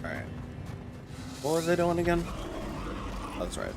Alright. What was I doing again? That's right.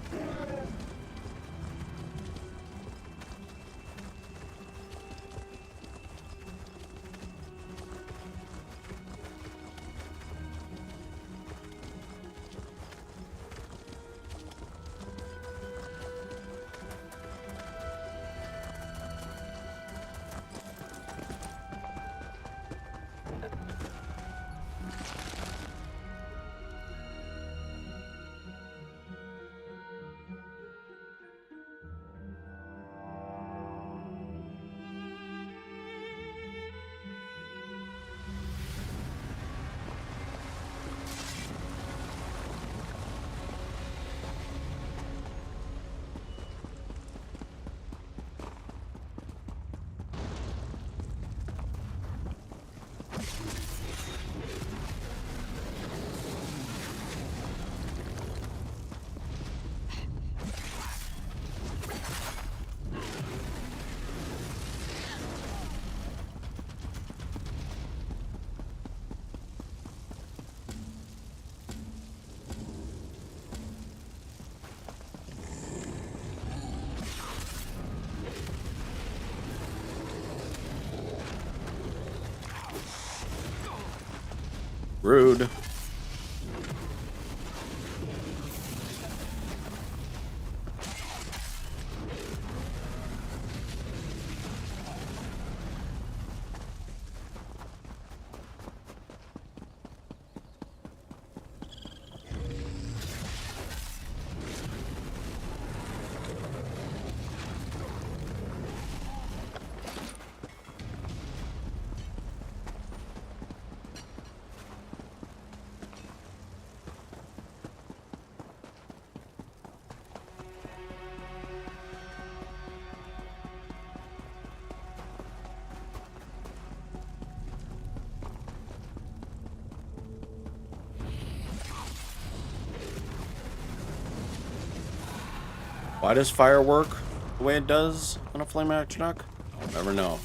Rude. Why does fire work the way it does on a flame action duck? I'll never know.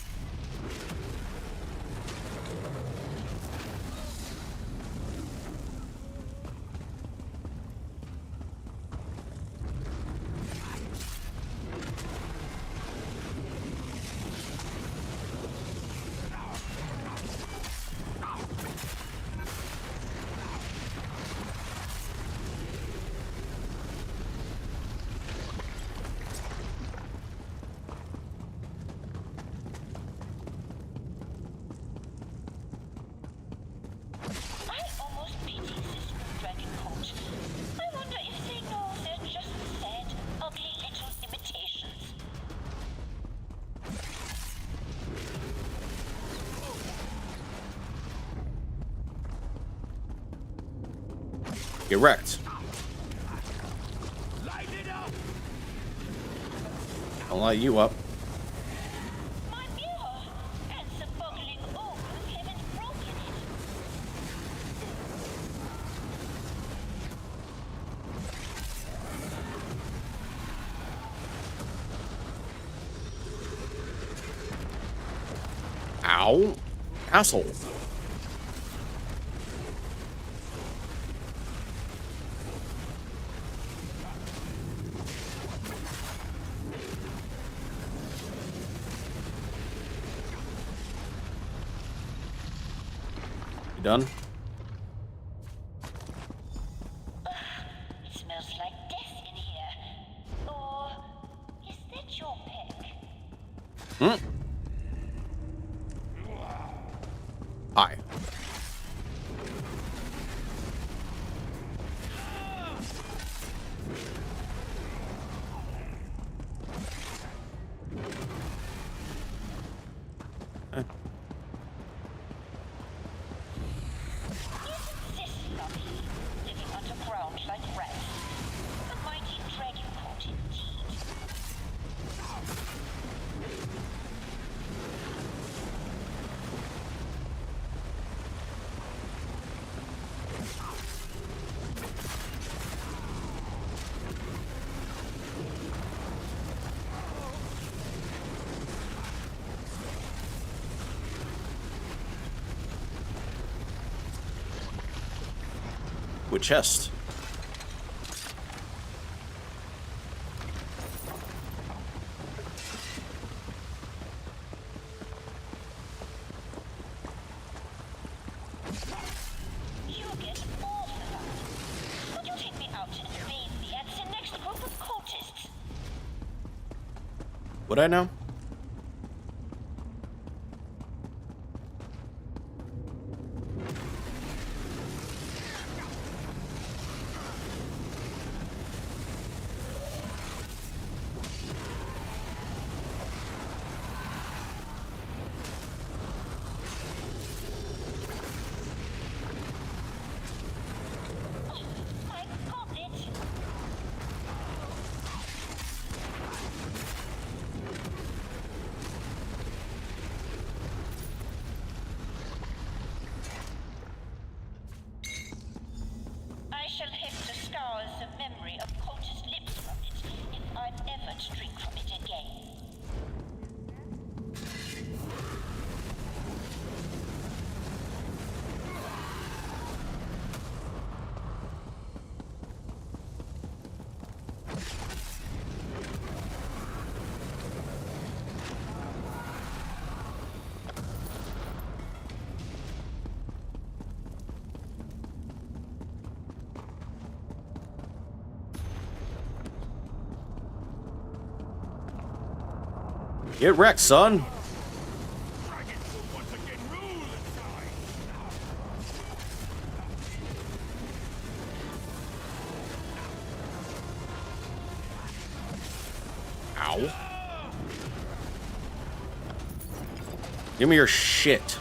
Get wrecked. I'll light you up. Ow. Asshole. You done? It smells like death in here. Or is that your pick? Hi. Isn't this lovely? Living underground like rats. A mighty dragon court indeed. With chest. You get all for that. Would you take me out and bathe me at the next group of cultists? Would I know? I got it. I shall have to scour the memory of cultist lips from it if I'm ever to drink from it again. Get wrecked, son. Ow. Give me your shit.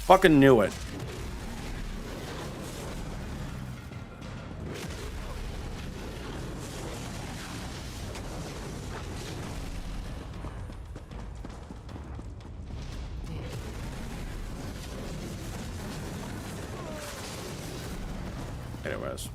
Fucking knew it. Anyways.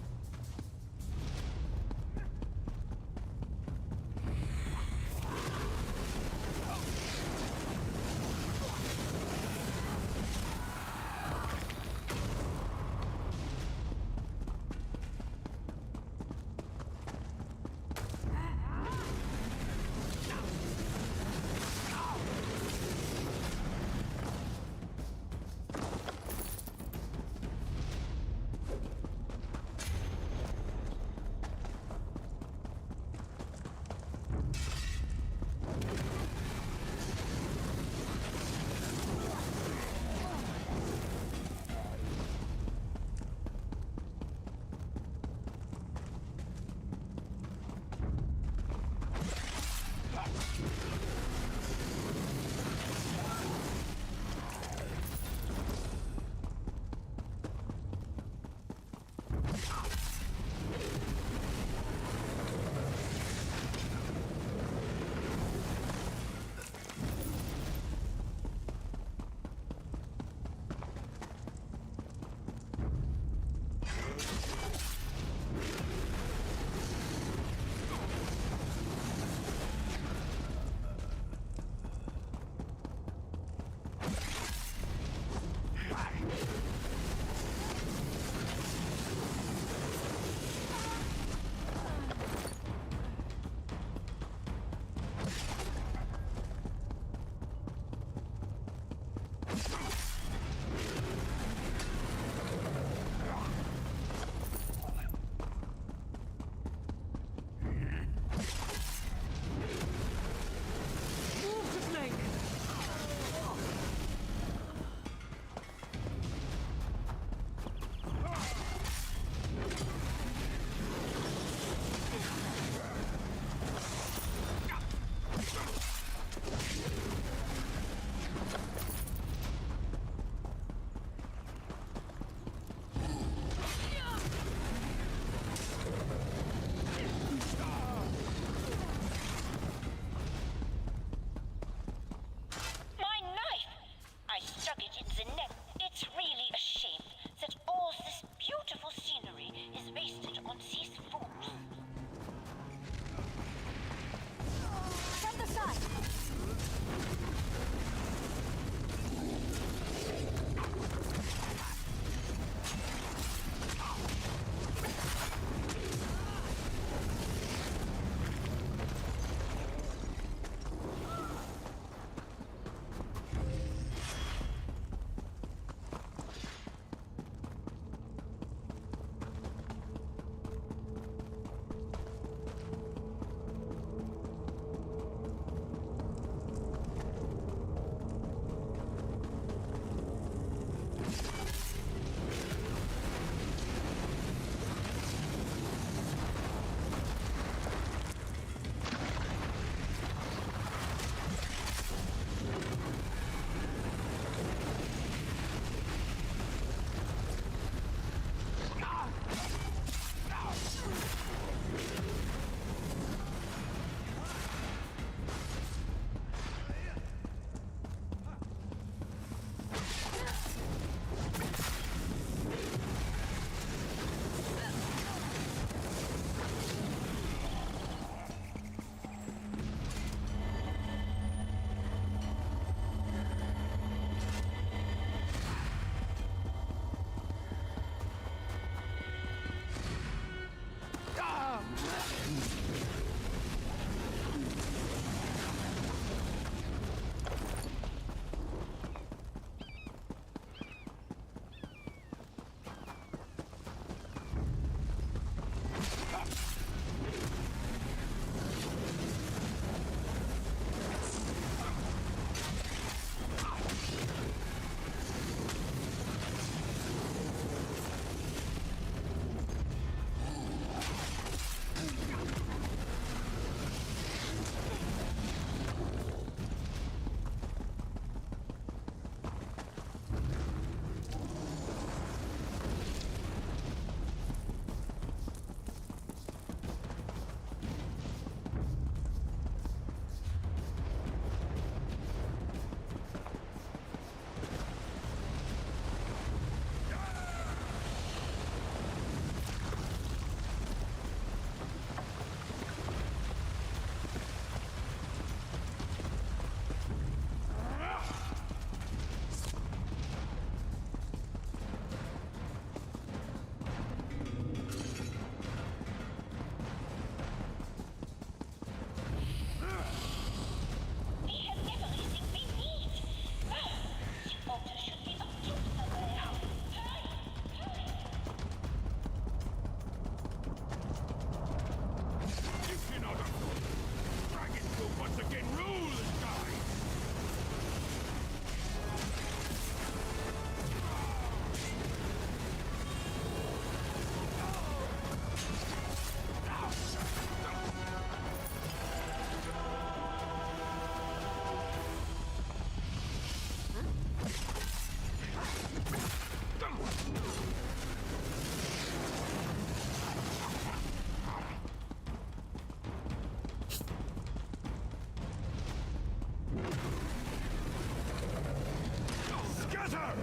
Scatter!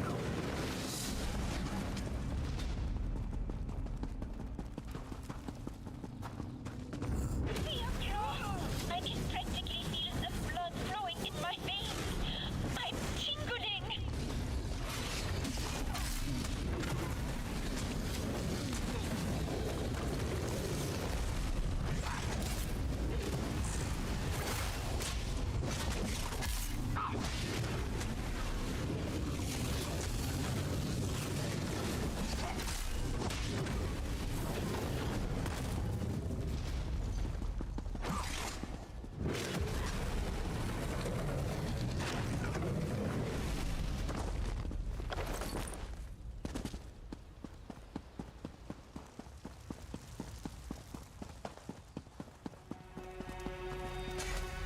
I can practically feel the blood flowing in my veins. I'm tingling.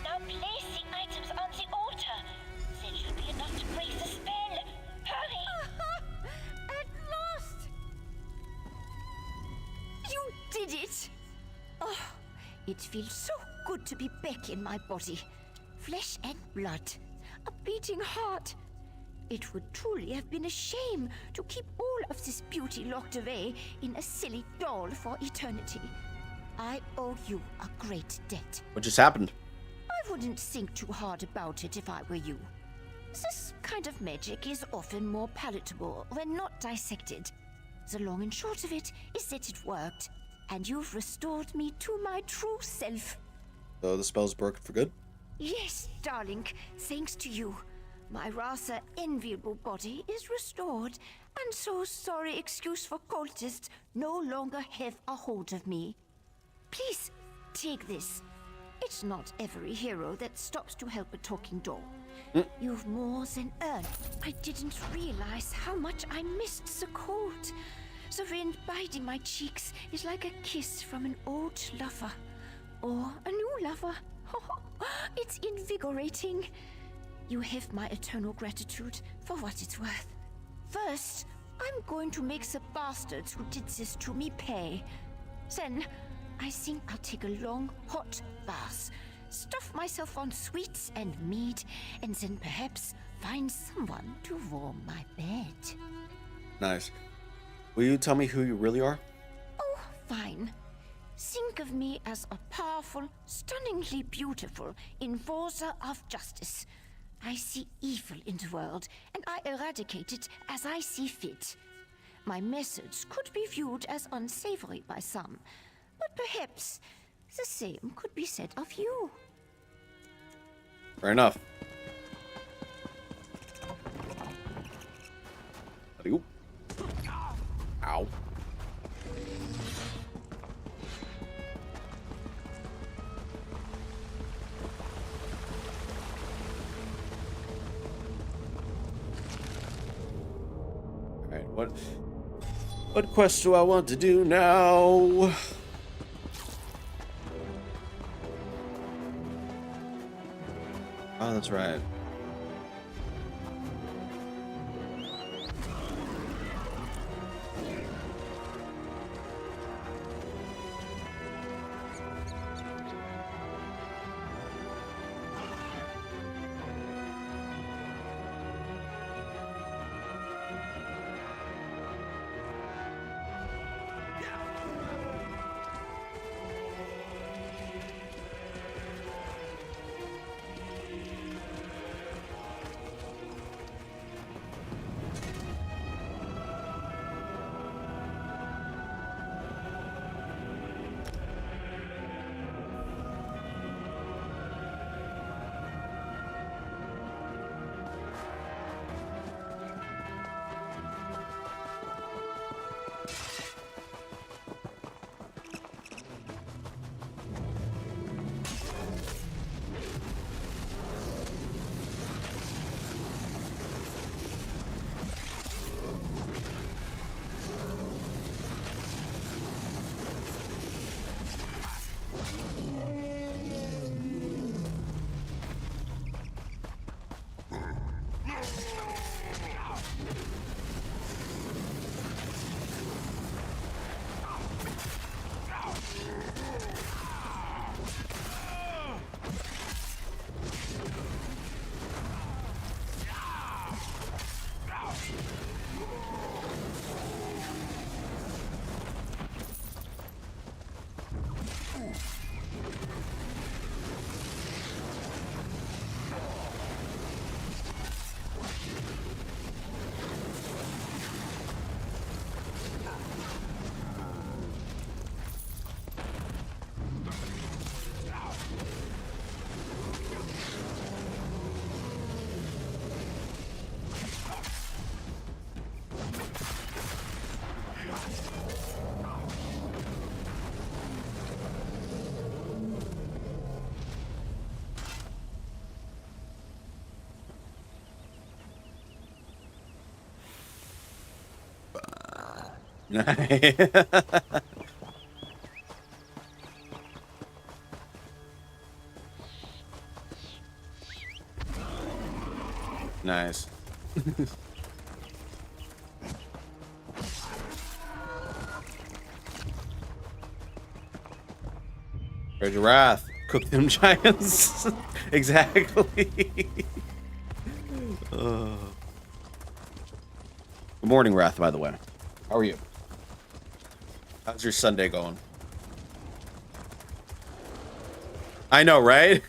Now place the items on the altar. That should be enough to break the spell. Hurry! At last! You did it! Oh, it feels so good to be back in my body. Flesh and blood. A beating heart. It would truly have been a shame to keep all of this beauty locked away in a silly doll for eternity. I owe you a great debt. What just happened? I wouldn't think too hard about it if I were you. This kind of magic is often more palatable when not dissected. The long and short of it is that it worked, and you've restored me to my true self. So the spell's broken for good? Yes, darling, thanks to you. My rather enviable body is restored, and so sorry excuse for cultists no longer have a hold of me. Please, take this. It's not every hero that stops to help a talking doll. You've more than earned. I didn't realize how much I missed the cold. The wind biting my cheeks is like a kiss from an old lover. Or a new lover. It's invigorating. You have my eternal gratitude for what it's worth. First, I'm going to make the bastards who did this to me pay. Then, I think I'll take a long, hot bath, stuff myself on sweets and mead, and then perhaps find someone to warm my bed. Nice. Will you tell me who you really are? Oh, fine. Think of me as a powerful, stunningly beautiful enforcer of justice. I see evil in the world, and I eradicate it as I see fit. My methods could be viewed as unsavory by some, but perhaps the same could be said of you. Fair enough. Ow. Ow. Alright, what quest do I want to do now? Oh, that's right. Nice. Spread your wrath. Cook them giants. Exactly. Good morning, Wrath, by the way. How are you? How's your Sunday going? I know, right?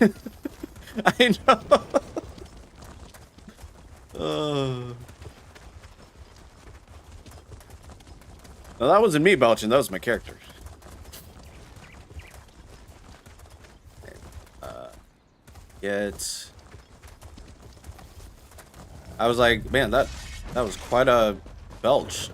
I know. No, that wasn't me belching. That was my character. Get. I was like, man, that was quite a belch.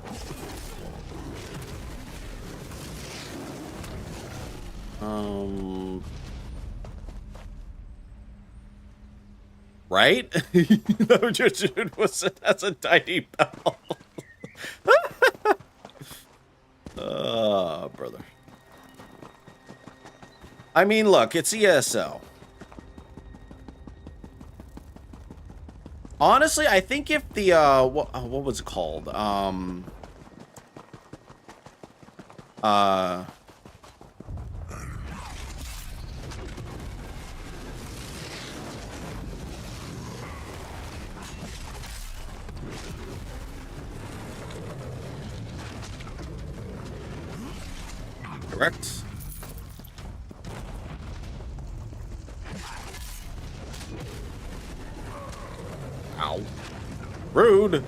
Right? No, dude, that's a tiny bell. Oh, brother. I mean, look, it's ESL. Honestly, I think if the what was it called? Correct. Ow. Rude.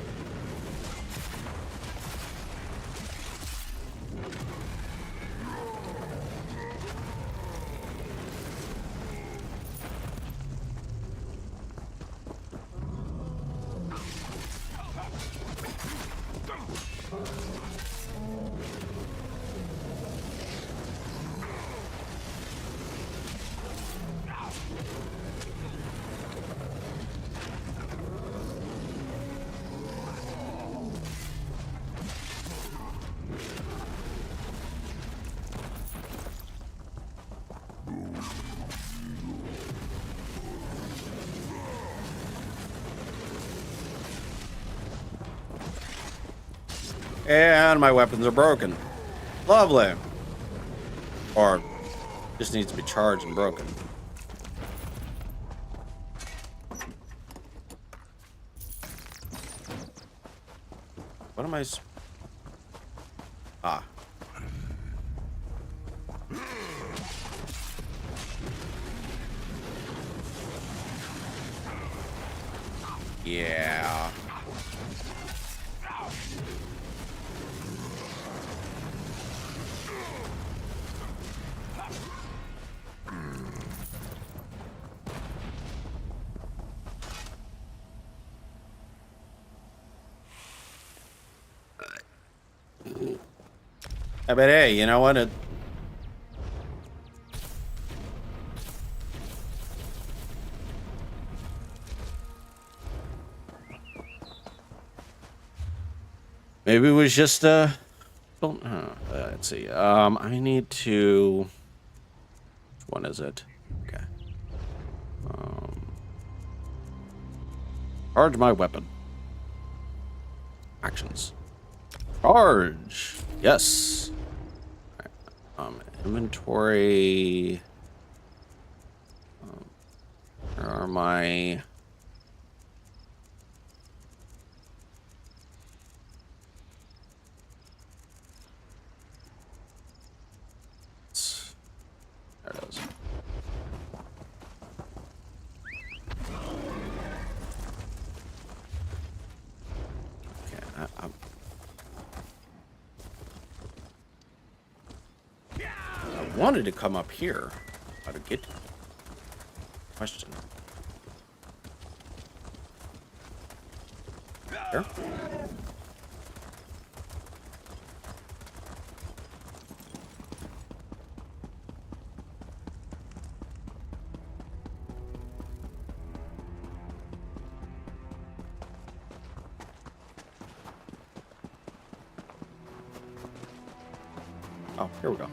And my weapons are broken. Lovely. Or just needs to be charged and broken. What am I? Ah. Yeah. But hey, you know what? Maybe it was just let's see. I need to. Which one is it? Okay. Charge my weapon. Actions. Charge. Yes. All right. Inventory. Where are my? There it is. Okay, I wanted to come up here. How to get? Question. Here? Oh, here we go.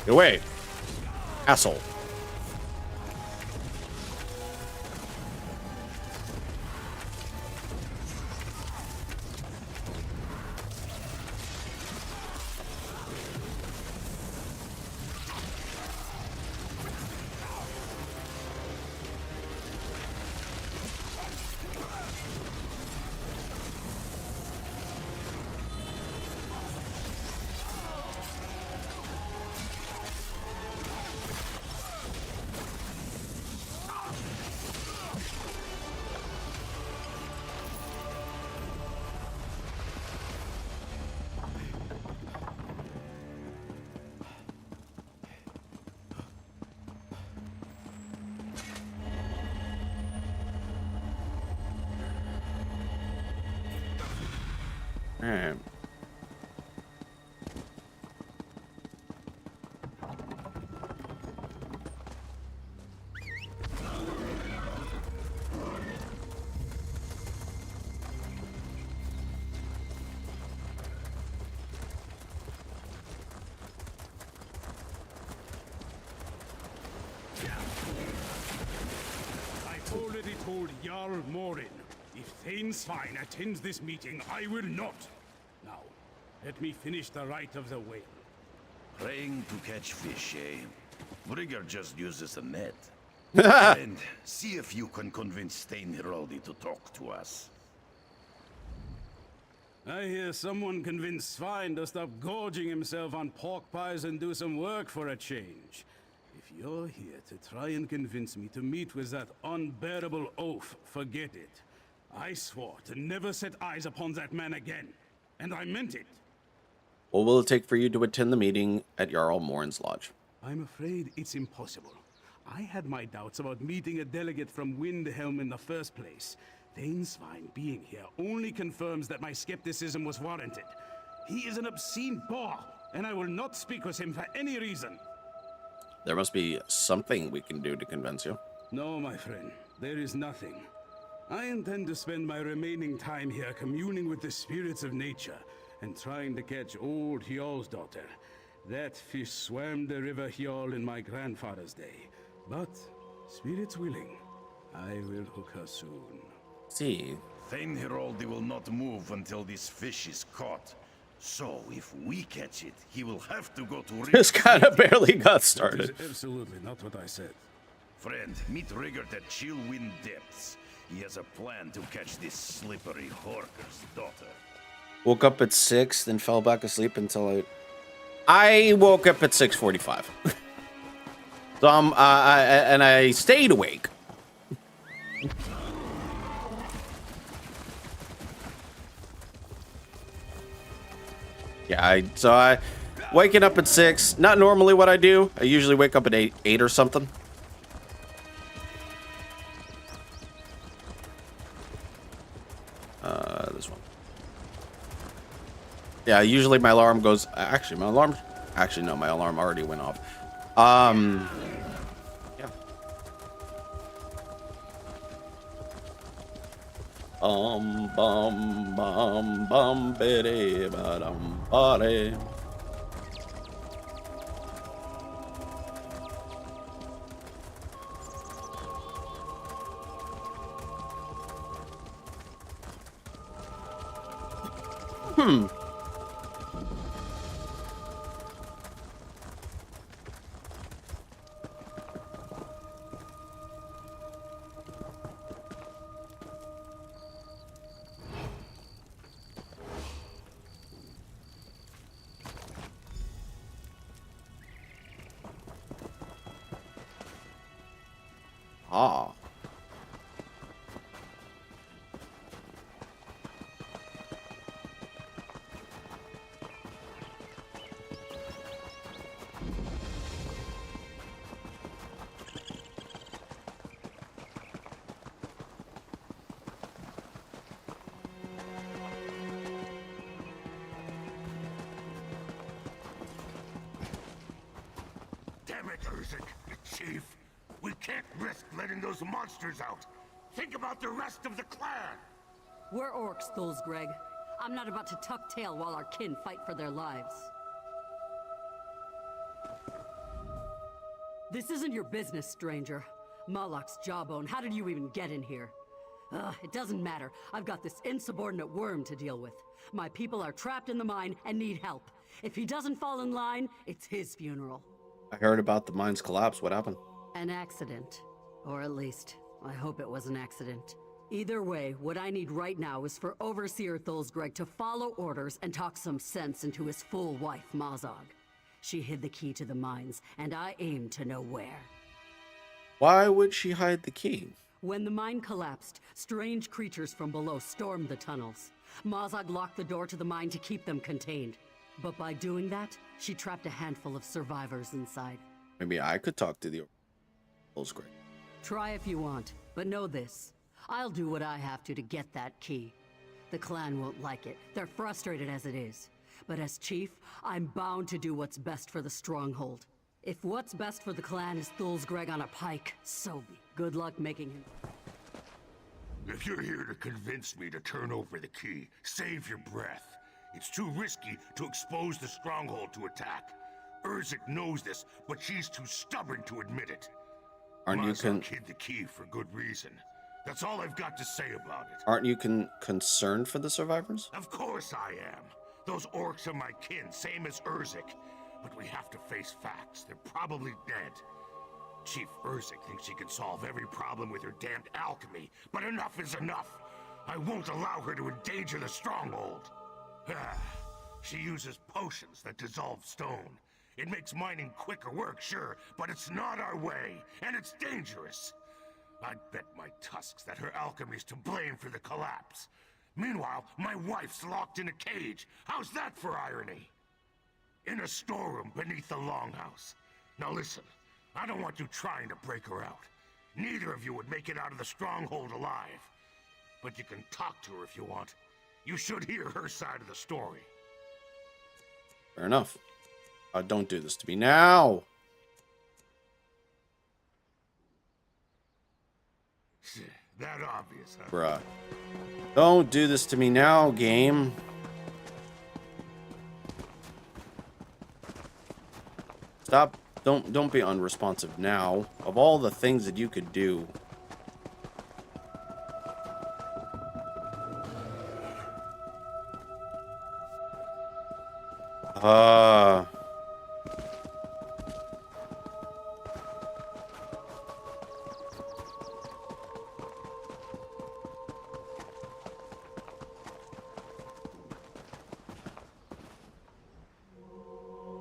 Get away, asshole. Alright. I've already told Jarl Morin, if Thane Svein attends this meeting, I will not. Now, let me finish the rite of the whale. Praying to catch fish, eh? Brigger just uses a net. And see if you can convince Stein Heraldi to talk to us. I hear someone convinced Svein to stop gorging himself on pork pies and do some work for a change. If you're here to try and convince me to meet with that unbearable oaf, forget it. I swore to never set eyes upon that man again, and I meant it. What will it take for you to attend the meeting at Jarl Morin's lodge? I'm afraid it's impossible. I had my doubts about meeting a delegate from Windhelm in the first place. Thane Svein being here only confirms that my skepticism was warranted. He is an obscene boor, and I will not speak with him for any reason. There must be something we can do to convince you. No, my friend, there is nothing. I intend to spend my remaining time here communing with the spirits of nature and trying to catch old Hjal's daughter. That fish swam the river Hjal in my grandfather's day. But, spirits willing, I will hook her soon. See. Thane Heraldi will not move until this fish is caught. So, if we catch it, he will have to go to This kind of barely got That started. is absolutely not what I said. Friend, meet Riggert at Chillwind Depths. He has a plan to catch this slippery Horker's daughter. Woke up at 6, then fell back asleep until I woke up at 6:45. So I stayed awake. Yeah, I waking up at 6, not normally what I do. I usually wake up at 8 or something. This one. Yeah, usually my alarm goes. Actually, my alarm already went off. Yeah. Bum biddy ba-dum body. Ah. Damn it, Urzik, Chief. We can't risk letting those monsters out. Think about the rest of the clan. We're orcs, Thulsgreg. I'm not about to tuck tail while our kin fight for their lives. This isn't your business, stranger. Malak's jawbone, how did you even get in here? It doesn't matter. I've got this insubordinate worm to deal with. My people are trapped in the mine and need help. If he doesn't fall in line, it's his funeral. I heard about the mine's collapse. What happened? An accident. Or at least, I hope it was an accident. Either way, what I need right now is for Overseer Thulsgreg to follow orders and talk some sense into his fool wife, Mazog. She hid the key to the mines, and I aim to know where. Why would she hide the key? When the mine collapsed, strange creatures from below stormed the tunnels. Mazog locked the door to the mine to keep them contained. But by doing that, she trapped a handful of survivors inside. Maybe I could talk to the Thulsgreg. Try if you want, but know this. I'll do what I have to get that key. The clan won't like it. They're frustrated as it is. But as chief, I'm bound to do what's best for the stronghold. If what's best for the clan is Thulsgreg on a pike, so be. Good luck making him. If you're here to convince me to turn over the key, save your breath. It's too risky to expose the stronghold to attack. Urzik knows this, but she's too stubborn to admit it. Aren't you hid the key for good reason. That's all I've got to say about it. Aren't you concerned for the survivors? Of course I am. Those orcs are my kin, same as Urzik. But we have to face facts. They're probably dead. Chief Urzik thinks she can solve every problem with her damned alchemy, but enough is enough. I won't allow her to endanger the stronghold. She uses potions that dissolve stone. It makes mining quicker work, sure, but it's not our way, and it's dangerous. I'd bet my tusks that her alchemy's to blame for the collapse. Meanwhile, my wife's locked in a cage. How's that for irony? In a storeroom beneath the longhouse. Now listen, I don't want you trying to break her out. Neither of you would make it out of the stronghold alive. But you can talk to her if you want. You should hear her side of the story. Fair enough. Don't do this to me now. That obvious, huh? Bruh. Don't do this to me now, game. Stop. Don't be unresponsive now. Of all the things that you could do.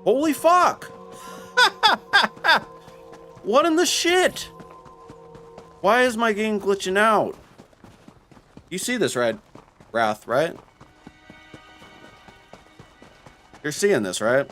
Holy fuck! What in the shit? Why is my game glitching out? You see this, right? Wrath, right? You're seeing this, right?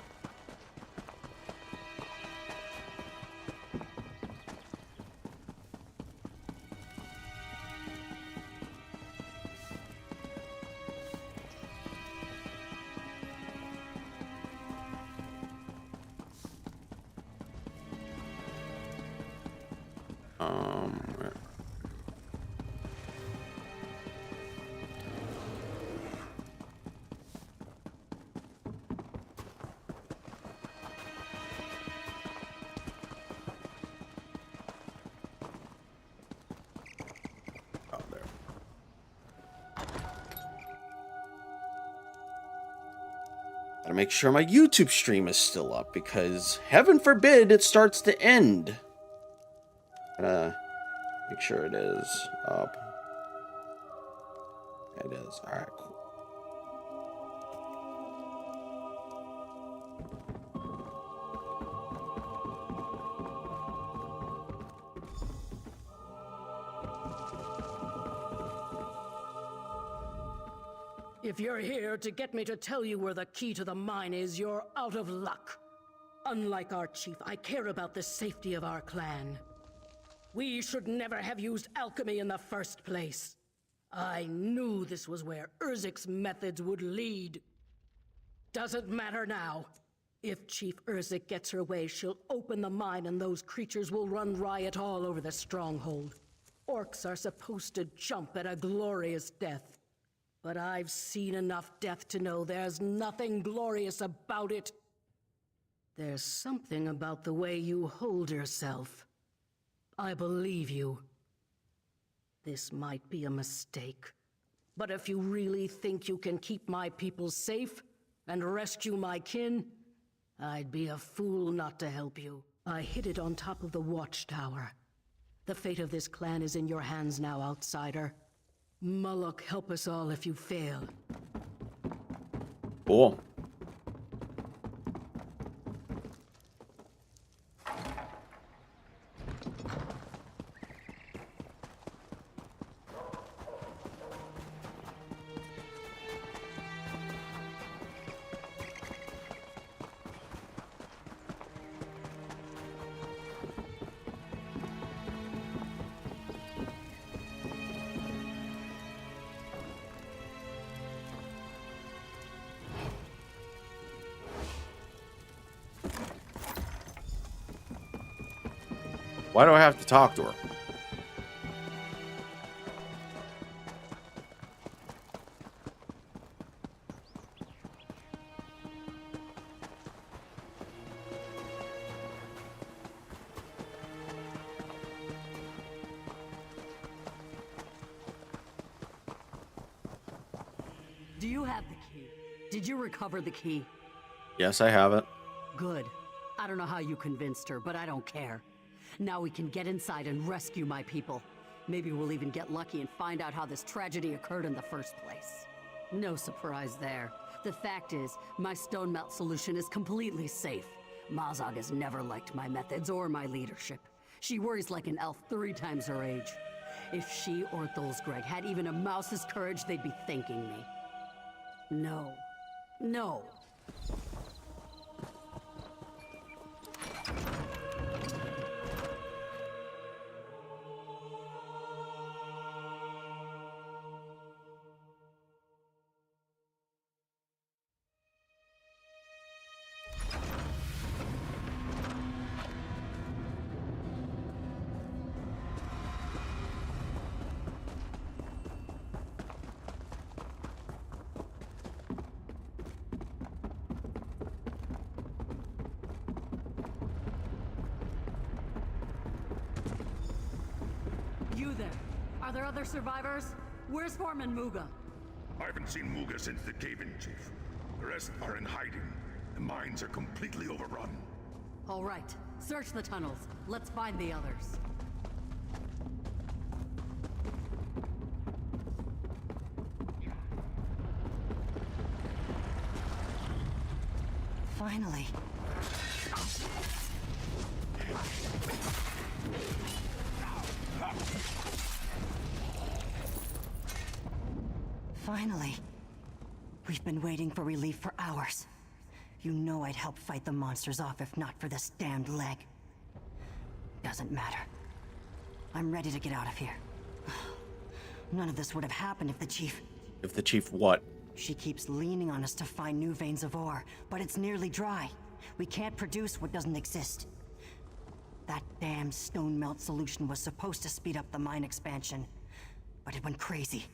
Gotta make sure my YouTube stream is still up, because heaven forbid it starts to end. Gotta make sure it is up. It is. Alright, cool. If you're here to get me to tell you where the key to the mine is, you're out of luck. Unlike our chief, I care about the safety of our clan. We should never have used alchemy in the first place. I knew this was where Urzik's methods would lead. Doesn't matter now. If Chief Urzik gets her way, she'll open the mine and those creatures will run riot all over the stronghold. Orcs are supposed to jump at a glorious death. But I've seen enough death to know there's nothing glorious about it. There's something about the way you hold yourself. I believe you. This might be a mistake, but if you really think you can keep my people safe and rescue my kin, I'd be a fool not to help you. I hid it on top of the watchtower. The fate of this clan is in your hands now, outsider. Moloch, help us all if you fail. Cool. Why do I have to talk to her? Do you have the key? Did you recover the key? Yes, I have it. Good. I don't know how you convinced her, but I don't care. Now we can get inside and rescue my people. Maybe we'll even get lucky and find out how this tragedy occurred in the first place. No surprise there. The fact is, my stone melt solution is completely safe. Mazog has never liked my methods or my leadership. She worries like an elf 3 times her age. If she or Thulsgreg had even a mouse's courage, they'd be thanking me. No. No. You there. Are there other survivors? Where's Foreman Muga? I haven't seen Muga since the cave-in, Chief. The rest are in hiding. The mines are completely overrun. All right. Search the tunnels. Let's find the others. Finally. Finally. We've been waiting for relief for hours. You know I'd help fight the monsters off if not for this damned leg. Doesn't matter. I'm ready to get out of here. None of this would have happened if the chief... If the chief what? She keeps leaning on us to find new veins of ore, but it's nearly dry. We can't produce what doesn't exist. That damn stone melt solution was supposed to speed up the mine expansion, but it went crazy.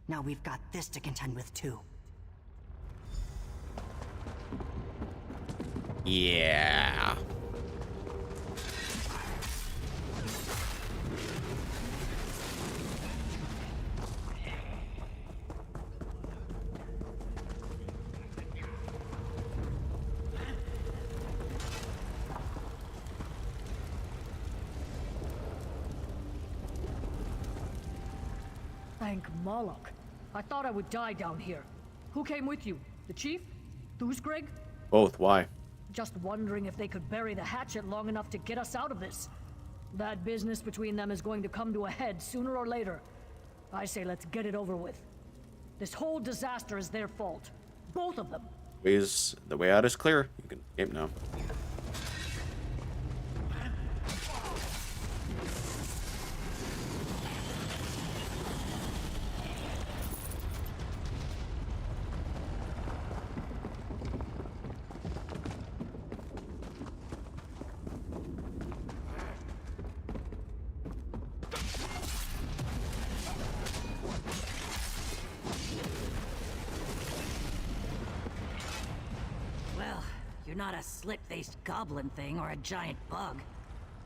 Now we've got this to contend with too. Yeah. Thank Moloch. I thought I would die down here. Who came with you? The chief? Who's Greg? Both. Why? Just wondering if they could bury the hatchet long enough to get us out of this. That business between them is going to come to a head sooner or later. I say let's get it over with. This whole disaster is their fault. Both of them. The way out is clear. You can escape now. Well, you're not a slit-faced goblin thing or a giant bug.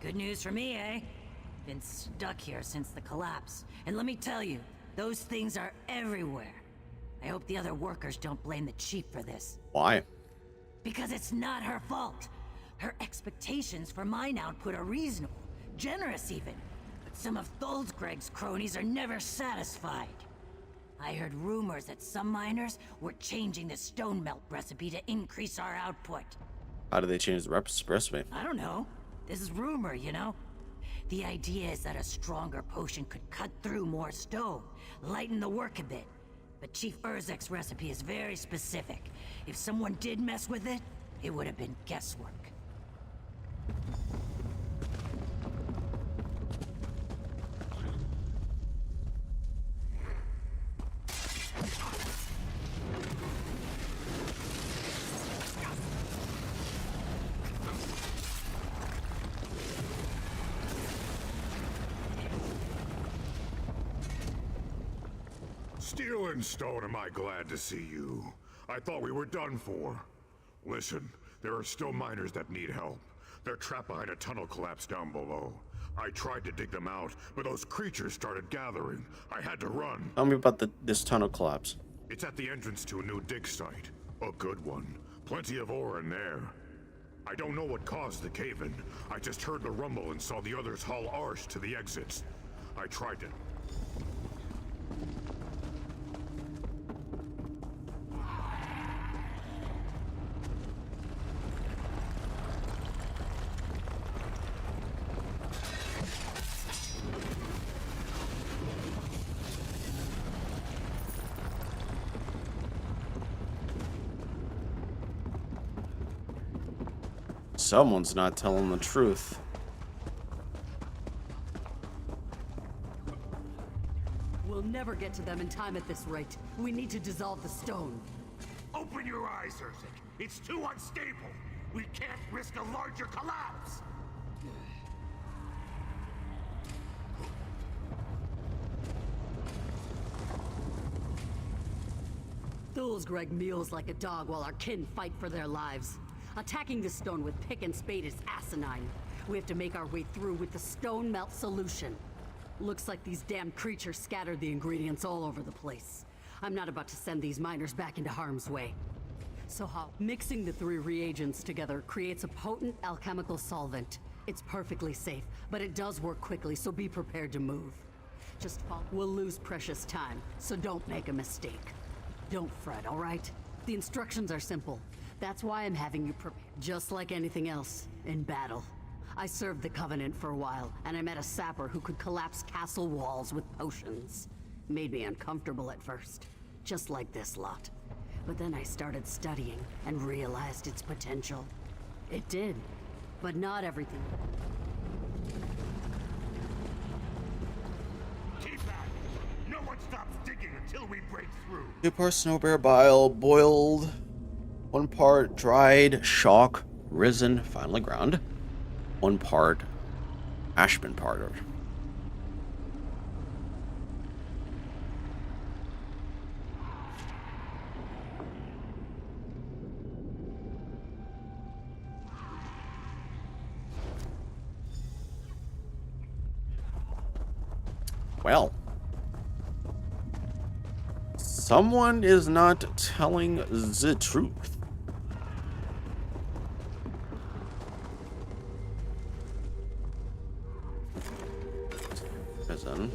Good news for me, eh? Been stuck here since the collapse. And let me tell you, those things are everywhere. I hope the other workers don't blame the chief for this. Why? Because it's not her fault. Her expectations for mine output are reasonable, generous even. But some of Greg's cronies are never satisfied. I heard rumors that some miners were changing the stone melt recipe to increase our output. How do they change the recipe? I don't know. This is rumor, you know? The idea is that a stronger potion could cut through more stone, lighten the work a bit. But Chief Urzek's recipe is very specific. If someone did mess with it, it would have been guesswork. Steel and Stone, am I glad to see you. I thought we were done for. Listen, there are still miners that need help. They're trapped behind a tunnel collapse down below. I tried to dig them out, but those creatures started gathering. I had to run. Tell me about this tunnel collapse. It's at the entrance to a new dig site. A good one. Plenty of ore in there. I don't know what caused the cave-in. I just heard the rumble and saw the others haul ours to the exits. I tried to... Someone's not telling the truth. We'll never get to them in time at this rate. We need to dissolve the stone. Open your eyes, Urzek. It's too unstable. We can't risk a larger collapse. Greg meals like a dog while our kin fight for their lives. Attacking the stone with pick and spade is asinine. We have to make our way through with the stone melt solution. Looks like these damned creatures scattered the ingredients all over the place. I'm not about to send these miners back into harm's way. So how? Mixing the three reagents together creates a potent alchemical solvent. It's perfectly safe, but it does work quickly, so be prepared to move. Just follow. We'll lose precious time, so don't make a mistake. Don't fret, all right? The instructions are simple. That's why I'm having you prepare. Just like anything else, in battle. I served the Covenant for a while, and I met a sapper who could collapse castle walls with potions. Made me uncomfortable at first, just like this lot. But then I started studying and realized its potential. It did, but not everything. Keep back! No one stops digging until we break through. 2-part snow bear bile, boiled. 1 part dried shock, risen, finally ground. 1 part ashman powder. Well, someone is not telling the truth. Prison.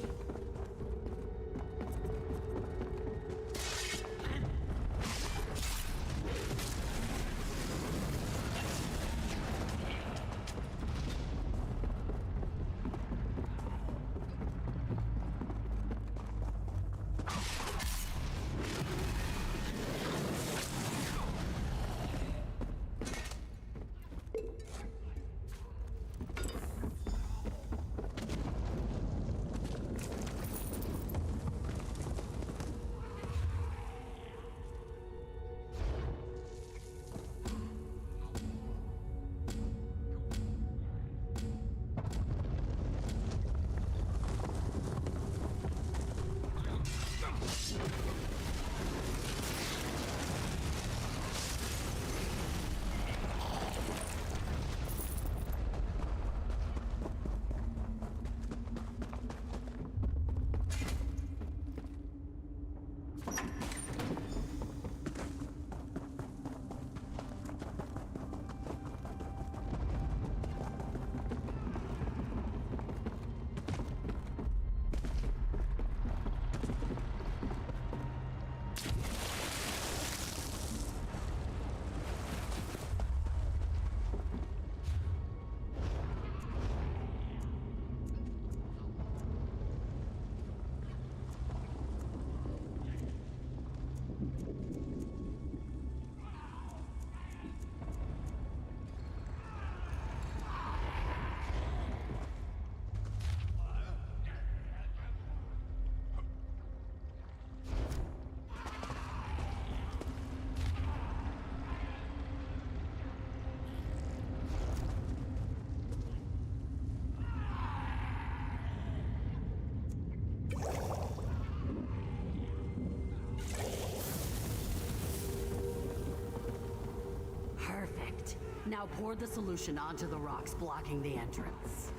Now pour the solution onto the rocks blocking the entrance.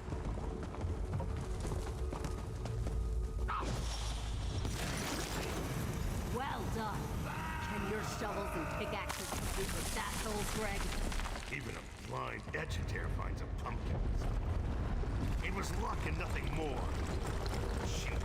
Well done. Can your shovels and pickaxes compete with that, Souls Greg? Even a blind edgetair finds a pumpkin. It was luck and nothing more. Shoot.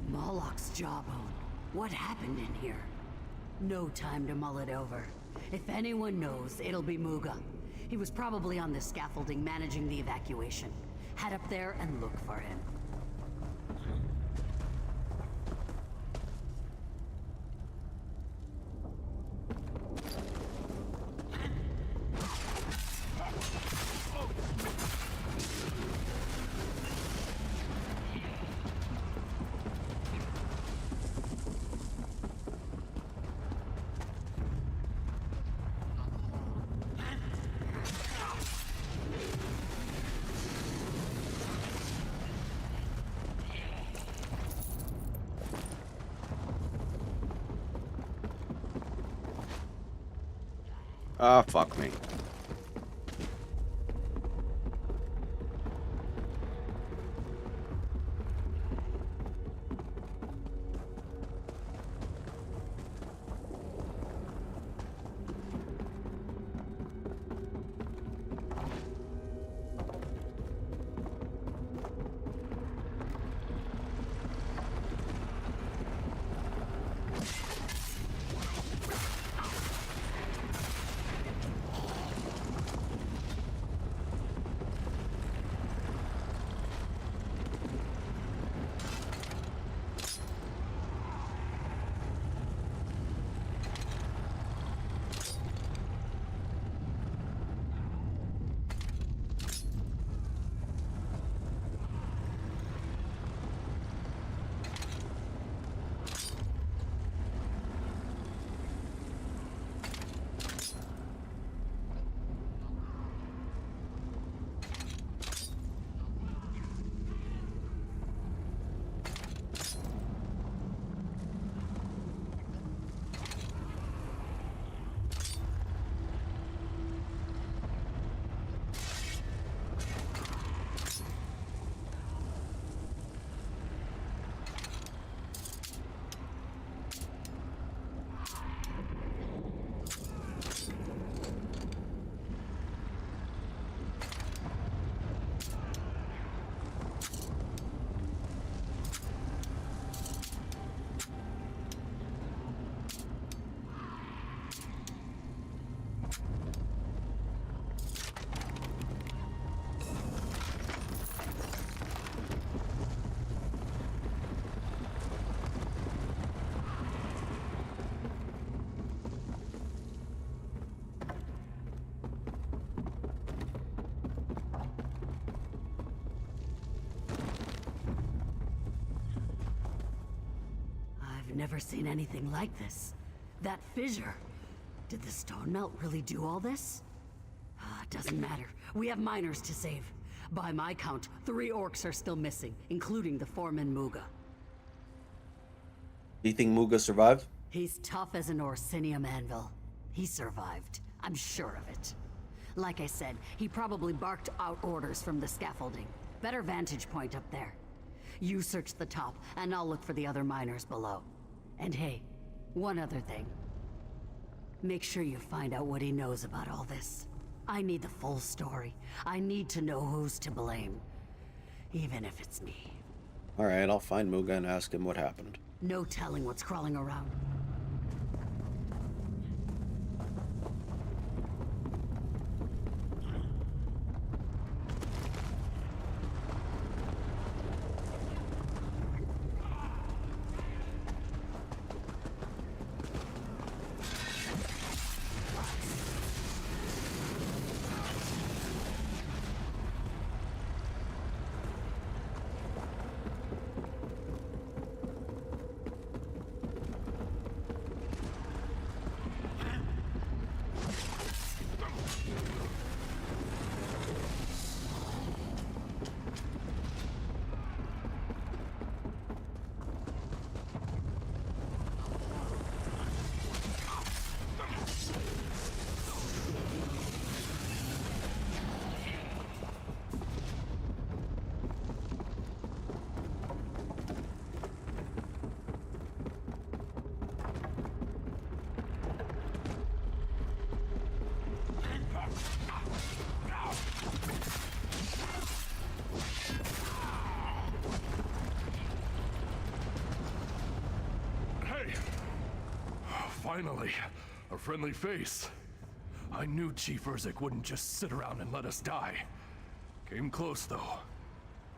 Moloch's jawbone. What happened in here? No time to mull it over. If anyone knows, it'll be Muga. He was probably on the scaffolding managing the evacuation. Head up there and look for him. Ah, fuck me. Never seen anything like this. That fissure. Did the stone melt really do all this? Doesn't matter. We have miners to save. By my count, 3 orcs are still missing, including the foreman Muga. Do you think Muga survived? He's tough as an Orsinium anvil. He survived. I'm sure of it. Like I said, he probably barked out orders from the scaffolding. Better vantage point up there. You search the top, and I'll look for the other miners below. And hey, one other thing. Make sure you find out what he knows about all this. I need the full story. I need to know who's to blame. Even if it's me. Alright, I'll find Muga and ask him what happened. No telling what's crawling around. Finally, a friendly face. I knew Chief Urzik wouldn't just sit around and let us die. Came close, though.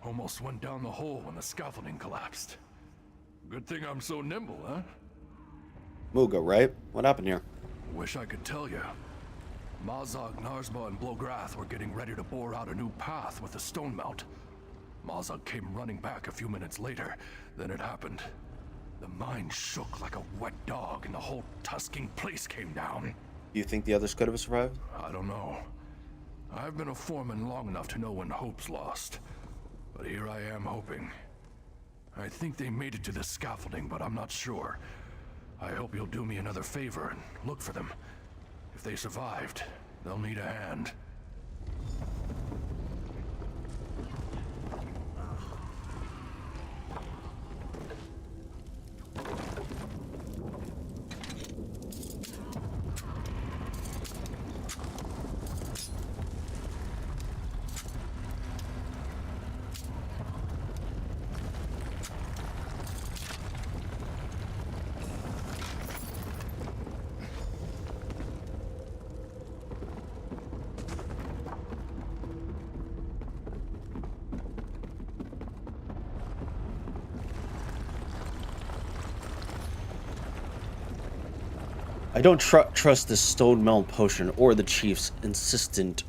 Almost went down the hole when the scaffolding collapsed. Good thing I'm so nimble, huh? Muga, right? What happened here? Wish I could tell you. Mazog, Narzma, and Blograth were getting ready to bore out a new path with a stone mount. Mazog came running back a few minutes later. Then it happened. The mine shook like a wet dog, and the whole tusking place came down. Do you think the others could have survived? I don't know. I've been a foreman long enough to know when hope's lost. But here I am hoping. I think they made it to the scaffolding, but I'm not sure. I hope you'll do me another favor and look for them. If they survived, they'll need a hand. I don't trust this stone melt potion or the chief's insistence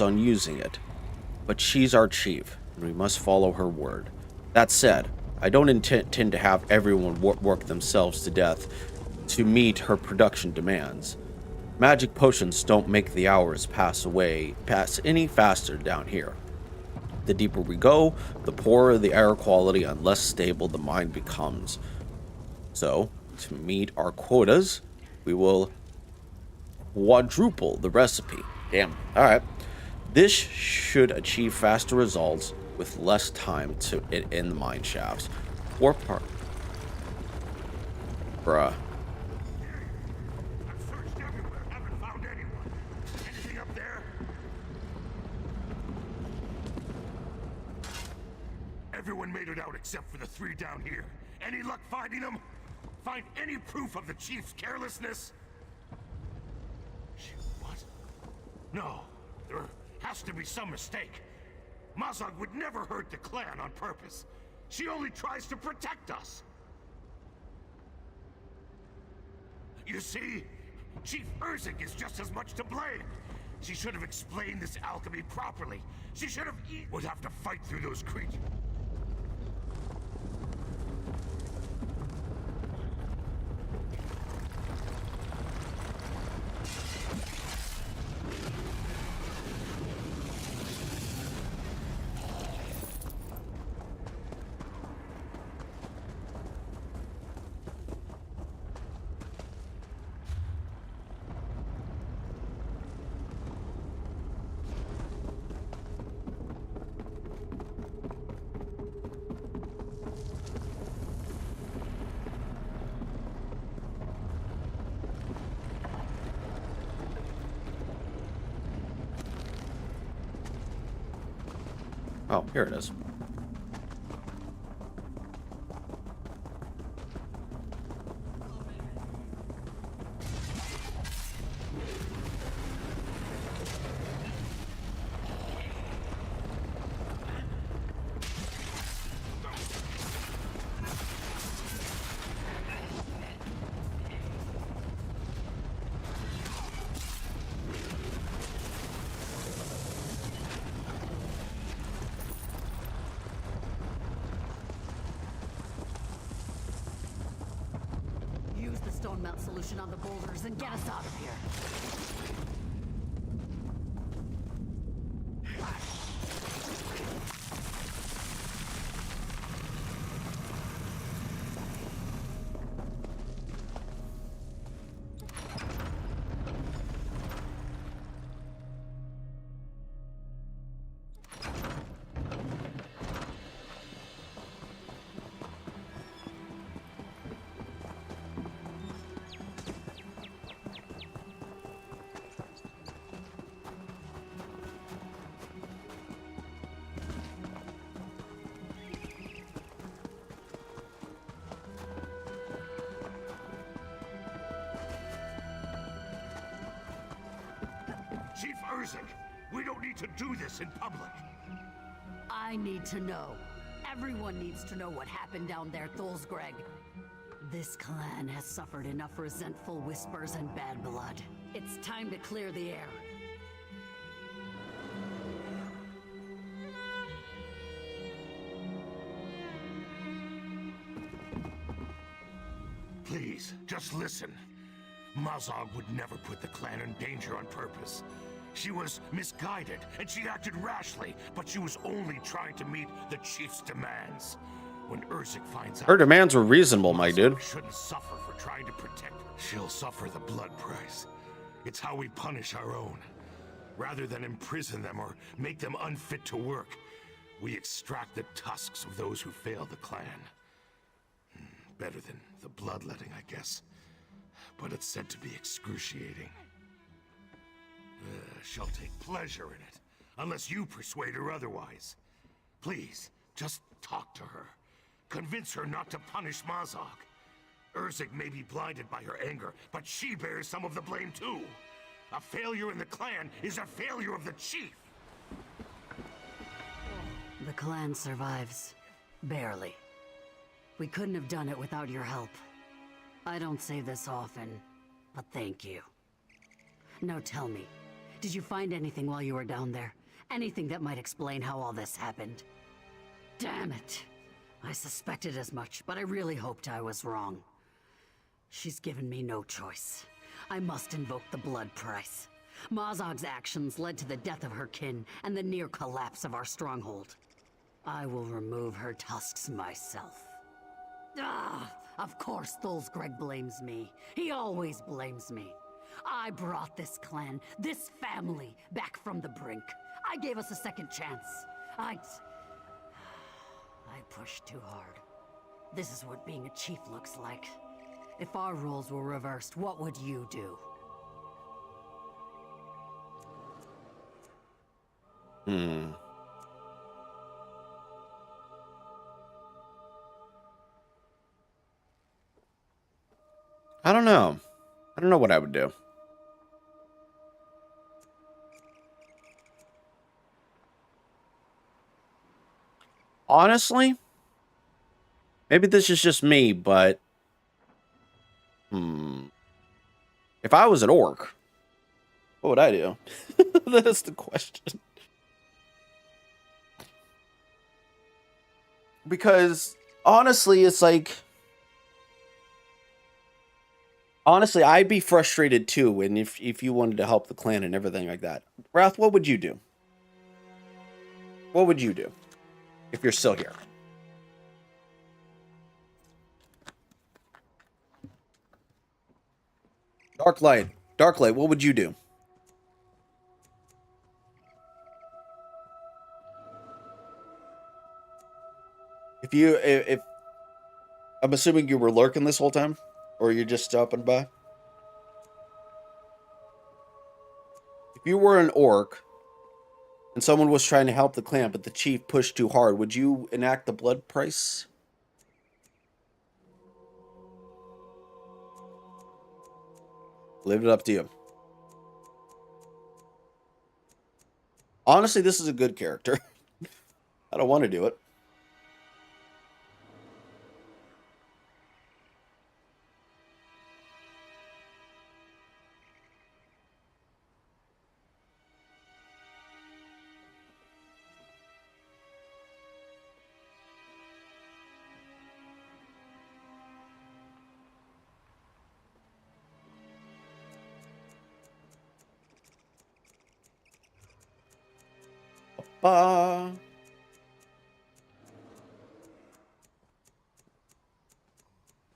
on using it. But she's our chief, and we must follow her word. That said, I don't intend to have everyone work themselves to death to meet her production demands. Magic potions don't make the hours pass any faster down here. The deeper we go, the poorer the air quality and less stable the mine becomes. So, to meet our quotas, we will quadruple the recipe. Damn. Alright. This should achieve faster results with less time in the mine shafts. Or part. Bruh. I've searched everywhere, haven't found anyone. Anything up there? Everyone made it out except for the 3 down here. Any luck finding them? Find any proof of the chief's carelessness? What? No, there has to be some mistake. Mazog would never hurt the clan on purpose. She only tries to protect us. You see, Chief Urzik is just as much to blame. She should have explained this alchemy properly. She should have would have to fight through those creatures. Oh, here it is. Use the stone melt solution on the boulders and get us out of here. Chief Urzik, we don't need to do this in public. I need to know. Everyone needs to know what happened down there, Tholsgreg. This clan has suffered enough resentful whispers and bad blood. It's time to clear the air. Please, just listen. Mazog would never put the clan in danger on purpose. She was misguided, and she acted rashly, but she was only trying to meet the chief's demands. When Urzik finds out... Her demands were reasonable, my dude. Mazog shouldn't suffer for trying to protect her. She'll suffer the blood price. It's how we punish our own. Rather than imprison them or make them unfit to work, we extract the tusks of those who failed the clan. Better than the bloodletting, I guess. But it's said to be excruciating. She'll take pleasure in it, unless you persuade her otherwise. Please, just talk to her. Convince her not to punish Mazog. Urzik may be blinded by her anger, but she bears some of the blame too. A failure in the clan is a failure of the chief. The clan survives. Barely. We couldn't have done it without your help. I don't say this often, but thank you. Now tell me, did you find anything while you were down there? Anything that might explain how all this happened? Damn it! I suspected as much, but I really hoped I was wrong. She's given me no choice. I must invoke the blood price. Mazog's actions led to the death of her kin and the near collapse of our stronghold. I will remove her tusks myself. Ah, of course Tholsgreg blames me. He always blames me. I brought this clan, this family, back from the brink. I gave us a second chance. I pushed too hard. This is what being a chief looks like. If our roles were reversed, what would you do? I don't know. I don't know what I would do. Honestly, maybe this is just me, but if I was an orc, what would I do? That is the question. Because honestly, it's like, honestly, I'd be frustrated too. And if you wanted to help the clan and everything like that, Wrath, what would you do? What would you do if you're still here? Dark light, what would you do? If I'm assuming you were lurking this whole time, or you're just stopping by. If you were an orc and someone was trying to help the clan, but the chief pushed too hard, would you enact the blood price? Leave it up to you. Honestly, this is a good character. I don't want to do it.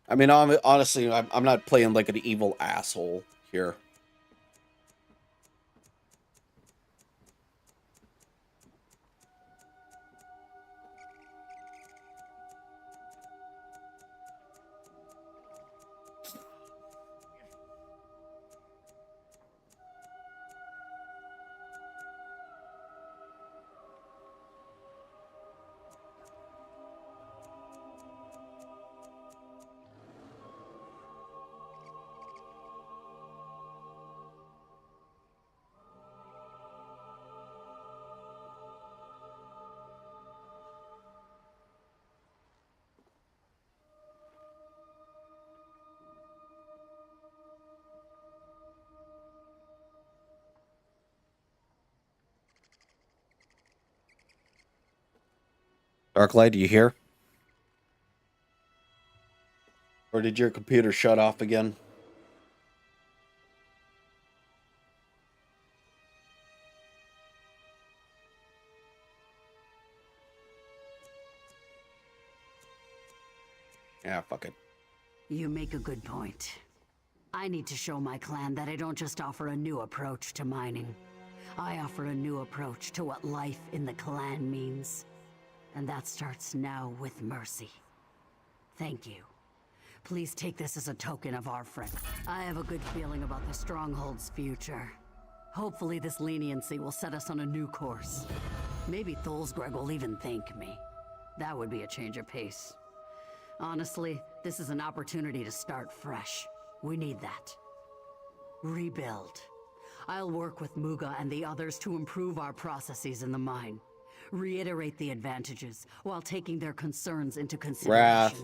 I mean, honestly, I'm not playing like an evil asshole here. Darklight, do you hear? Or did your computer shut off again? Yeah, fuck it. You make a good point. I need to show my clan that I don't just offer a new approach to mining. I offer a new approach to what life in the clan means. And that starts now with mercy. Thank you. Please take this as a token of our friend. I have a good feeling about the Stronghold's future. Hopefully this leniency will set us on a new course. Maybe Tholsgreg will even thank me. That would be a change of pace. Honestly, this is an opportunity to start fresh. We need that. Rebuild. I'll work with Muga and the others to improve our processes in the mine. Reiterate the advantages, while taking their concerns into consideration. Wrath.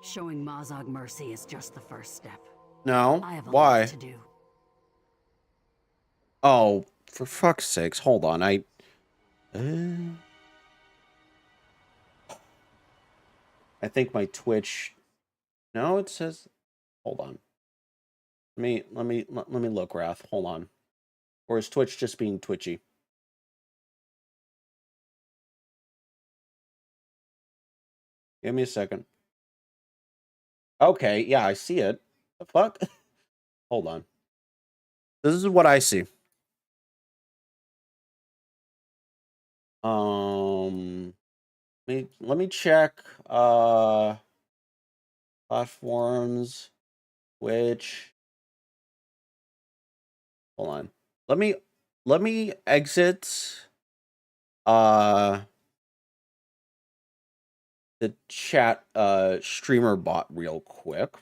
Showing Mazog mercy is just the first step. No. I have a Why? lot to do. Oh, for fuck's sakes. Hold on. I think my Twitch... No, it says... Hold on. Let me look, Wrath. Hold on. Or is Twitch just being twitchy? Give me a second. Okay, yeah, I see it. The fuck? Hold on. This is what I see. Let me check platforms, Twitch. Hold on. Let me exit the chat streamer bot real quick.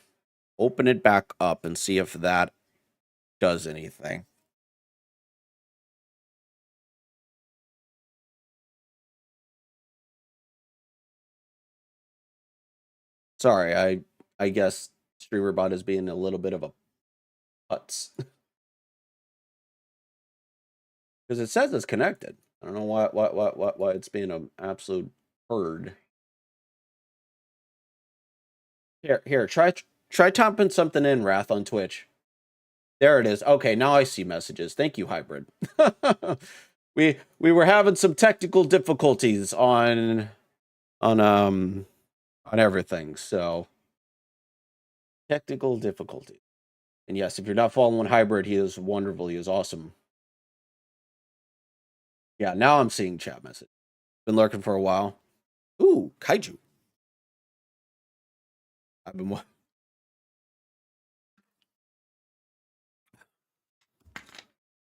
Open it back up and see if that does anything. Sorry, I guess streamer bot is being a little bit of a putz. Because it says it's connected. I don't know why it's being an absolute herd. Here, try typing something in, Wrath, on Twitch. There it is. Okay, now I see messages. Thank you, Hybrid. we were having some technical difficulties on everything, so technical difficulty. And yes, if you're not following Hybrid, he is wonderful. He is awesome. Yeah, now I'm seeing chat message. Been lurking for a while. Ooh, kaiju. I've been.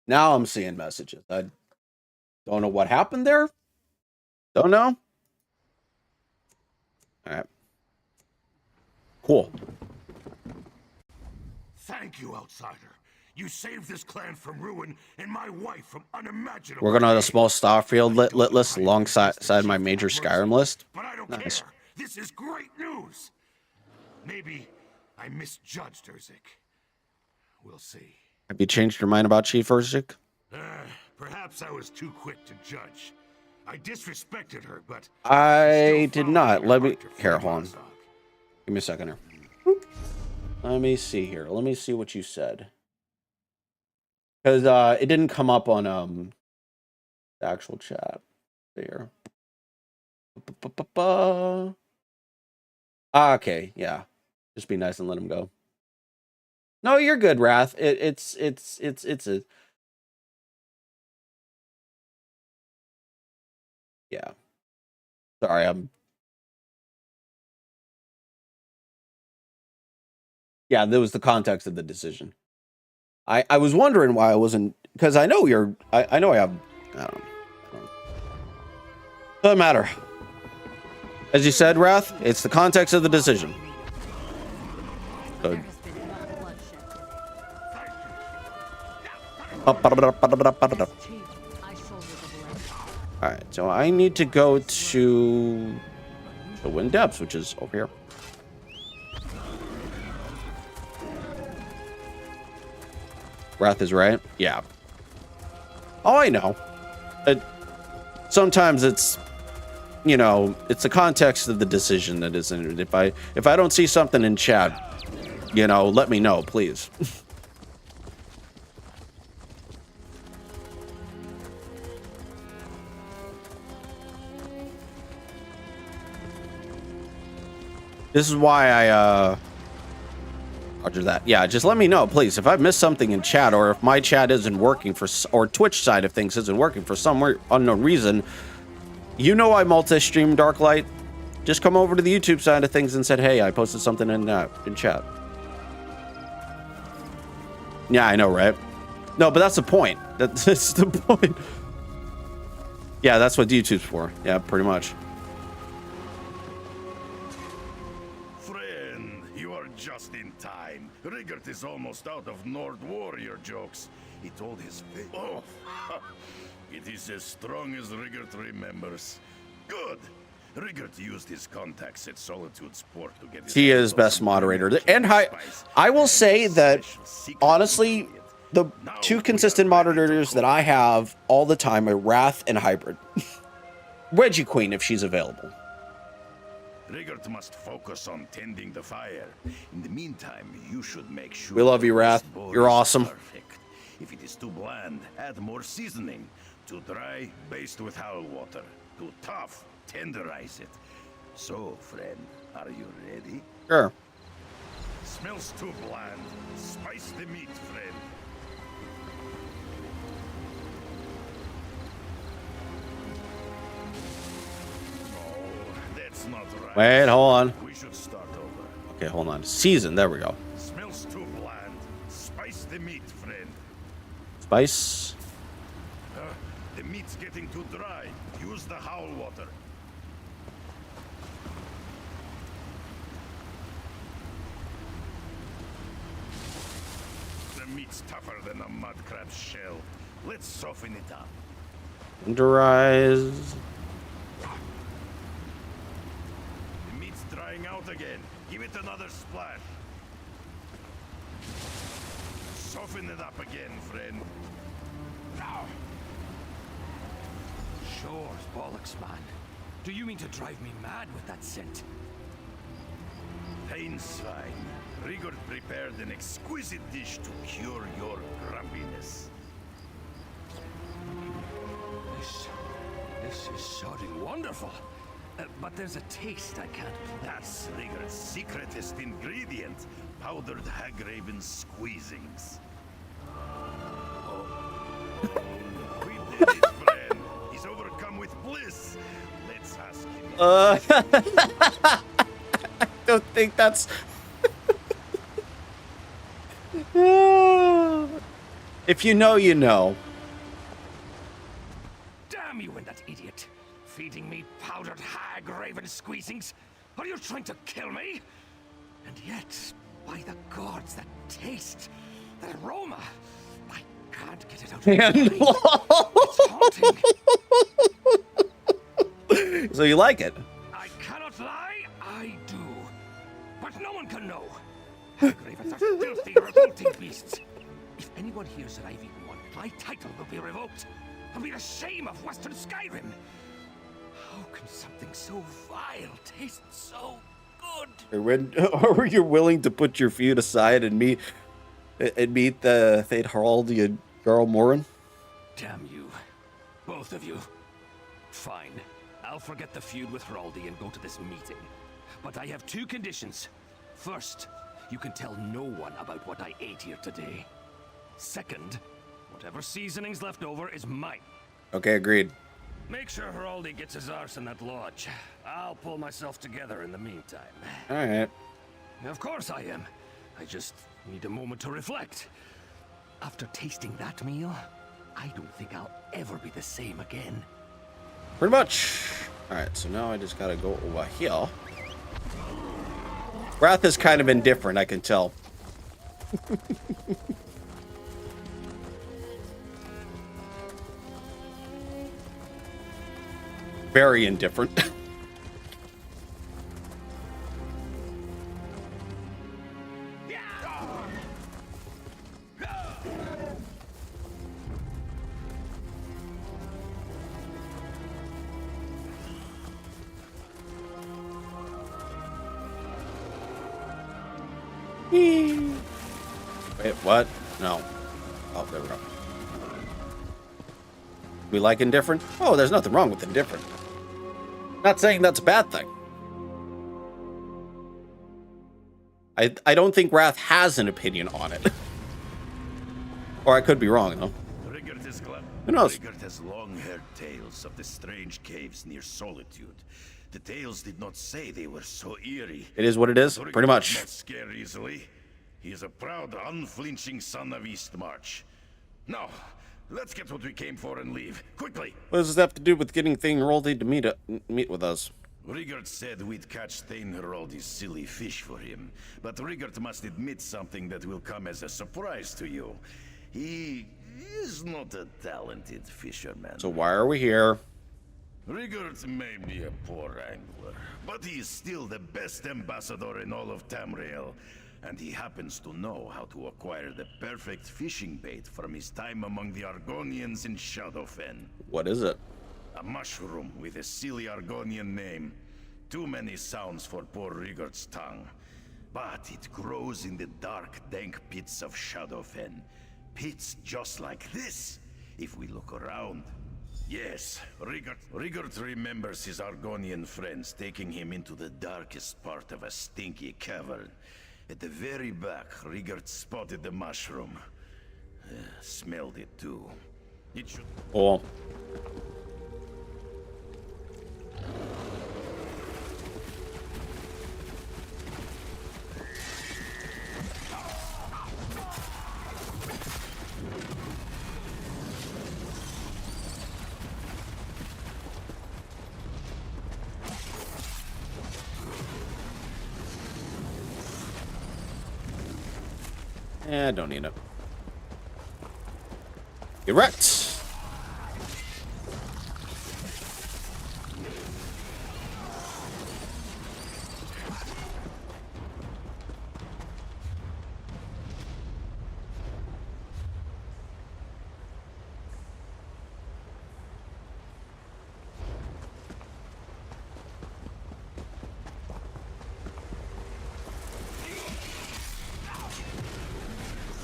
Now I'm seeing messages. Don't know what happened there. Don't know. All right. Cool. Thank you, outsider. You saved this clan from ruin and my wife from unimaginable. We're gonna have a pain. small Starfield I don't list know how you alongside resist the my chief major mercy, Skyrim list. But I don't Nice. care. This is great news. Maybe I misjudged Urzik. We'll see. Have you changed your mind about Chief Urzik? Perhaps I was too quick to judge. I disrespected her, but I did not. Let me here, here, hold on. Give me a second here. Let me see here. Let me see what you said. Because it didn't come up on the actual chat. There. Okay, yeah. Just be nice and let him go. No, you're good, Wrath. It's a yeah. Sorry, yeah, that was the context of the decision. I was wondering why I wasn't, because I know you're I know I have I don't know. Doesn't matter. As you said, Wrath, it's the context of the decision. So, There has been enough bloodshed. Chief, I shoulder the blame. alright, so I need to go to the Wind Depths, which is over here. Wrath is right. Yeah. Oh, I know. Sometimes it's, you know, it's the context of the decision that is in it. If I don't see something in chat, you know, let me know, please. This is why I Roger that. Yeah, just let me know, please. If I've missed something in chat, or if my chat isn't working for, or Twitch side of things isn't working for some unknown reason, you know I multi-stream Darklight. Just come over to the YouTube side of things and said, hey, I posted something in chat. Yeah, I know, right? No, but that's the point. That's the point. Yeah, that's what YouTube's for. Yeah, pretty much. Just in time. Rigert is almost out of Nord warrior jokes. He told his Oh, it is as strong as Rigert remembers. Good. Rigert used his contacts at Solitude Sport to get. He is best moderator, and I will say that honestly, the two consistent moderators that I have all the time are Wrath and Hybrid. Reggie Queen, if she's available. Rigert must focus on tending the fire. In the meantime, you should make sure. We love you, Wrath. You're awesome. Perfect. If it is too bland, add more seasoning. Too dry, baste with howl water. Too tough, tenderize it. So, friend, are you ready? Sure. Smells too bland. Spice the meat, friend. Not right. Wait, hold on. We should start over. Okay, hold on. Season, there we go. Smells too bland. Spice the meat, friend. Spice. The meat's getting too dry. Use the howl water. The meat's tougher than a mud crab's shell. Let's soften it up. Tenderize. Drying out again. Give it another splash. Soften it up again, friend. Now. Sure, bollocks, man. Do you mean to drive me mad with that scent? Pain's fine. Rigord prepared an exquisite dish to cure your grumpiness. This is sounding wonderful. But there's a taste I can't place. That's Rigord's secretest ingredient, powdered Hagraven squeezings. Oh, we did it, friend. He's overcome with bliss. Let's ask him. I don't think that's... If you know, you know. Damn Damn you and that idiot! Feeding me powdered hag raven squeezings? Are you trying to kill me? And yet, by the gods, that taste, that aroma, I can't get it out of my mind. It's haunting. So you like it? I cannot lie, I do. But no one can know. Hag ravens are filthy, revolting beasts. If anyone hears that I've eaten one, my title will be revoked. It'll be the shame of Western Skyrim. How can something so vile taste so good? Or you're willing to put your feud aside and meet the Thade Haraldi and Jarl Morin? Damn you. Both of you. Fine. I'll forget the feud with Haraldi and go to this meeting. But I have two conditions. First, you can tell no one about what I ate here today. Second, whatever seasoning's left over is mine. Okay, agreed. Make sure Haraldi gets his arse in that lodge. I'll pull myself together in the meantime. Alright. Of course I am. I just need a moment to reflect. After tasting that meal, I don't think I'll ever be the same again. Pretty much. Alright, so now I just gotta go over here. Wrath is kind of indifferent, I can tell. Very indifferent. Wait, what? No. Oh, there we go. We like indifferent? Oh, there's nothing wrong with indifferent. Not saying that's a bad thing. I don't think Wrath has an opinion on it. Or I could be wrong, though. Who knows? Rigert has long-haired tales of the strange caves near Solitude. The tales did not say they were so eerie. It is what it is, pretty much. Not scared easily. He is a proud, unflinching son of Eastmarch. Now, let's get what we came for and leave. Quickly! What does this have to do with getting Thane Haraldi to meet with us? Rigert said we'd catch Thane Haraldi's silly fish for him. But Rigert must admit something that will come as a surprise to you. He is not a talented fisherman. So why are we here? Rigert may be a poor angler, but he is still the best ambassador in all of Tamriel. And he happens to know how to acquire the perfect fishing bait from his time among the Argonians in Shadowfen. What is it? A mushroom with a silly Argonian name. Too many sounds for poor Rigert's tongue. But it grows in the dark, dank pits of Shadowfen. Pits just like this, if we look around. Yes, Rigert remembers his Argonian friends taking him into the darkest part of a stinky cavern. At the very back, Rigert spotted the mushroom. Smelled it too. It should... Oh. I don't need it. Erect.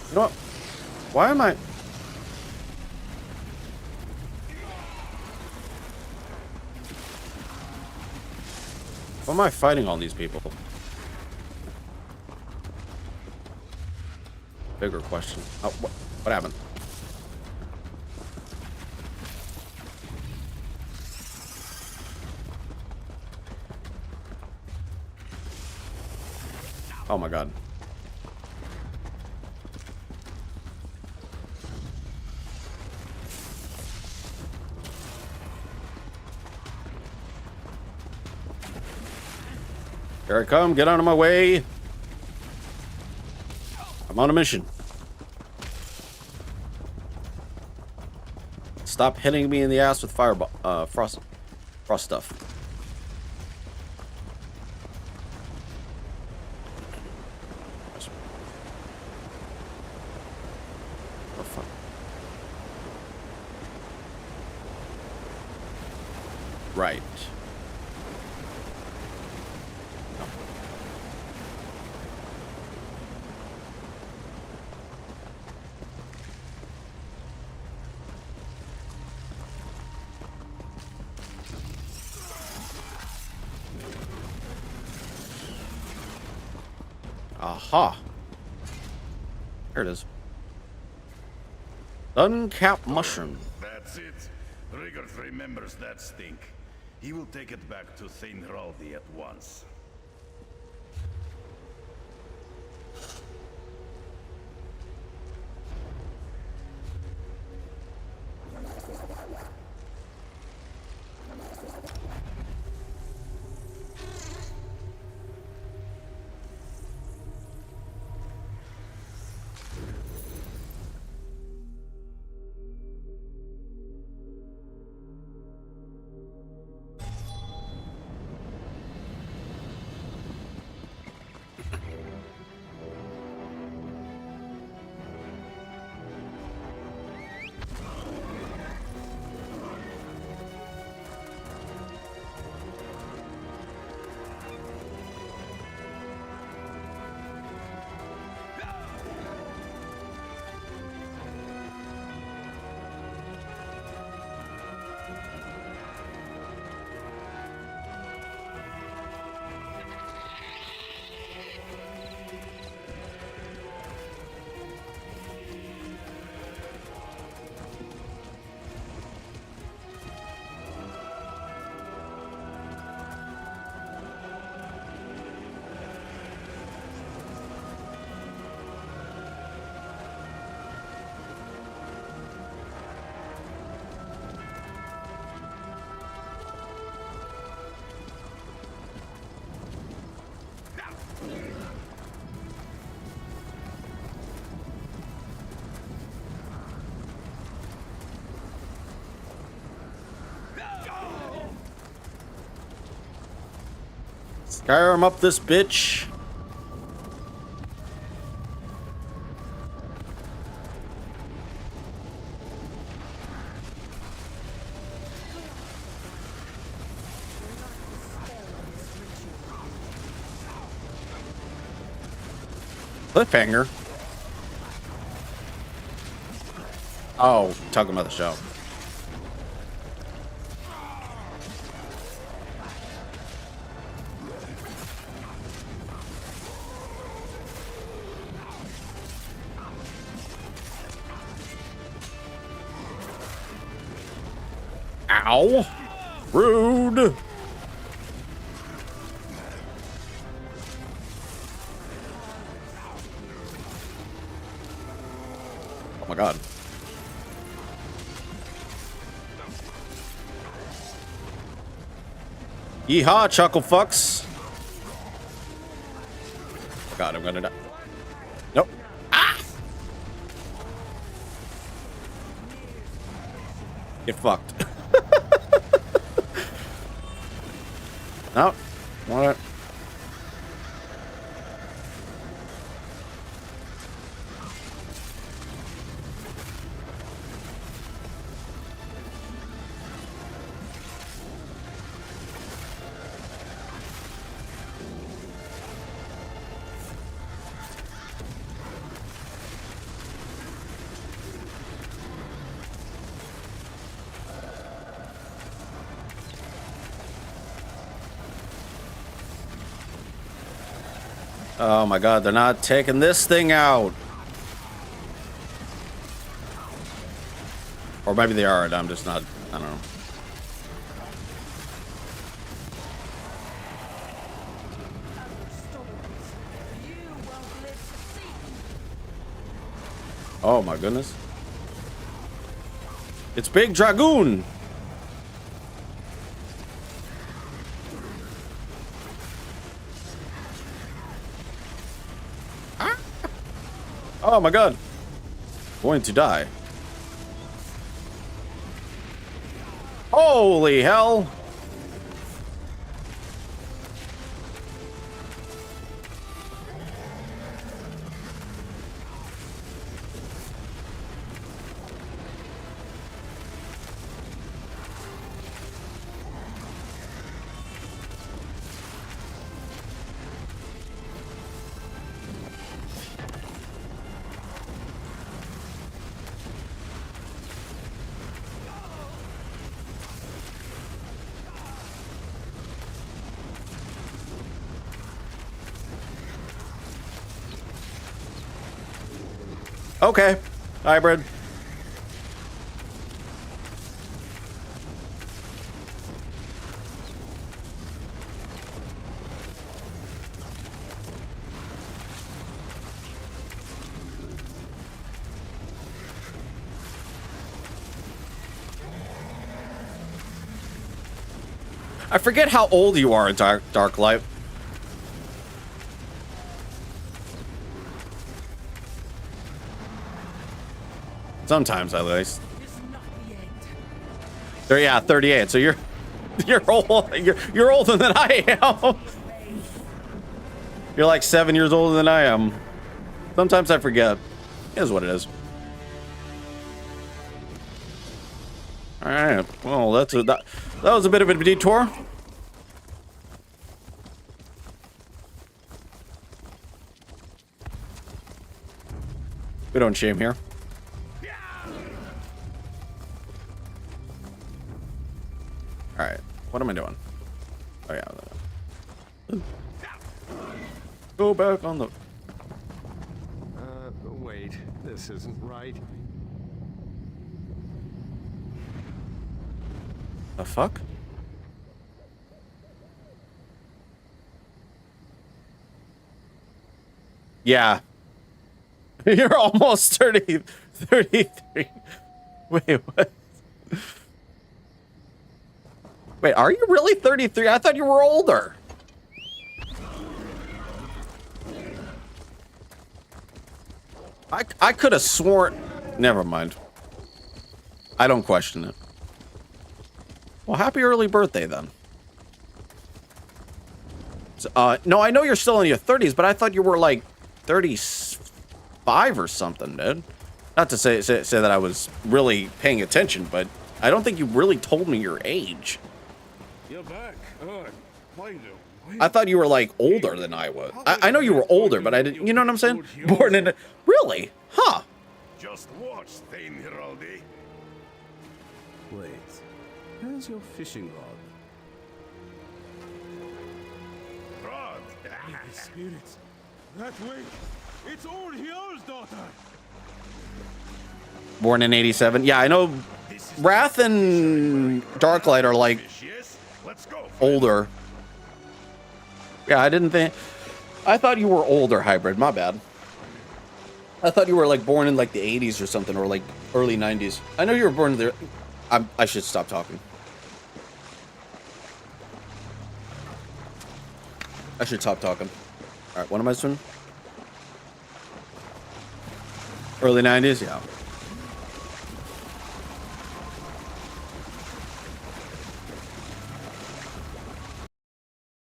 You know what? Why am I... Why am I fighting all these people? Bigger question. Oh, what happened? Oh my god. Here I come. Get out of my way. I'm on a mission. Stop hitting me in the ass with fireball, frost stuff. Oh, fuck. Right. Aha. There it is. Uncapped mushroom. That's it. Rigurd remembers that stink. He will take it back to Saint Raldi at once. Skyrim up this bitch. Cliffhanger. Oh, talking about the show. Ow! Rude! Oh my god. Yeehaw, chuckle fucks! God, I'm gonna die. Nope. Ah! Get fucked. No. What? Oh my god, they're not taking this thing out. Or maybe they are, and I'm just not, I don't know. Oh my goodness. It's Big Dragoon. Oh my god. Going to die. Holy hell. Okay, hybrid. I forget how old you are, Dark Light. Sometimes, at least. Yeah, 38. So you're old. You're older than I am. You're like 7 years older than I am. Sometimes I forget. It is what it is. All right. Well, that was a bit of a detour. We don't shame here. All right. What am I doing? Oh yeah. Go back on the. Wait. This isn't right. The fuck? Yeah. You're almost 33. Wait, what? Wait, are you really 33? I thought you were older. I could have sworn. Never mind. I don't question it. Well, happy early birthday then. No, I know you're still in your 30s, but I thought you were like 35 or something, dude. Not to say that I was really paying attention, but I don't think you really told me your age. You're back. I thought you were like older than I was. I know you were older, but I didn't. You know what I'm saying? Born in. Really? Huh? Just watch, Thane Heraldi. Wait. Where's your fishing rod? Rod. The spirits. That way. It's old Hjal's daughter. Born in 87. Yeah, I know. Wrath and Darklight are like older. Yeah, I didn't think. I thought you were older, Hybrid. My bad. I thought you were like born in like the 80s or something, or like early 90s. I know you were born there. I should stop talking. I should stop talking. All right, what am I doing? Early 90s, yeah.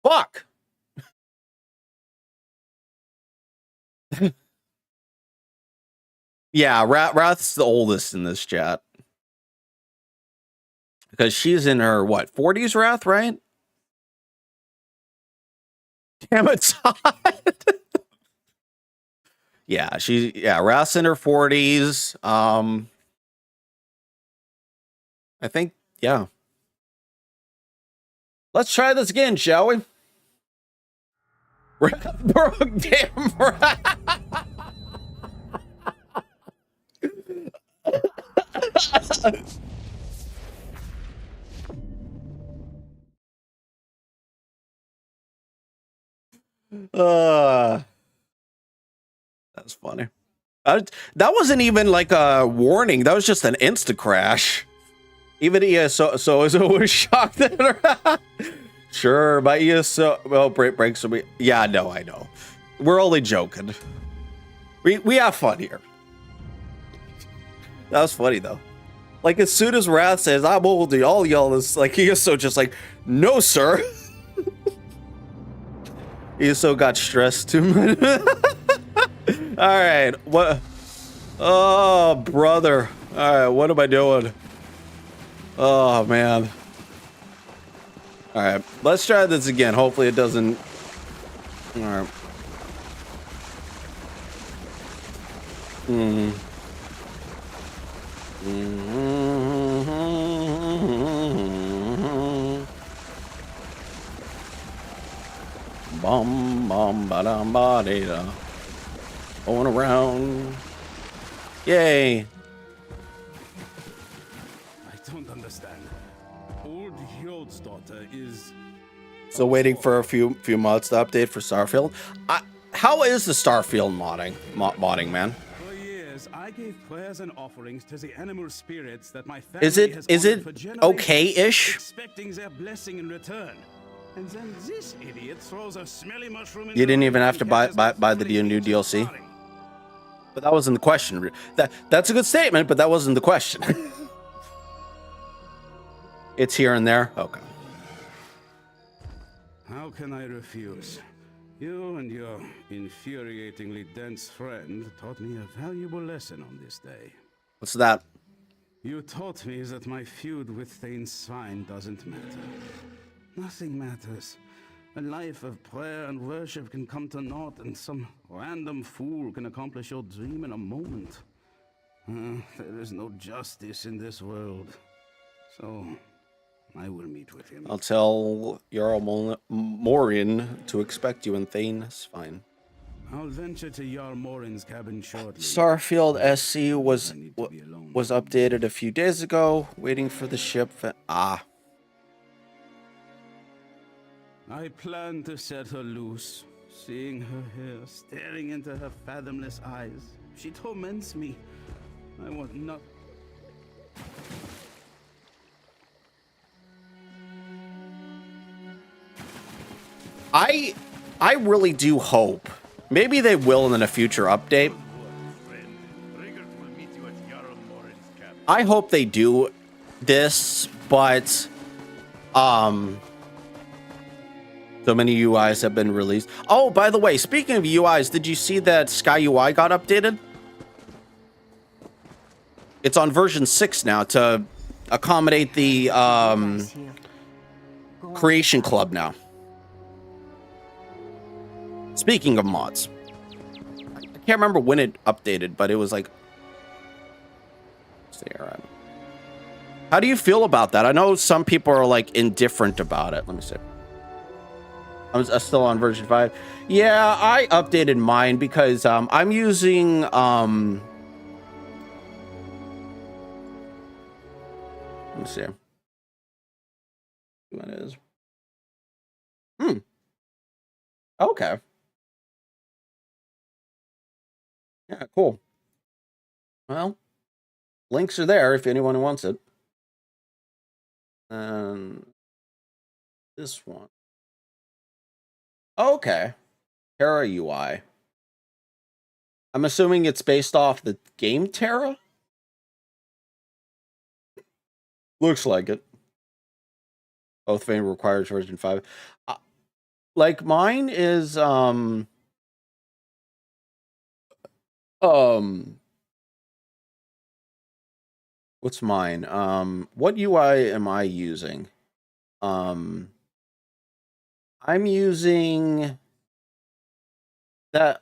Fuck. Yeah, Wrath's the oldest in this chat. Because she's in her, what, 40s, Wrath, right? Damn it, Todd. Yeah, Wrath's in her 40s. I think, yeah. Let's try this again, shall we? Wrath broke, damn Wrath. That's funny. That wasn't even like a warning. That was just an insta crash. Even ESO was shocked at her. Sure, my ESO breaks will be. Yeah, no, I know. We're only joking. We have fun here. That was funny though. Like as soon as Wrath says, "I'm old," all y'all is like he is so just like, "No, sir." He so got stressed too much. All right, what? Oh, brother. All right, what am I doing? Oh man. All right, let's try this again. Hopefully it doesn't. All right. Bum bum ba dum ba da da. Going around. Yay. I don't understand. Old Hyold's daughter is... Still waiting for a few mods to update for Starfield. How is the Starfield modding, man? For years, I gave prayers and offerings to the animal spirits that my family Is it has honored for generations, okay-ish? expecting their blessing in return. And then this idiot throws a smelly mushroom in You the didn't even ring have to and buy catches my the family's new ancient DLC. sparring. But that wasn't the question. That's a good statement, but that wasn't the question. It's here and there. Okay. How can I refuse? You and your infuriatingly dense friend taught me a valuable lesson on this day. What's that? You taught me that my feud with Thane Svein doesn't matter. Nothing matters. A life of prayer and worship can come to naught, and some random fool can accomplish your dream in a moment. There is no justice in this world. So, I will meet with him. I'll tell Jarl Morin to expect you in Thane Svein. I'll venture to Jarl Morin's cabin shortly. Starfield SC was updated a few days ago. Waiting for the ship. I plan to set her loose. Seeing her here, staring into her fathomless eyes, she torments me. I want not. I really do hope. Maybe they will in a future update. I hope they do this, but so many UIs have been released. Oh, by the way, speaking of UIs, did you see that Sky UI got updated? It's on version 6 now to accommodate the Creation Club now. Speaking of mods, I can't remember when it updated, but it was like... How do you feel about that? I know some people are like indifferent about it. Let me see. I'm still on version 5. Yeah, I updated mine because I'm using let me see what it is. Okay. Yeah, cool. Well, links are there if anyone wants it. And this one. Okay. Terra UI. I'm assuming it's based off the game Terra? Looks like it. Both Fane requires version 5. Like mine is what's mine? What UI am I using? I'm using that.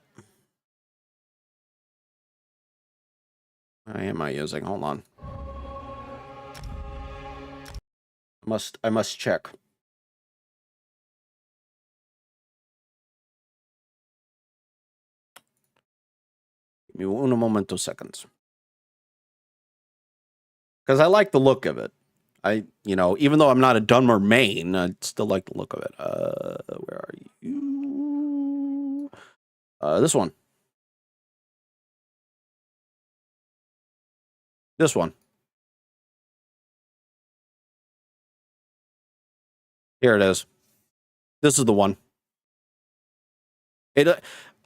What am I using? Hold on. I must check. Give me un momento seconds. Because I like the look of it. Even though I'm not a Dunmer main, I still like the look of it. Where are you? This one. This one. Here it is. This is the one.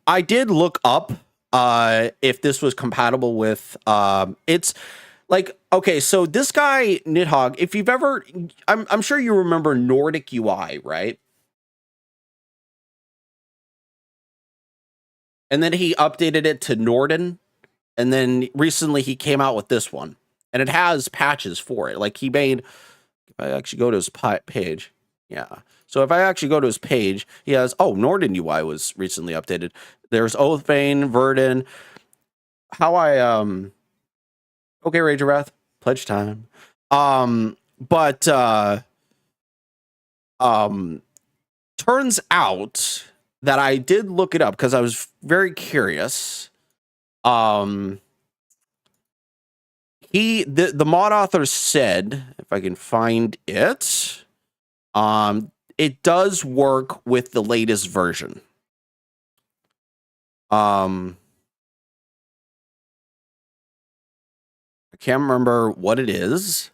I did look up if this was compatible with it's like, okay, so this guy Nidhogg, if you've ever, I'm sure you remember Nordic UI, right? And then he updated it to Norden, and then recently he came out with this one, and it has patches for it. Like he made, if I actually go to his page, yeah. So if I actually go to his page, he has, oh, Norden UI was recently updated. There's Oathbane, Verdun. Okay, Rage of Wrath, pledge time. But turns out that I did look it up because I was very curious. The mod author said, if I can find it, it does work with the latest version. I can't remember what it is.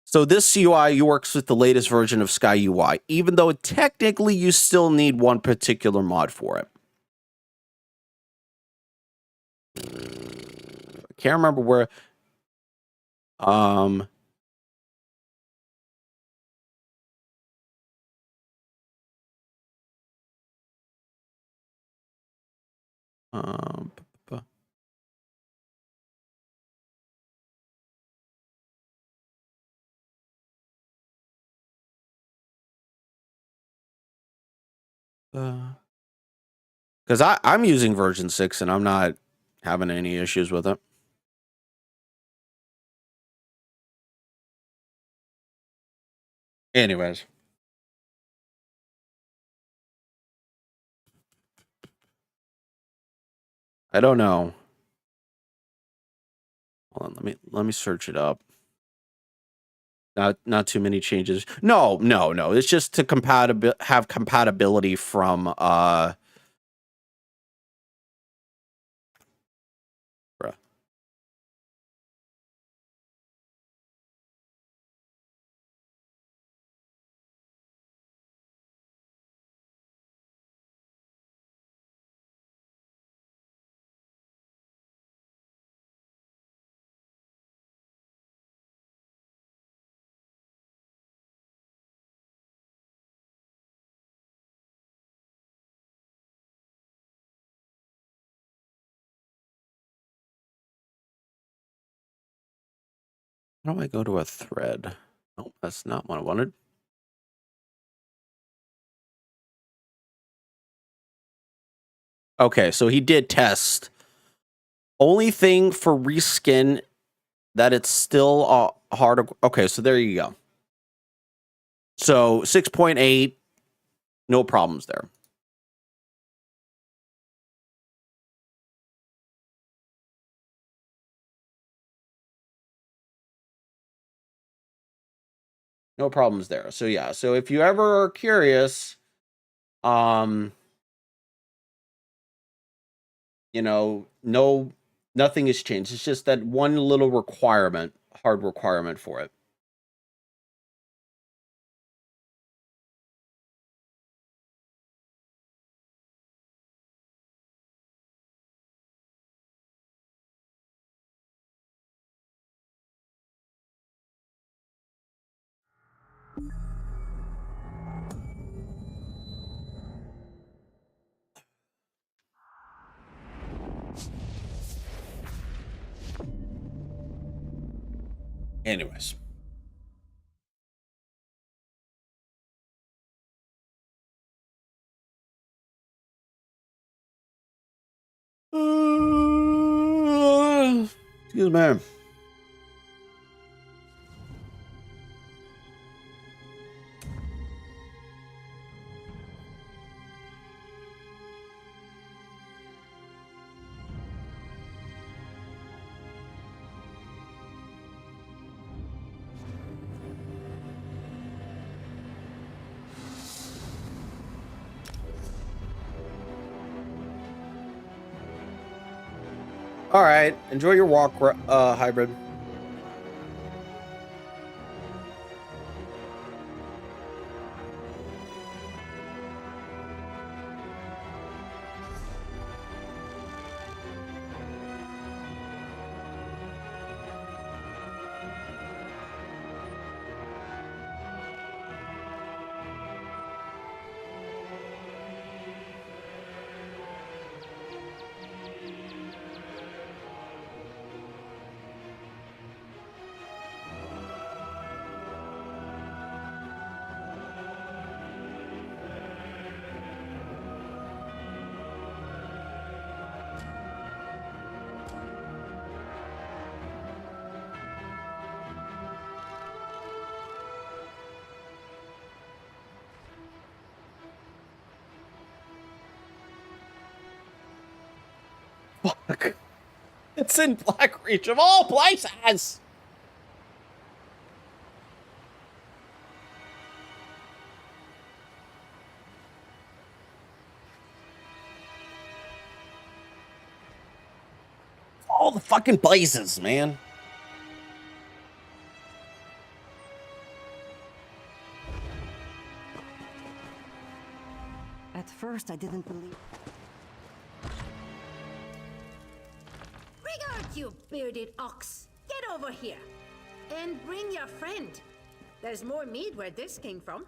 So this UI works with the latest version of Sky UI, even though technically you still need one particular mod for it. I can't remember where. Because I'm using version 6 and I'm not having any issues with it. Anyways. I don't know. Hold on, let me search it up. Not too many changes. No. It's just to have compatibility from bruh. How do I go to a thread? Oh, that's not what I wanted. Okay, so he did test. Only thing for reskin that it's still hard. Okay, so there you go. So 6.8, no problems there. No problems there. So yeah, so if you ever are curious, you know, nothing has changed. It's just that one little requirement, hard requirement for it. Anyways. Excuse me. All right, enjoy your walk, hybrid. fuck? It's in Blackreach of all places! All the fucking places, man. At first, I didn't believe. Rigard, you bearded ox! Get over here! And bring your friend. There's more mead where this came from.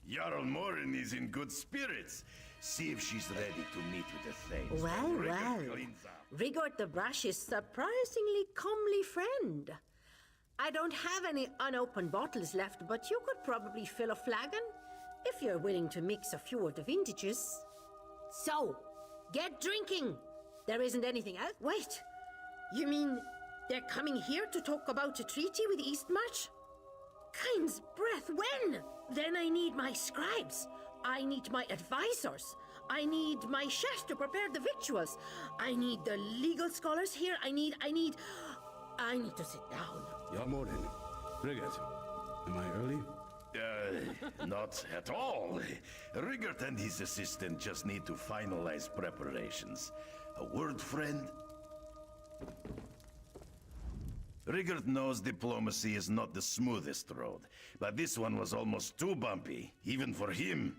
Jarl Morin is in good spirits. See if she's ready to meet with the Thanes. Well, Rigard well. cleans up. Rigard the Brash's surprisingly comely friend. I don't have any unopened bottles left, but you could probably fill a flagon if you're willing to mix a few of the vintages. So, get drinking! There isn't anything else. Wait, you mean they're coming here to talk about a treaty with Eastmarch? Kind's breath, when? Then I need my scribes. I need my advisors. I need my chefs to prepare the victuals. I need the legal scholars here. I need to sit down. Morin. Rigard, am I early? Not at all. Rigard and his assistant just need to finalize preparations. A word, friend? Rigard knows diplomacy is not the smoothest road, but this one was almost too bumpy, even for him.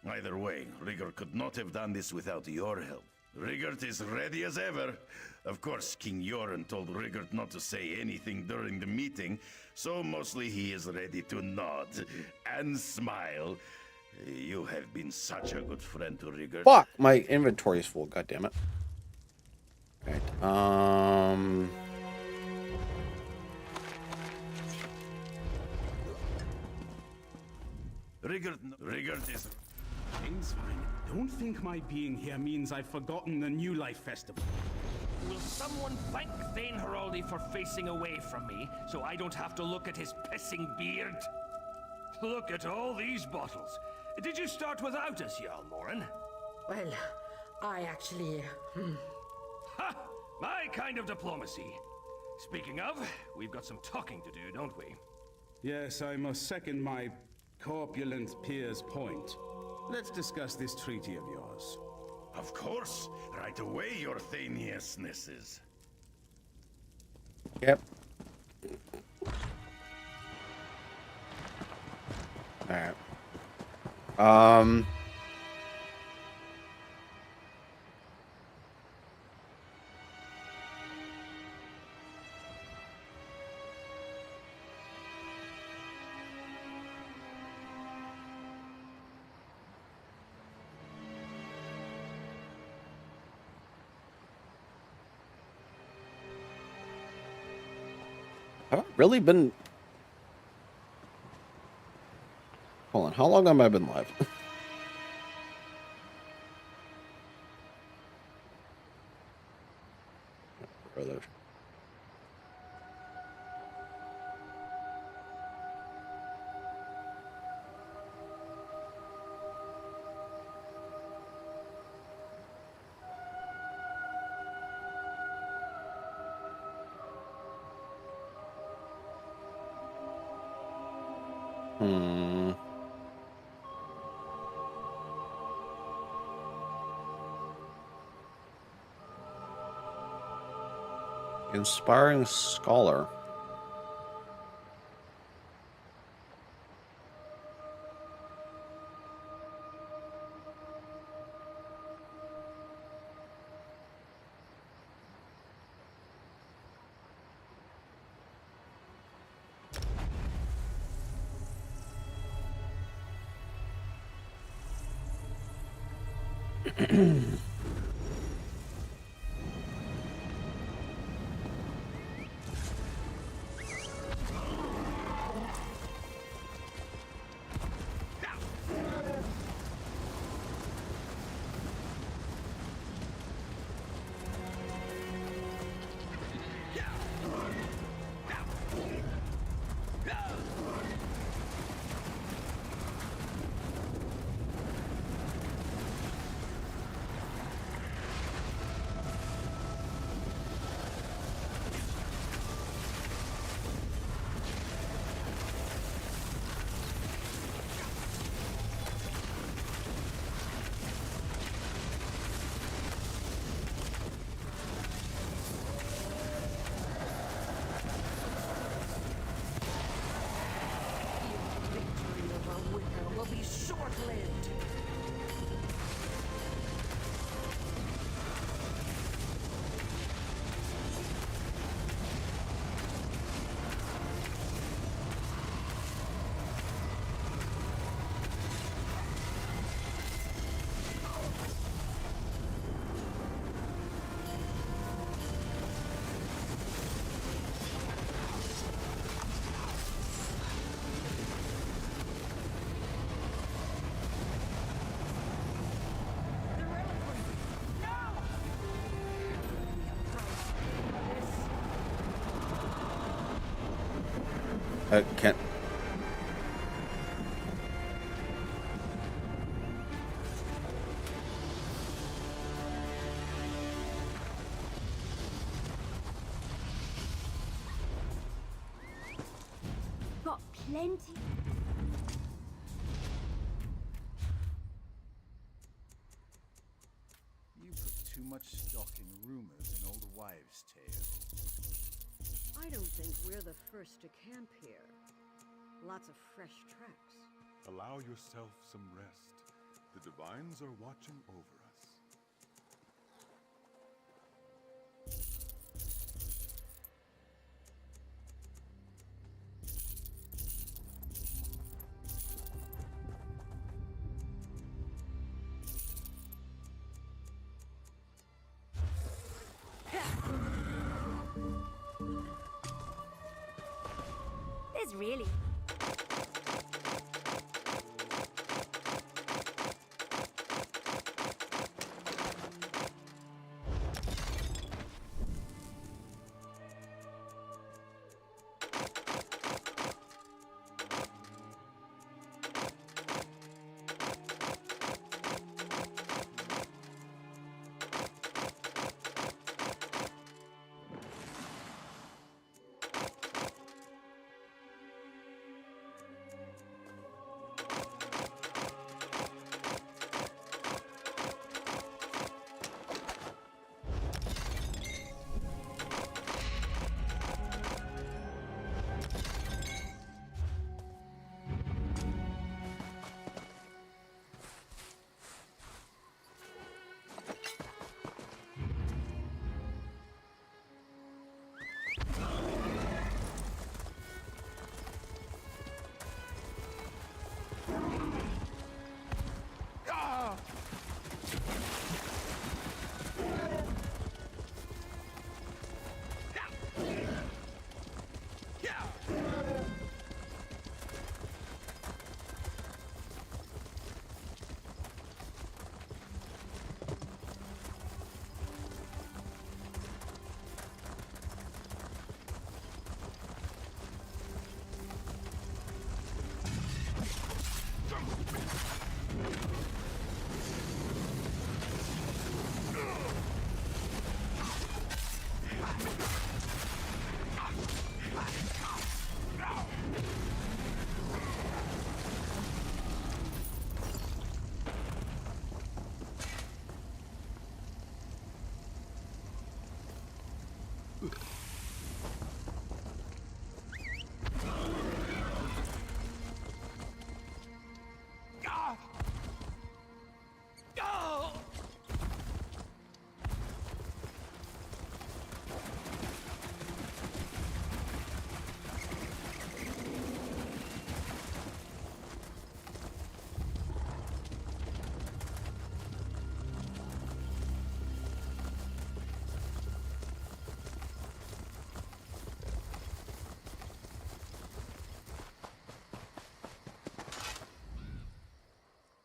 Either way, Rigard could not have done this without your help. Rigard is ready as ever. Of course, King Joran told Rigard not to say anything during the meeting, so mostly he is ready to nod and smile. You have been such a good friend to Rigard. Fuck, my inventory is full, goddammit. Alright, Rigard is... Things fine. Don't think my being here means I've forgotten the New Life Festival. Will someone thank Thane Heraldi for facing away from me, so I don't have to look at his pissing beard? Look at all these bottles. Did you start without us, Jarl Morin? Well, I actually... Ha! My kind of diplomacy. Speaking of, we've got some talking to do, don't we? Yes, I must second my corpulent peer's point. Let's discuss this treaty of yours. Of course. Right away, your Thaniousnesses. Yep. Alright. Have I really been... Hold on, how long have I been live? Brother. Inspiring scholar. Can't. Got plenty. You put too much stock in rumors and old wives' tales. I don't think we're the first to camp here. Lots of fresh tracks. Allow yourself some rest. The divines are watching over us. There's really...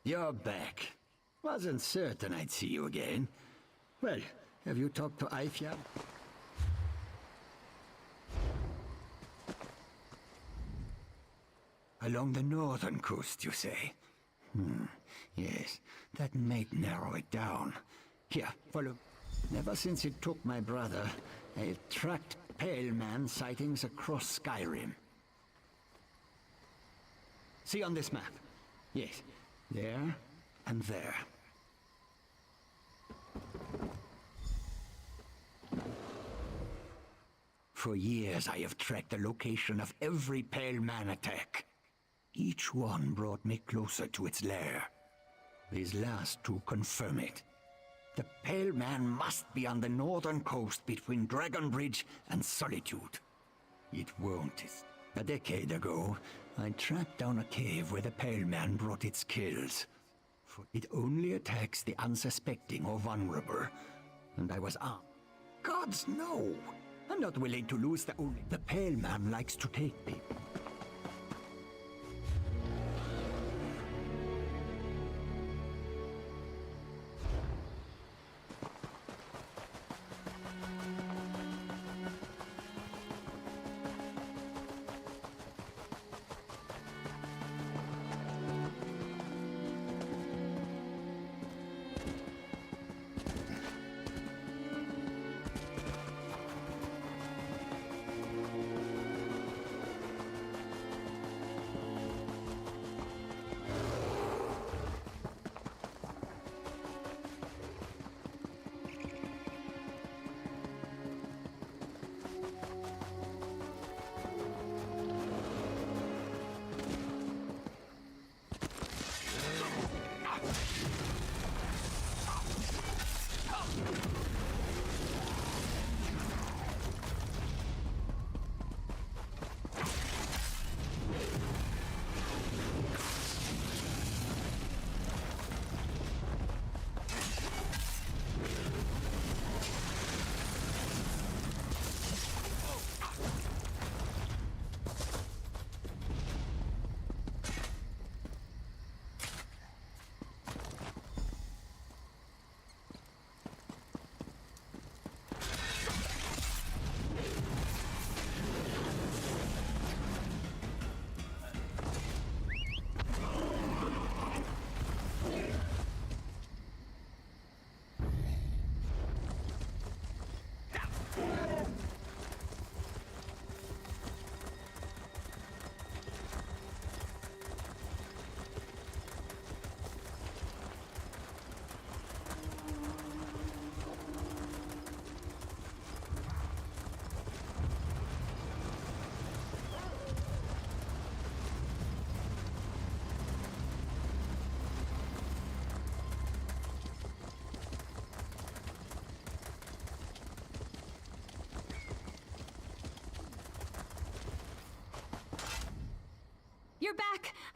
You're back. Wasn't certain I'd see you again. Well, have you talked to Eifjab? Along the northern coast, you say? Yes, that might narrow it down. Here, follow. Ever since it took my brother, I've tracked Pale Man sightings across Skyrim. See on this map? Yes, there and there. For years I have tracked the location of every Pale Man attack. Each one brought me closer to its lair. These last two confirm it. The Pale Man must be on the northern coast between Dragonbridge and Solitude. It won't. A decade ago, I tracked down a cave where the Pale Man brought its kills. For it only attacks the unsuspecting or vulnerable. And I was armed. Gods, no! I'm not willing to lose the only... The Pale Man likes to take people.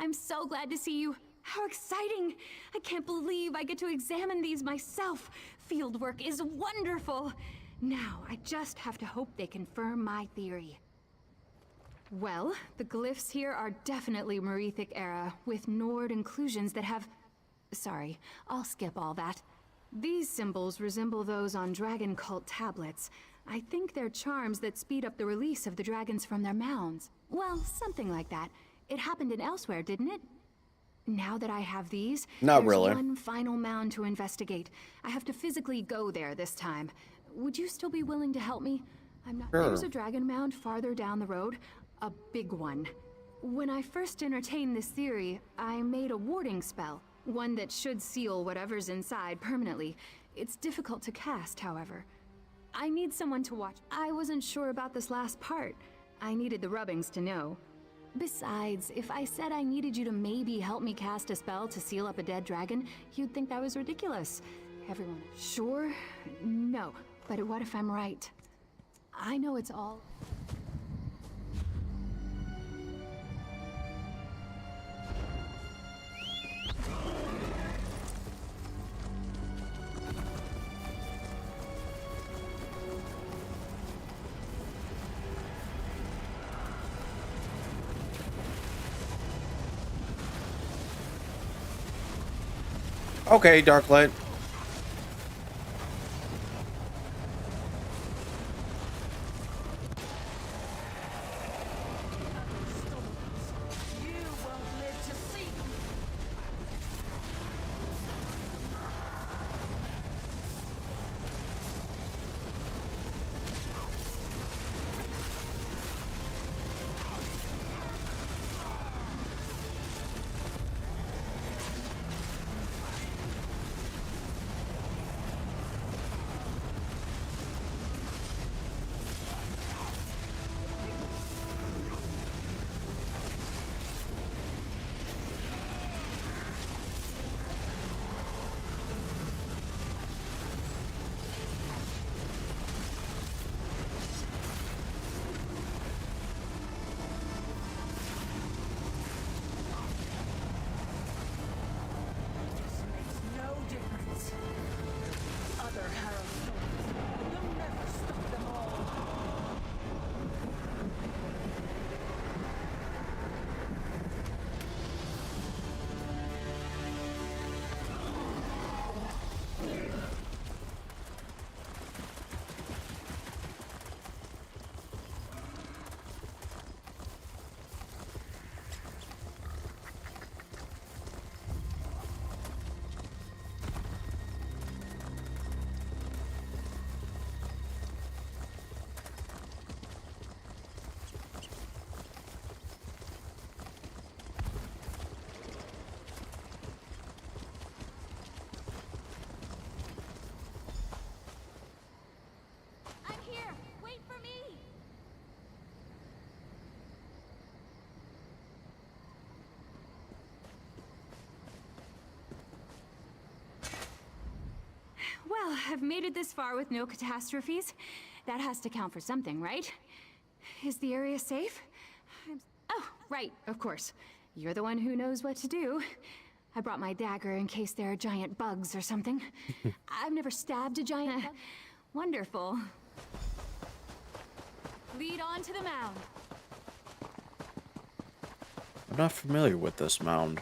I'm so glad to see you. How exciting! I can't believe I get to examine these myself. Fieldwork is wonderful. Now, I just have to hope they confirm my theory. Well, the glyphs here are definitely Merethic era, with Nord inclusions that have... Sorry, I'll skip all that. These symbols resemble those on dragon cult tablets. I think they're charms that speed up the release of the dragons from their mounds. Well, something like that. It happened in Elsewhere, didn't it? Now that I have these, Not there's really. one final mound to investigate. I have to physically go there this time. Would you still be willing to help me? I'm not. Sure. There's a dragon mound farther down the road, a big one. When I first entertained this theory, I made a warding spell, one that should seal whatever's inside permanently. It's difficult to cast, however. I need someone to watch. I wasn't sure about this last part. I needed the rubbings to know. Besides, if I said I needed you to maybe help me cast a spell to seal up a dead dragon, you'd think that was ridiculous. Everyone, sure? No. But what if I'm right? I know it's all... Okay, Darklight. Well, I've made it this far with no catastrophes. That has to count for something, right? Is the area safe? Oh, right, of course. You're the one who knows what to do. I brought my dagger in case there are giant bugs or something. I've never stabbed a giant... Wonderful. Lead on to the mound. I'm not familiar with this mound.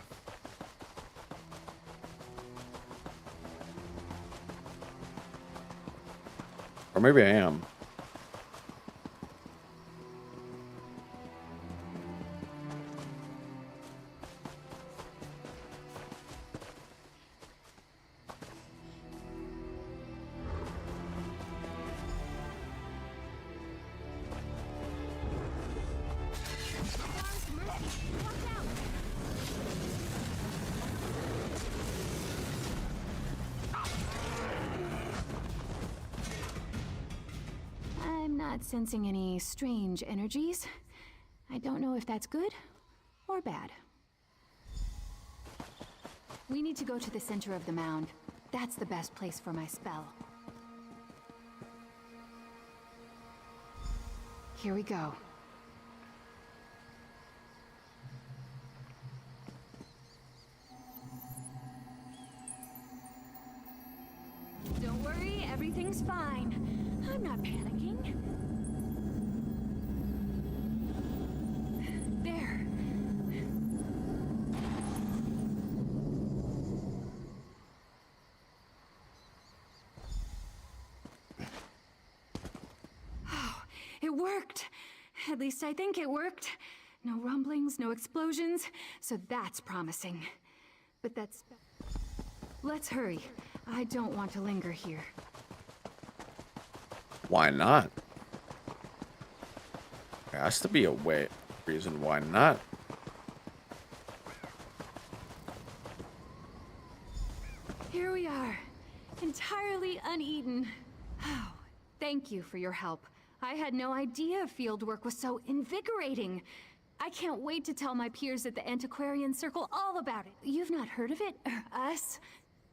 Or maybe I am. I'm not sensing any strange energies. I don't know if that's good or bad. We need to go to the center of the mound. That's the best place for my spell. Here we go. worked. At least I think it worked. No rumblings, no explosions, so that's promising. But that's... Let's hurry. I don't want to linger here. Why not? There has to be a reason why not. Here we are, entirely uneaten. Oh, thank you for your help. I had no idea field work was so invigorating. I can't wait to tell my peers at the Antiquarian Circle all about it. You've not heard of it? Us?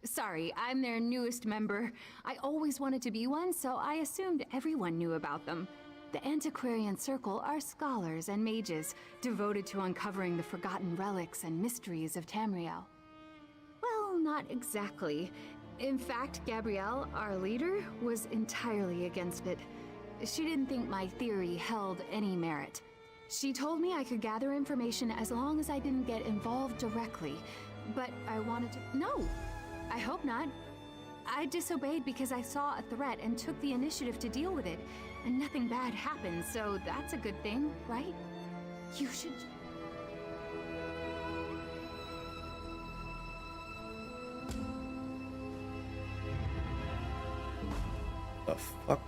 Sorry, I'm their newest member. I always wanted to be one, so I assumed everyone knew about them. The Antiquarian Circle are scholars and mages, devoted to uncovering the forgotten relics and mysteries of Tamriel. Well, not exactly. In fact, Gabrielle, our leader, was entirely against it. She didn't think my theory held any merit. She told me I could gather information as long as I didn't get involved directly, but I wanted to... No! I hope not. I disobeyed because I saw a threat and took the initiative to deal with it, and nothing bad happened, so that's a good thing, right? You should... The fuck?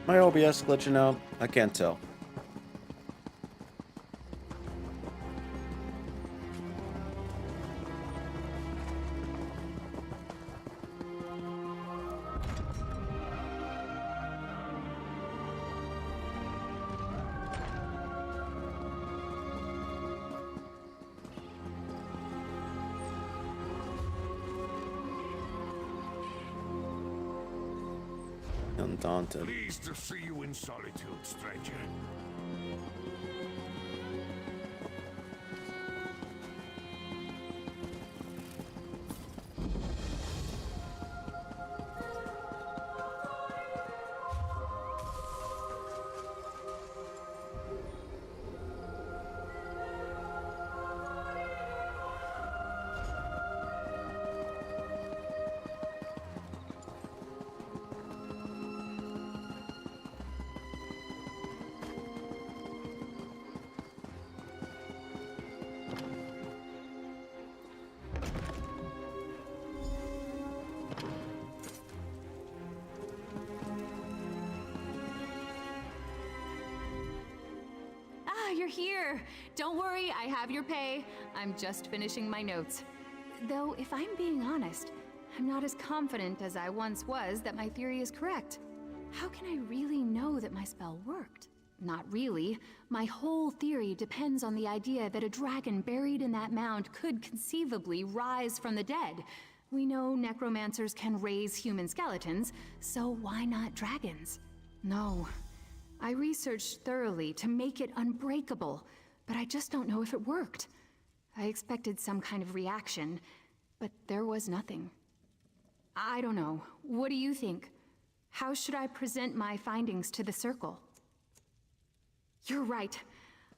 My OBS glitching out? I can't tell. Undaunted. Pleased to see you in solitude, stranger. You're here. Don't worry, I have your pay. I'm just finishing my notes. Though, if I'm being honest, I'm not as confident as I once was that my theory is correct. How can I really know that my spell worked? Not really. My whole theory depends on the idea that a dragon buried in that mound could conceivably rise from the dead. We know necromancers can raise human skeletons, so why not dragons? No. I researched thoroughly to make it unbreakable, but I just don't know if it worked. I expected some kind of reaction, but there was nothing. I don't know. What do you think? How should I present my findings to the Circle? You're right.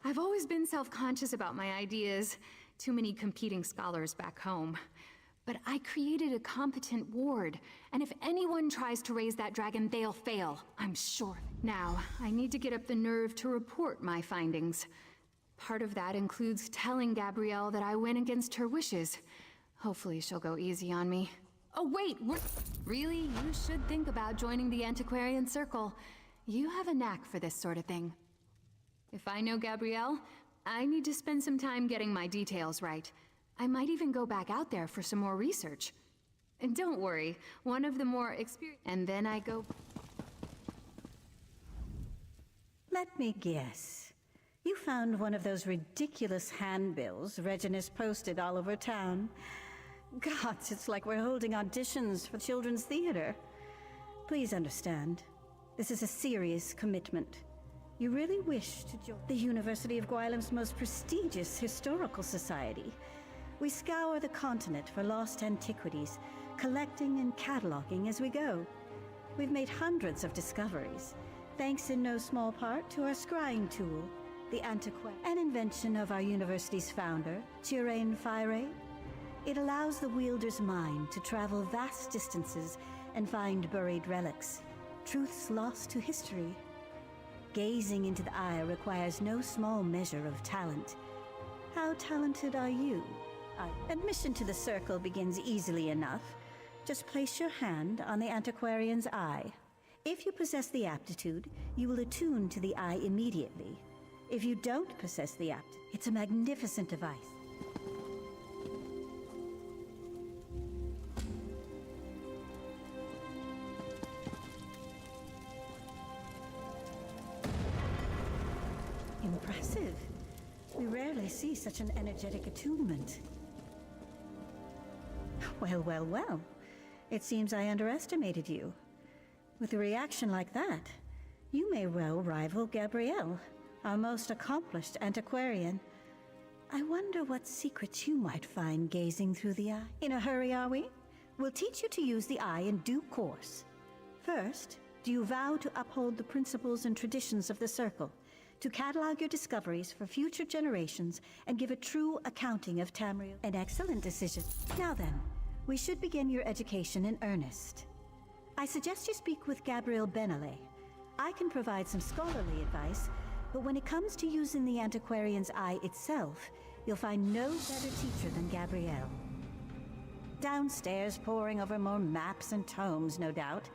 I've always been self-conscious about my ideas. Too many competing scholars back home. But I created a competent ward, and if anyone tries to raise that dragon, they'll fail, I'm sure. Now, I need to get up the nerve to report my findings. Part of that includes telling Gabrielle that I went against her wishes. Hopefully she'll go easy on me. Oh wait, really? You should think about joining the Antiquarian Circle. You have a knack for this sort of thing. If I know Gabrielle, I need to spend some time getting my details right. I might even go back out there for some more research. And don't worry, one of the more experienced... And then I go... Let me guess. You found one of those ridiculous handbills Reginus posted all over town. Gods, it's like we're holding auditions for children's theater. Please understand, this is a serious commitment. You really wish to join the University of Gwylem's most prestigious historical society. We scour the continent for lost antiquities, collecting and cataloging as we go. We've made hundreds of discoveries, thanks in no small part to our scrying tool, the Antiquarian, an invention of our university's founder, Tiraine Fire. It allows the wielder's mind to travel vast distances and find buried relics, truths lost to history. Gazing into the eye requires no small measure of talent. How talented are you? Admission to the circle begins easily enough. Just place your hand on the antiquarian's eye. If you possess the aptitude, you will attune to the eye immediately. If you don't possess the aptitude, it's a magnificent device. Impressive. We rarely see such an energetic attunement. Well, well, well. It seems I underestimated you. With a reaction like that, you may well rival Gabrielle, our most accomplished antiquarian. I wonder what secrets you might find gazing through the eye. In a hurry, are we? We'll teach you to use the eye in due course. First, do you vow to uphold the principles and traditions of the Circle, to catalog your discoveries for future generations and give a true accounting of Tamriel? An excellent decision. Now then, we should begin your education in earnest. I suggest you speak with Gabrielle Benale. I can provide some scholarly advice, but when it comes to using the antiquarian's eye itself, you'll find no better teacher than Gabrielle. Downstairs, poring over more maps and tomes, no doubt.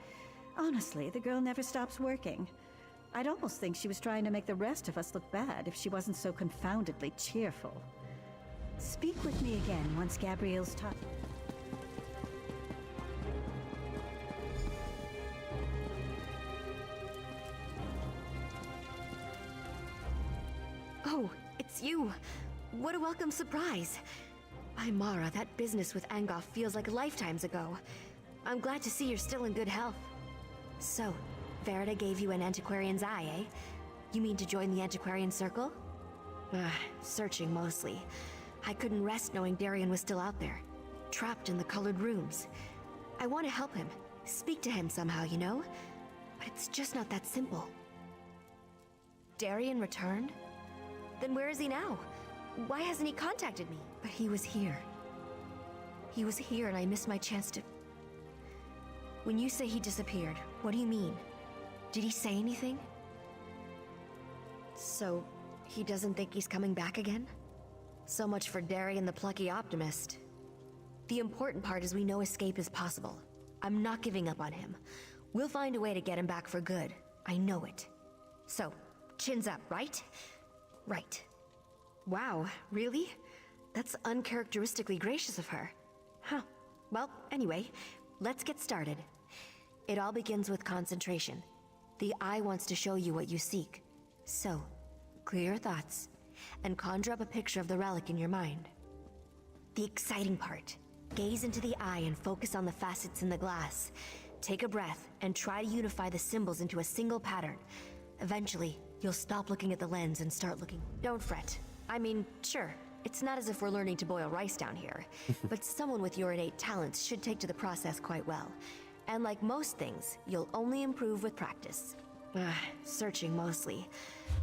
Honestly, the girl never stops working. I'd almost think she was trying to make the rest of us look bad if she wasn't so confoundedly cheerful. Speak with me again once Gabrielle's taught. Oh, it's you. What a welcome surprise. By Mara, that business with Angoff feels like lifetimes ago. I'm glad to see you're still in good health. So, Verida gave you an antiquarian's eye, eh? You mean to join the antiquarian circle? Searching mostly. I couldn't rest knowing Darian was still out there, trapped in the colored rooms. I want to help him, speak to him somehow, you know? But it's just not that simple. Darian returned? Then where is he now? Why hasn't he contacted me? But he was here. He was here and I missed my chance to... When you say he disappeared, what do you mean? Did he say anything? So, he doesn't think he's coming back again? So much for Darian the plucky optimist. The important part is we know escape is possible. I'm not giving up on him. We'll find a way to get him back for good. I know it. So, chins up, right? Right. Wow, really? That's uncharacteristically gracious of her. Huh. Well, anyway, let's get started. It all begins with concentration. The eye wants to show you what you seek. So, clear your thoughts, and conjure up a picture of the relic in your mind. The exciting part. Gaze into the eye and focus on the facets in the glass. Take a breath and try to unify the symbols into a single pattern. Eventually, you'll stop looking at the lens and start looking. Don't fret. I mean, sure, it's not as if we're learning to boil rice down here, but someone with your innate talents should take to the process quite well. And like most things, you'll only improve with practice. Searching mostly.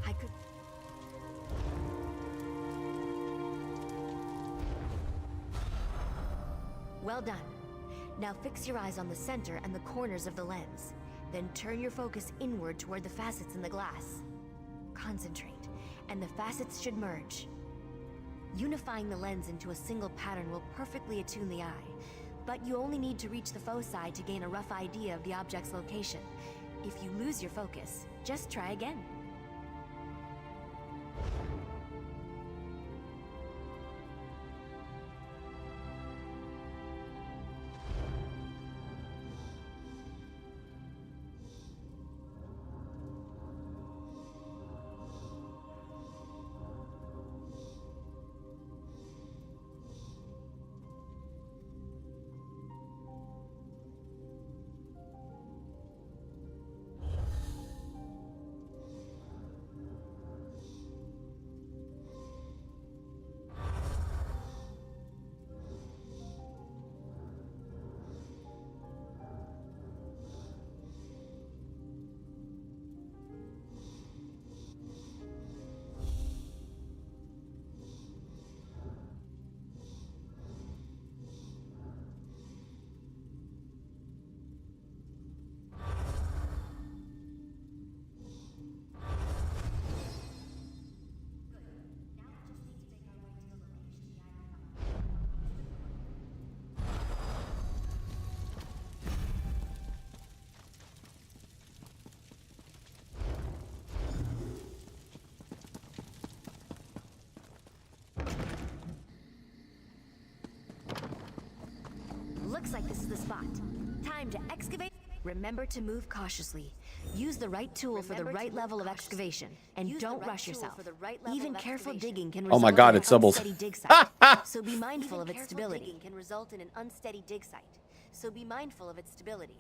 I could... Well done. Now fix your eyes on the center and the corners of the lens. Then turn your focus inward toward the facets in the glass. Concentrate, and the facets should merge. Unifying the lens into a single pattern will perfectly attune the eye, but you only need to reach the foci to gain a rough idea of the object's location. If you lose your focus, just try again. Looks like this is the spot. Time to excavate. Remember to move cautiously. Use the right tool for the right level of excavation. And don't rush yourself. Even careful digging can result Oh my god, in it's an doubles. unsteady dig site. So be mindful of its stability. Can result in an unsteady dig site. So be mindful of its stability.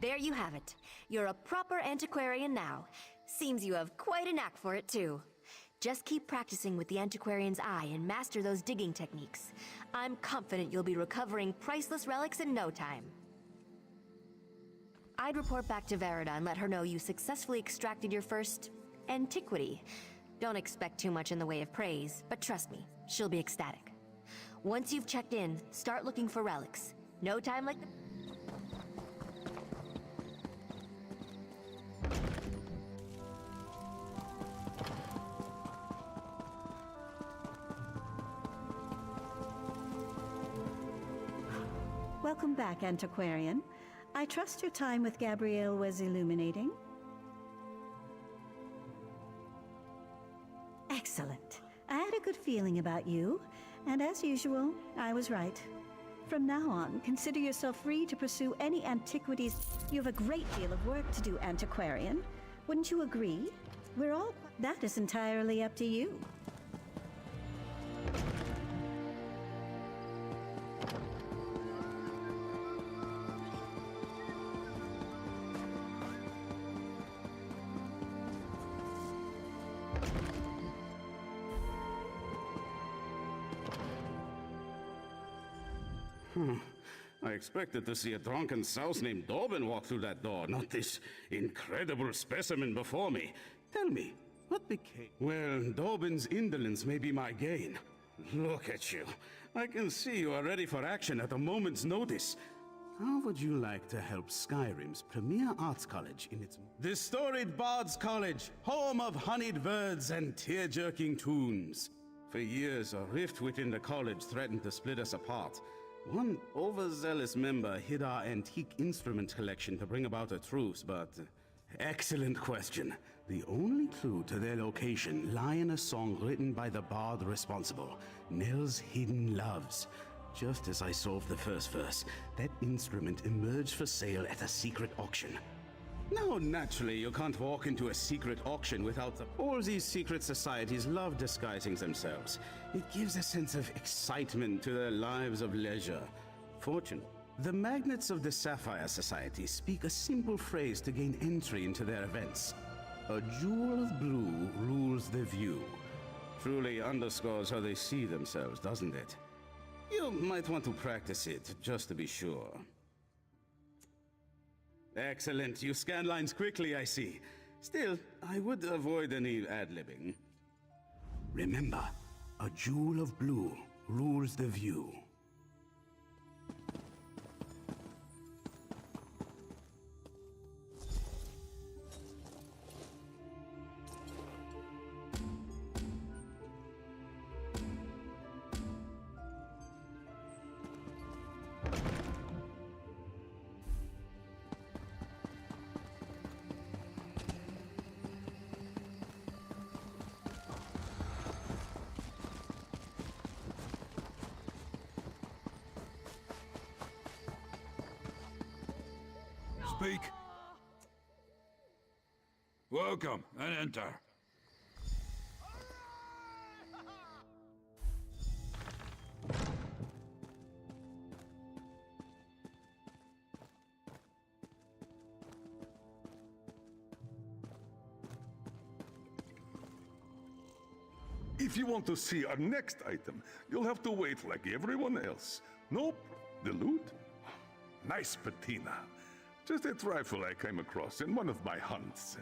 There you have it. You're a proper antiquarian now. Seems you have quite a knack for it, too. Just keep practicing with the antiquarian's eye and master those digging techniques. I'm confident you'll be recovering priceless relics in no time. I'd report back to Verida and let her know you successfully extracted your first antiquity. Don't expect too much in the way of praise, but trust me, she'll be ecstatic. Once you've checked in, start looking for relics. No time like the... Welcome back, Antiquarian. I trust your time with Gabrielle was illuminating. Excellent. I had a good feeling about you, and as usual, I was right. From now on, consider yourself free to pursue any antiquities. You have a great deal of work to do, Antiquarian. Wouldn't you agree? We're all... That is entirely up to you. I expected to see a drunken souse named Dobbin walk through that door, not this incredible specimen before me. Tell me, what became... Well, Dobbin's indolence may be my gain. Look at you. I can see you are ready for action at a moment's notice. How would you like to help Skyrim's premier arts college in its... The storied Bard's College, home of honeyed birds and tear-jerking tunes. For years, a rift within the college threatened to split us apart. One overzealous member hid our antique instrument collection to bring about a truce, but... Excellent question. The only clue to their location lie in a song written by the bard responsible, Nell's Hidden Loves. Just as I solved the first verse, that instrument emerged for sale at a secret auction. Now, naturally, you can't walk into a secret auction without the... All these secret societies love disguising themselves. It gives a sense of excitement to their lives of leisure. Fortunately, the magnates of the Sapphire Society speak a simple phrase to gain entry into their events. A jewel of blue rules the view. Truly underscores how they see themselves, doesn't it? You might want to practice it, just to be sure. Excellent. You scan lines quickly, I see. Still, I would avoid any ad-libbing. Remember, a jewel of blue rules the view. speak? Welcome, and enter. If you want to see our next item, you'll have to wait like everyone else. Nope, the loot? Nice patina. Just a trifle I came across in one of my hunts.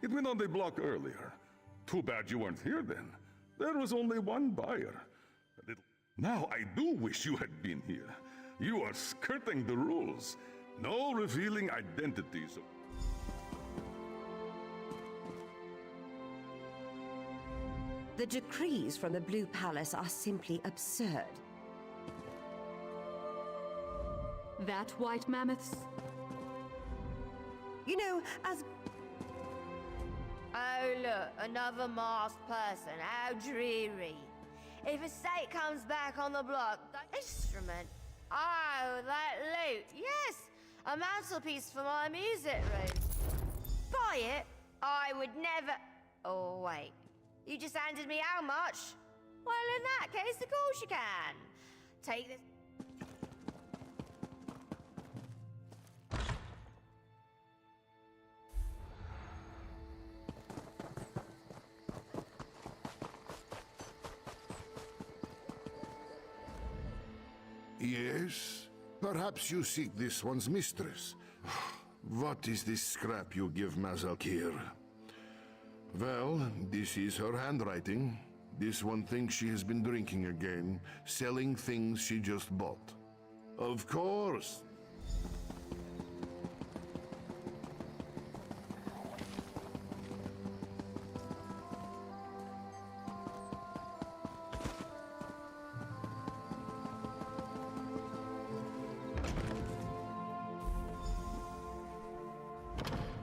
It went on the block earlier. Too bad you weren't here then. There was only one buyer. Now I do wish you had been here. You are skirting the rules. No revealing identities. The decrees from the Blue Palace are simply absurd. That white mammoths? You know, as... Oh look, another masked person. How dreary. If a state comes back on the block, the instrument. Oh, that loot. Yes, a mantelpiece for my music room. Buy it? I would never... Oh, wait. You just handed me how much? Well, in that case, of course you can. Take this... Yes? Perhaps you seek this one's mistress. What is this scrap you give Mazalkir? Well, this is her handwriting. This one thinks she has been drinking again, selling things she just bought. Of course.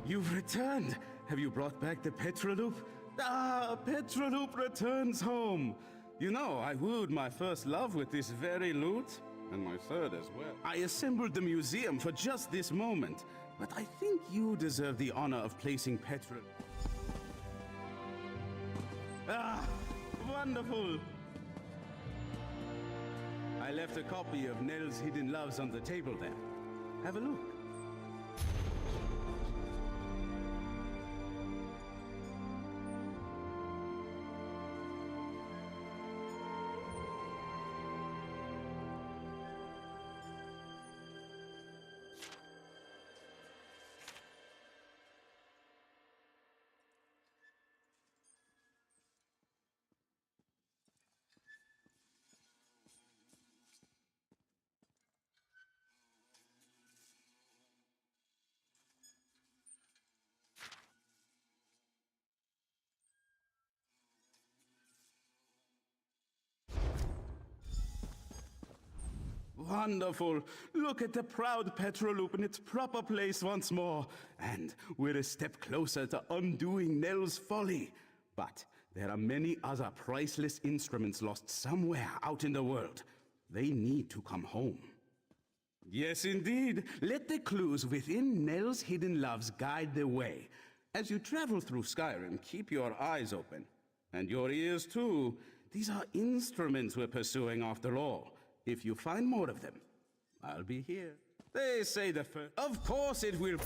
You've returned! Have you brought back the Petroloop? Ah, Petroloop returns home! You know, I wooed my first love with this very loot, and my third as well. I assembled the museum for just this moment, but I think you deserve the honor of placing Petroloop. Ah, wonderful! I left a copy of Nell's Hidden Loves on the table there. Have a look. Wonderful! Look at the proud Petroloop in its proper place once more. And we're a step closer to undoing Nell's folly. But there are many other priceless instruments lost somewhere out in the world. They need to come home. Yes, indeed. Let the clues within Nell's Hidden Loves guide the way. As you travel through Skyrim, keep your eyes open. And your ears, too. These are instruments we're pursuing after all. If you find more of them, I'll be here. They say the first... Of course it will.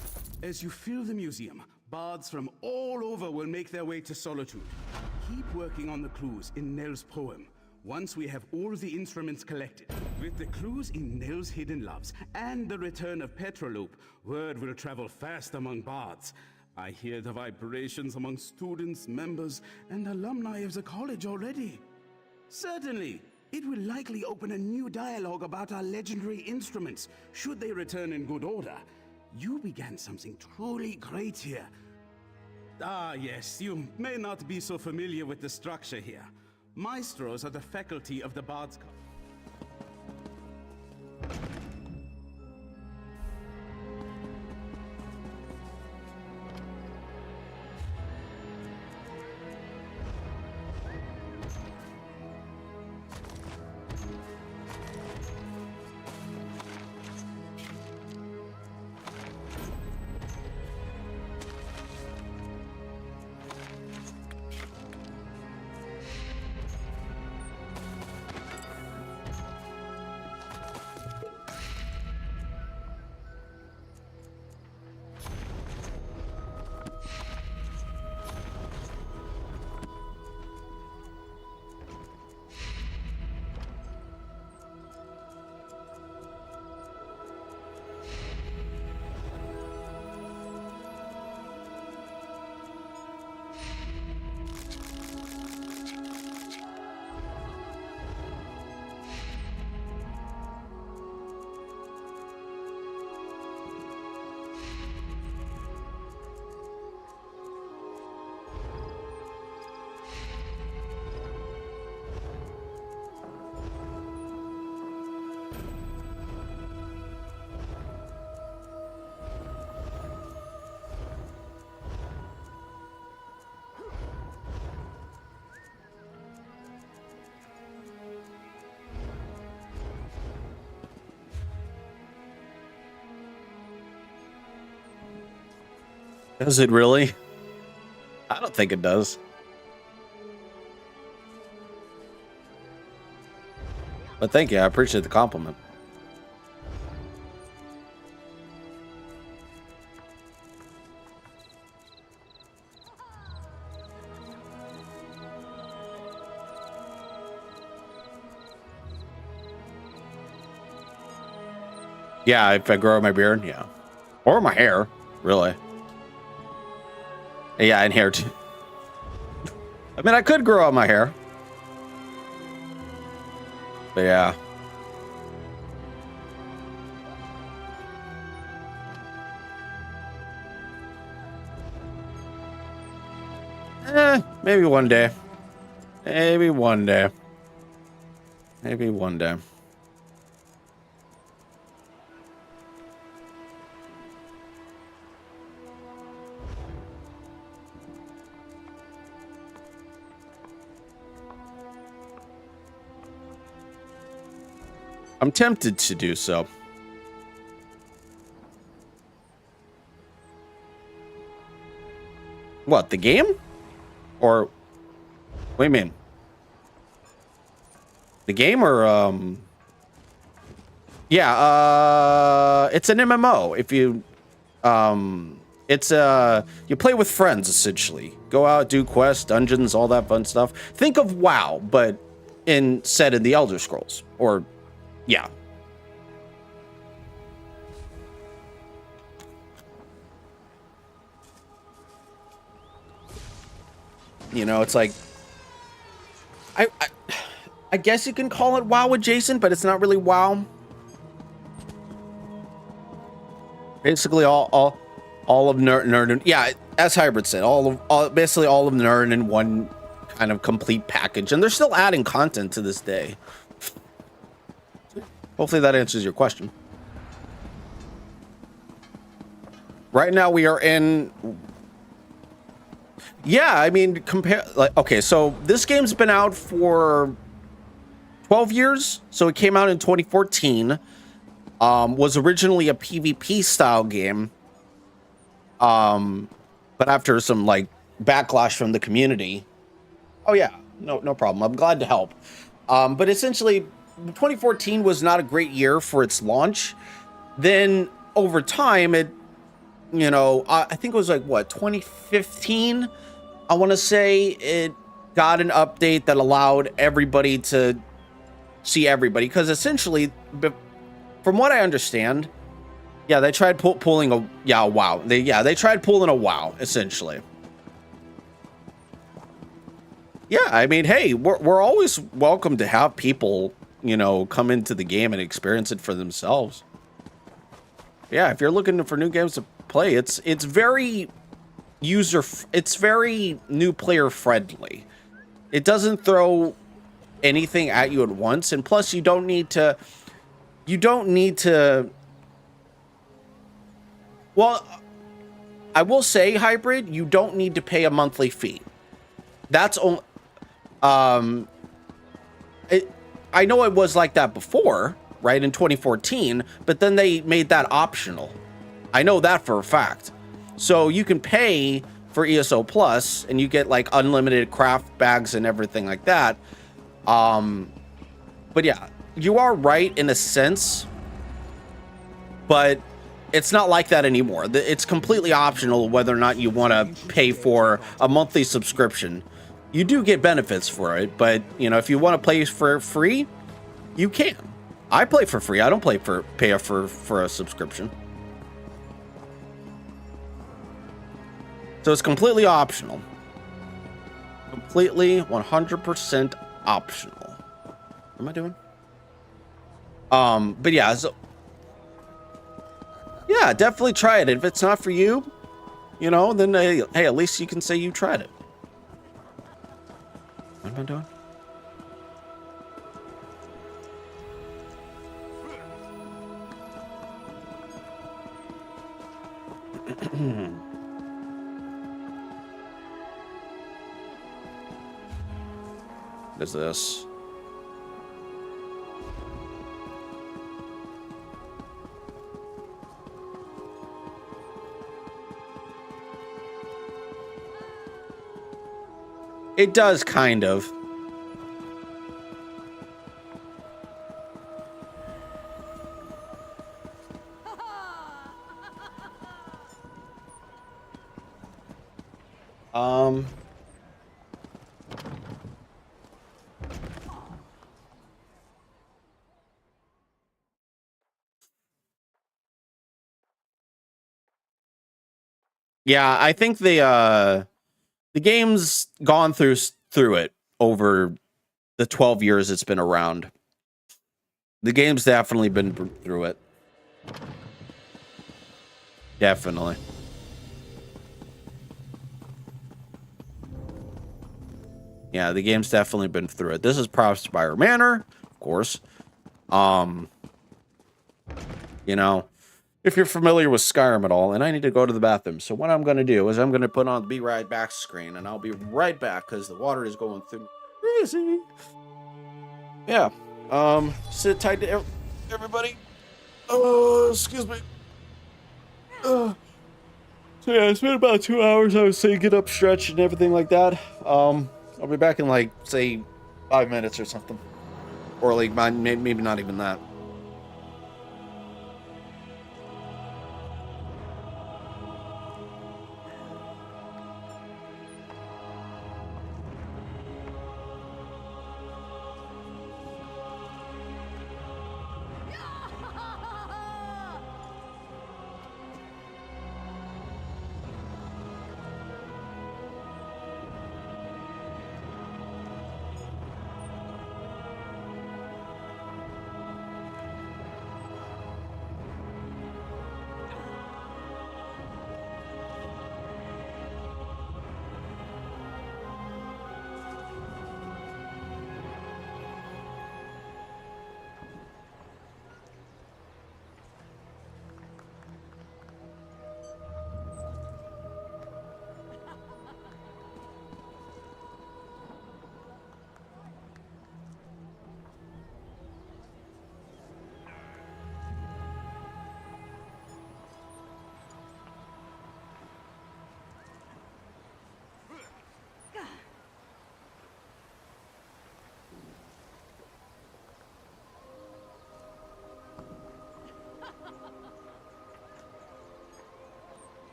As you fill the museum, bards from all over will make their way to Solitude. Keep working on the clues in Nell's poem. Once we have all the instruments collected, with the clues in Nell's Hidden Loves and the return of Petroloop, word will travel fast among bards. I hear the vibrations among students, members, and alumni of the college already. Certainly. It will likely open a new dialogue about our legendary instruments, should they return in good order. You began something truly great here. Ah, yes, you may not be so familiar with the structure here. Maestros are the faculty of the Bard's College. Does it really? I don't think it does. But thank you. I appreciate the compliment. Yeah, if I grow my beard, yeah. Or my hair, really. Yeah, and hair too. I mean, I could grow out my hair. But yeah. Maybe one day. Maybe one day. Maybe one day. I'm tempted to do so. What, the game? Or what do you mean? The game or yeah, it's an MMO. If you it's you play with friends essentially. Go out, do quests, dungeons, all that fun stuff. Think of WoW, but set in the Elder Scrolls. Or yeah. You know, it's like I guess you can call it WoW adjacent, but it's not really WoW. Basically, all of nerd, yeah, as Hybrid said, basically all of nerd in one kind of complete package, and they're still adding content to this day. Hopefully that answers your question. Right now we are in. Yeah, I mean, okay, so this game's been out for 12 years. So it came out in 2014. Was originally a PvP style game. But after some like backlash from the community. Oh yeah, no problem. I'm glad to help. But essentially 2014 was not a great year for its launch. Then over time, it, you know, I think it was like what, 2015? I want to say it got an update that allowed everybody to see everybody. Because essentially, from what I understand, yeah, they tried pulling a WoW. They tried pulling a WoW essentially. Yeah, I mean, hey, we're always welcome to have people, you know, come into the game and experience it for themselves. Yeah, if you're looking for new games to play, it's very it's very new player friendly. It doesn't throw anything at you at once, and plus you don't need to well, I will say, Hybrid, you don't need to pay a monthly fee. That's only I know it was like that before, right, in 2014, but then they made that optional. I know that for a fact. So you can pay for ESO Plus and you get like unlimited craft bags and everything like that. But yeah, you are right in a sense, but it's not like that anymore. It's completely optional whether or not you want to pay for a monthly subscription. You do get benefits for it, but you know, if you want to play for free, you can. I play for free. I don't pay for a subscription. So it's completely optional. Completely 100% optional. What am I doing? But yeah, so yeah, definitely try it. If it's not for you, you know, then hey, at least you can say you tried it. What am I doing? What is this? It does, kind of. Um... Yeah, I think the game's gone through it over the 12 years it's been around. The game's definitely been through it. Definitely. Yeah, the game's definitely been through it. This is Prospire Manor, of course. You know, if you're familiar with Skyrim at all, and I need to go to the bathroom. So what I'm going to do is I'm going to put on the Be Right Back screen, and I'll be right back because the water is going through crazy. Yeah. Sit tight to everybody. Oh, excuse me. So yeah, it's been about 2 hours. I would say get up, stretch, and everything like that. I'll be back in like, say, 5 minutes or something. Or like, maybe not even that.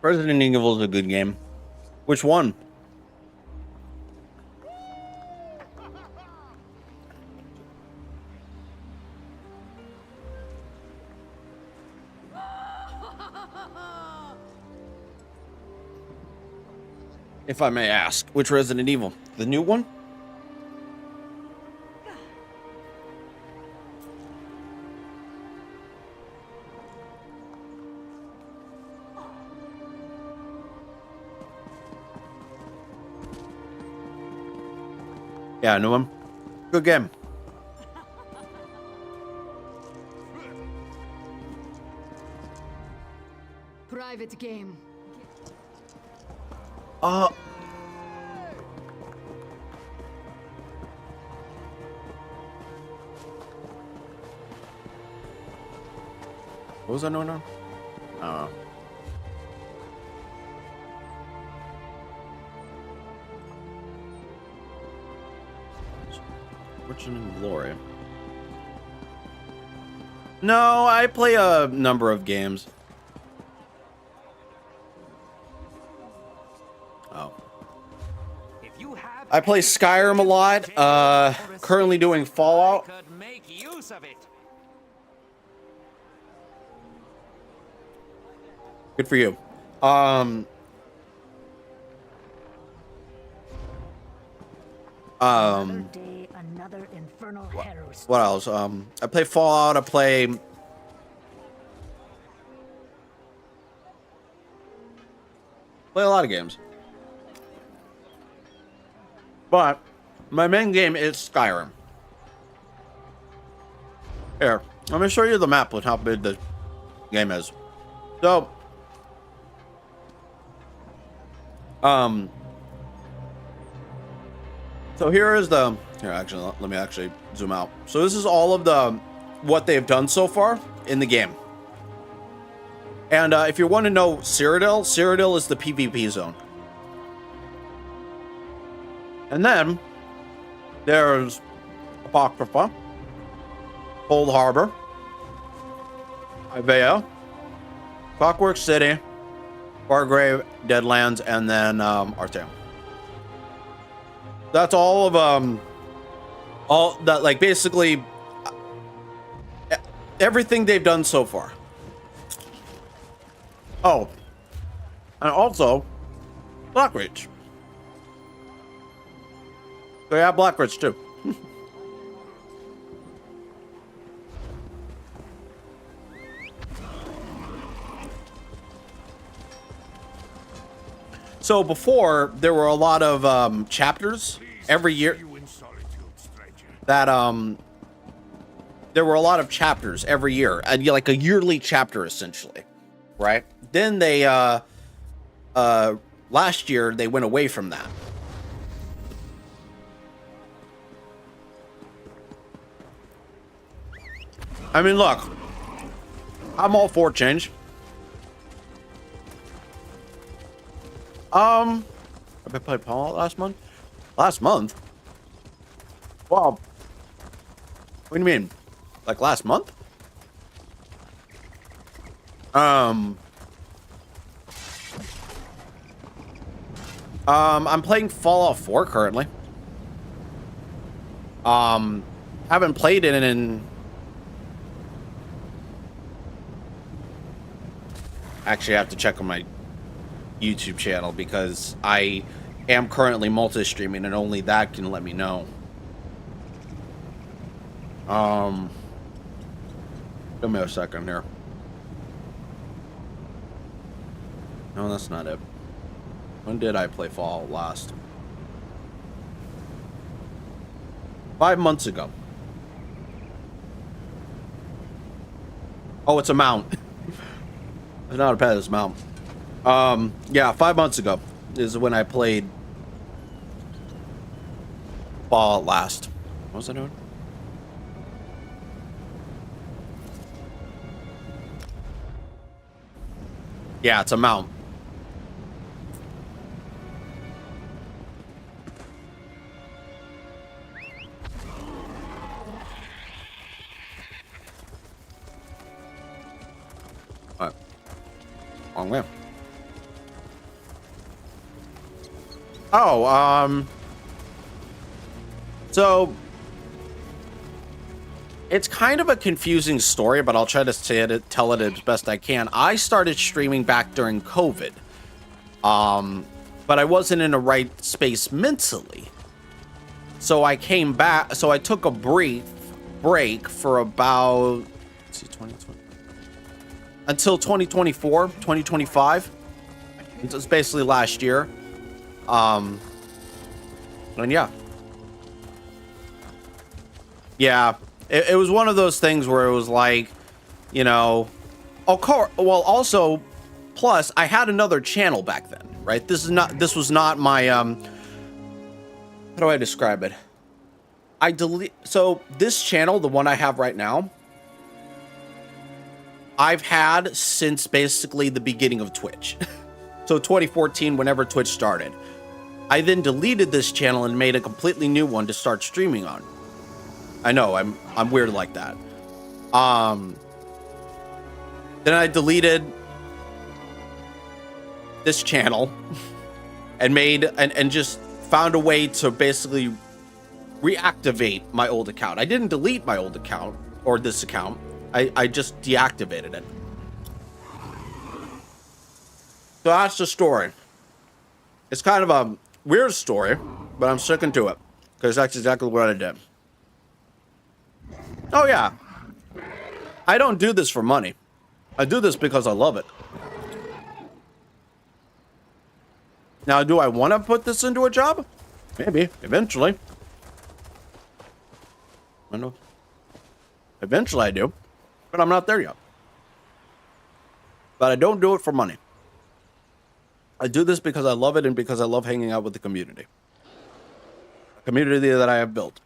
Resident Evil is a good game. Which one? If I may ask, which Resident Evil? The new one? Yeah, new one. Good game. Private game. What was I doing now? Oh. Fortune and Glory. No, I play a number of games. Oh. I play Skyrim a lot. Currently doing Fallout. Good for you. Another infernal heroes. What else? I play Fallout. I play a lot of games. But my main game is Skyrim. Here, let me show you the map with how big the game is. So, so Here, actually, let me actually zoom out. So this is all of the what they've done so far in the game. And if you want to know Cyrodiil is the PvP zone. And then there's Apocrypha, Cold Harbor, Ivea, Clockwork City, Fargrave, Deadlands, and then Artaeum. That's all of all that, like, basically everything they've done so far. Oh, and also Blackreach. So yeah, Blackreach too. So before, there were a lot of chapters every year that there were a lot of chapters every year, and like a yearly chapter essentially, right? Then they last year they went away from that. I mean, look, I'm all for change. I played Fallout last month. Last month? Wow. What do you mean? Like last month? I'm playing Fallout 4 currently. Haven't played it in actually I have to check on my YouTube channel because I am currently multi-streaming and only that can let me know. Give me a second here. No, that's not it. When did I play Fallout last? 5 months ago. Oh, it's a mount. It's not a pet, it's a mount. Yeah, 5 months ago is when I played Fallout last. What was I doing? Yeah, it's a mount. All right. Wrong way. Oh, so it's kind of a confusing story, but I'll try to tell it as best I can. I started streaming back during COVID, but I wasn't in the right space mentally. So I came back. So I took a brief break for about, let's see, 2020 until 2024, 2025. It was basically last year. And yeah, it was one of those things where it was like, you know, well, also, plus I had another channel back then, right? This was not my, how do I describe it? So this channel, the one I have right now, I've had since basically the beginning of Twitch. So 2014, whenever Twitch started. I then deleted this channel and made a completely new one to start streaming on. I know, I'm weird like that. Then I deleted this channel and and just found a way to basically reactivate my old account. I didn't delete my old account or this account. I just deactivated it. So that's the story. It's kind of a weird story, but I'm sticking to it because that's exactly what I did. Oh yeah, I don't do this for money. I do this because I love it. Now, do I want to put this into a job? Maybe, eventually. I know. Eventually I do, but I'm not there yet. But I don't do it for money. I do this because I love it and because I love hanging out with the community. A community that I have built.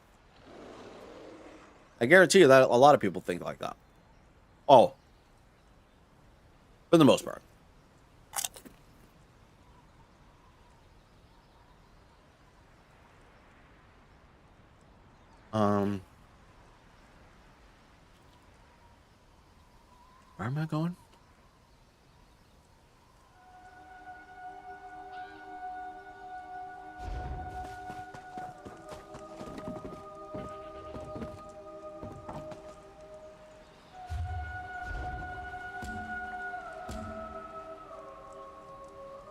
I guarantee you that a lot of people think like that. Oh. For the most part. Where am I going?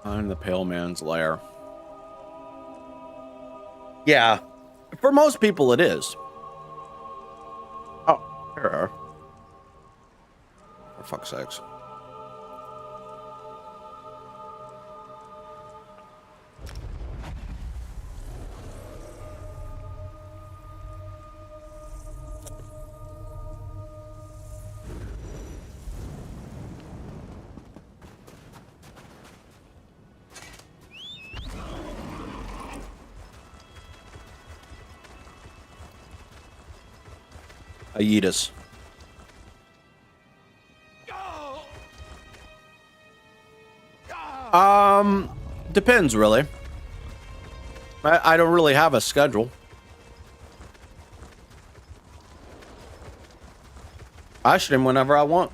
I'm the Pale Man's Lair. Yeah, for most people it is. Oh, here. For fuck's sakes. Aedas. Depends really. I don't really have a schedule. I stream whenever I want.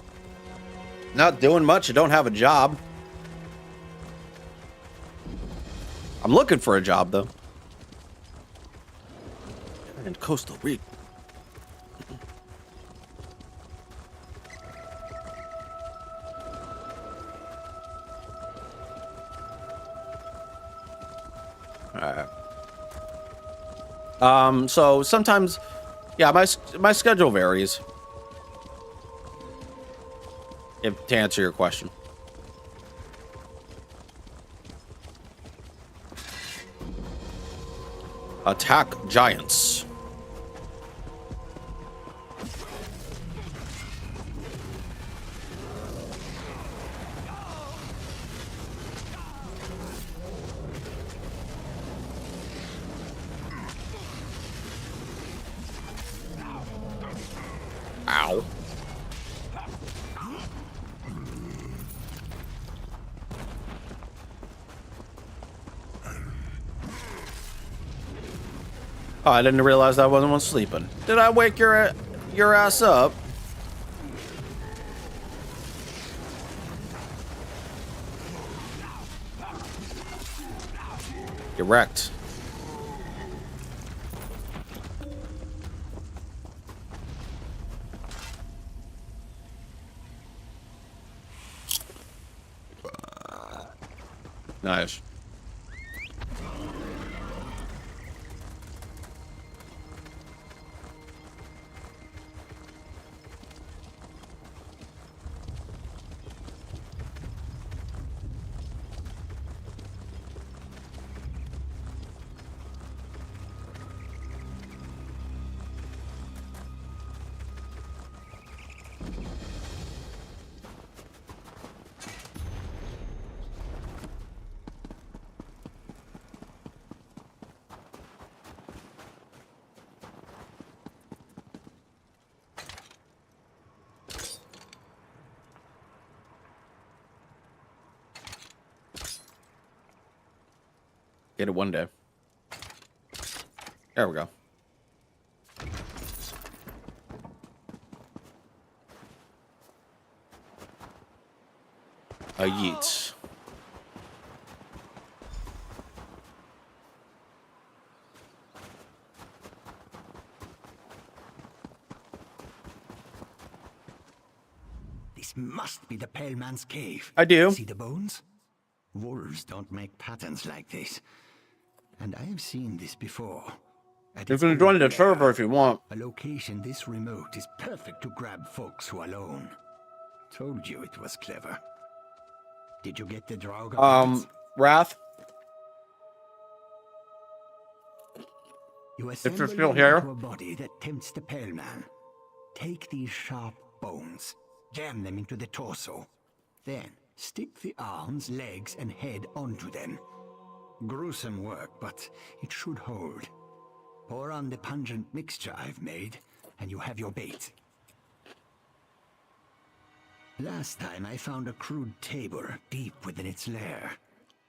Not doing much. I don't have a job. I'm looking for a job though. In Costa Rica. So sometimes, yeah, my schedule varies. To answer your question. Attack giants. Ow. Oh, I didn't realize I wasn't sleeping. Did I wake your ass up? You're wrecked. Nice. Get it one day. There we go. A yeet. This must be the Pale Man's cave. I do. See the bones? Wolves don't make patterns like this. And I have seen this before. You can join the server if you want. A location this remote is perfect to grab folks who are alone. Told you it was clever. Did you get the Draugr? Wrath. You If you're assemble still them here. into a body that tempts the Pale Man. Take these sharp bones, jam them into the torso. Then stick the arms, legs, and head onto them. Gruesome work, but it should hold. Pour on the pungent mixture I've made, and you have your bait. Last time I found a crude tabor deep within its lair.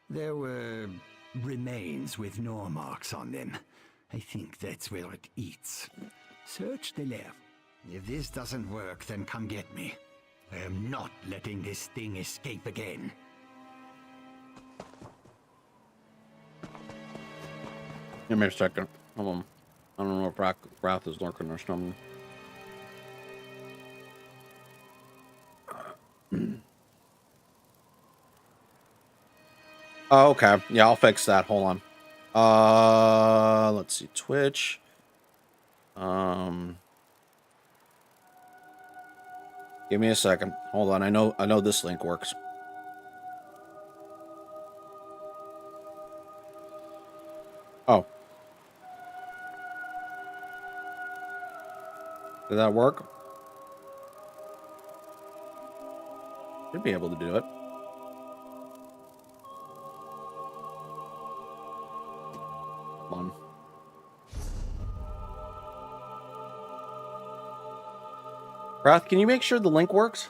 There were remains with gnaw marks on them. I think that's where it eats. Search the lair. If this doesn't work, then come get me. I am not letting this thing escape again. Give me a second. Hold on. I don't know if Wrath is lurking or something. Oh, okay. Yeah, I'll fix that. Hold on. Let's see. Twitch. Give me a second. Hold on. I know this link works. Oh. Did that work? Should be able to do it. Come on. Wrath, can you make sure the link works?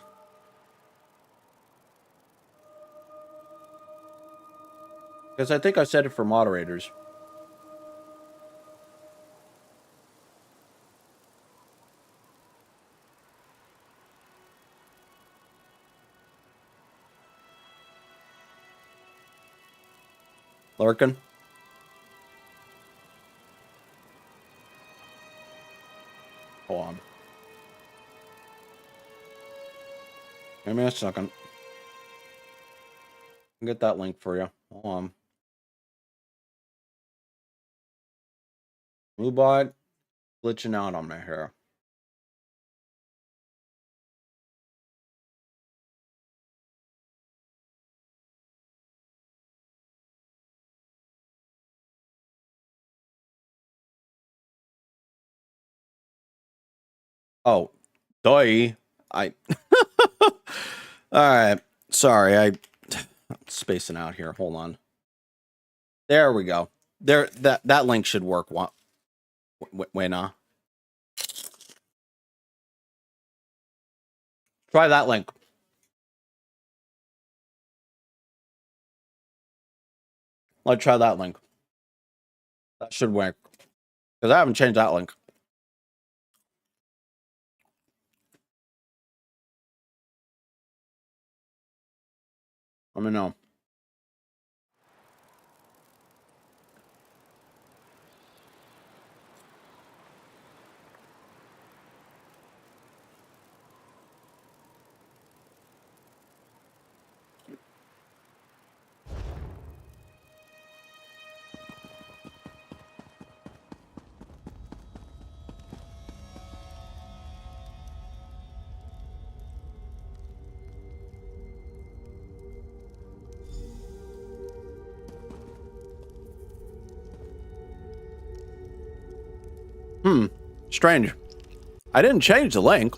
Because I think I set it for moderators. Lurkin? Hold on. Give me a second. I'll get that link for you. Hold on. Moobot glitching out on my hair. Oh, doy. All right. Sorry, I'm spacing out here. Hold on. There we go. There, that link should work. Wait, nah. Try that link. Let's try that link. That should work. Because I haven't changed that link. Let me know. Strange. I didn't change the link.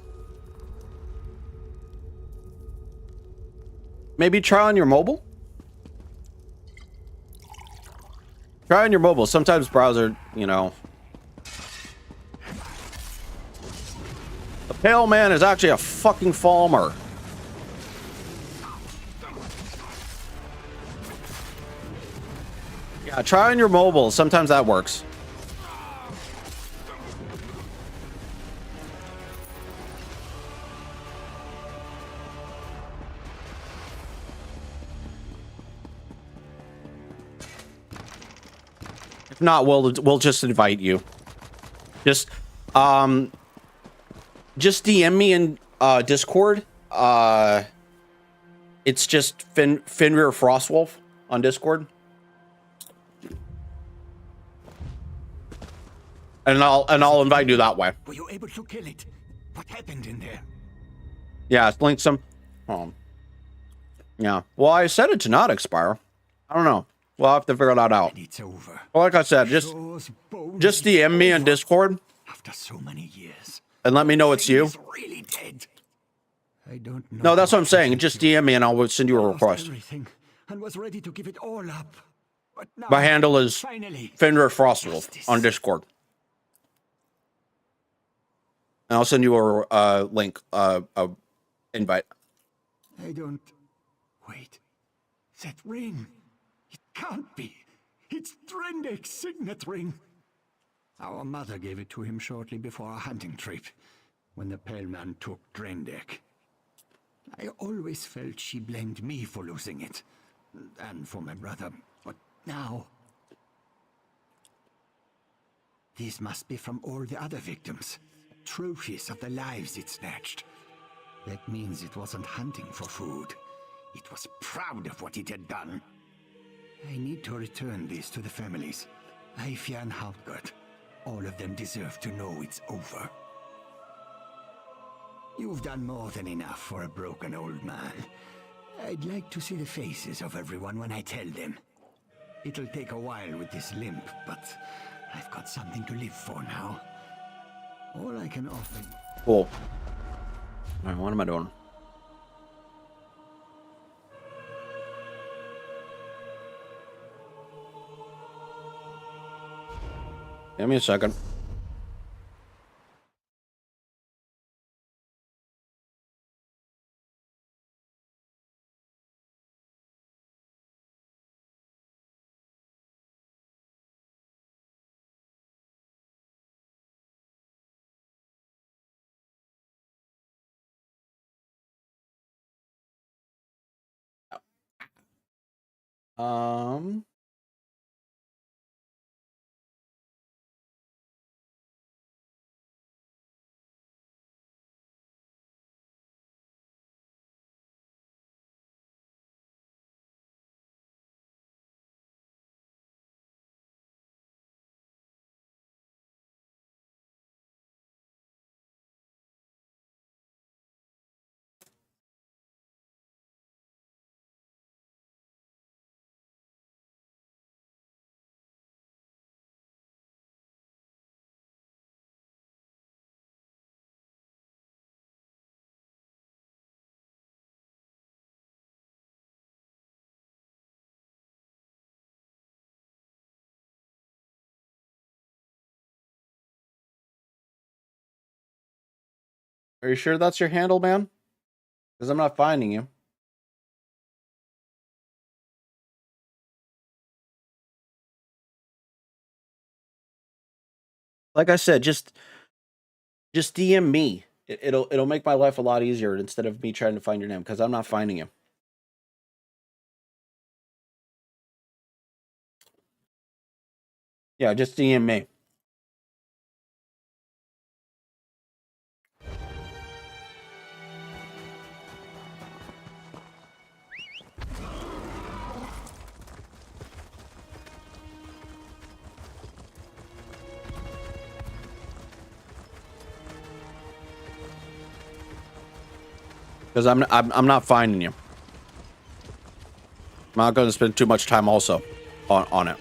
Maybe try on your mobile? Try on your mobile. Sometimes browser, you know. The pale man is actually a fucking farmer. Yeah, try on your mobile. Sometimes that works. If not, we'll just invite you. Just DM me in Discord. It's just Fenrir Frostwolf on Discord. And I'll invite you that way. Were you able to kill it? What happened in there? Yeah, it's linked some. Yeah. Well, I set it to not expire. I don't know. We'll have to figure that out. It's over. Well, like I said, just DM me on Discord. After so many years. And let me know it's you. Really dead. I don't know. No, that's what I'm saying. Just DM me and I'll send you a request. Everything and was ready to give it all up. But now, My handle is finally, Fenrir Frostwolf on Discord. And I'll send you a link, a invite. I don't... Wait. That ring. It can't be. It's Drendek's signet ring. Our mother gave it to him shortly before our hunting trip, when the Pale Man took Drendek. I always felt she blamed me for losing it, and for my brother, but now... These must be from all the other victims. Trophies of the lives it snatched. That means it wasn't hunting for food. It was proud of what it had done. I need to return these to the families. Aifia and Hautgard. All of them deserve to know it's over. You've done more than enough for a broken old man. I'd like to see the faces of everyone when I tell them. It'll take a while with this limp, but I've got something to live for now. All I can offer... Cool. Alright, what am I doing? Give me a second. Um... Are you sure that's your handle, man? Because I'm not finding you. Like I said, just DM me. It'll make my life a lot easier instead of me trying to find your name, because I'm not finding you. Yeah, just DM me. Because I'm not finding you. I'm not going to spend too much time also on it.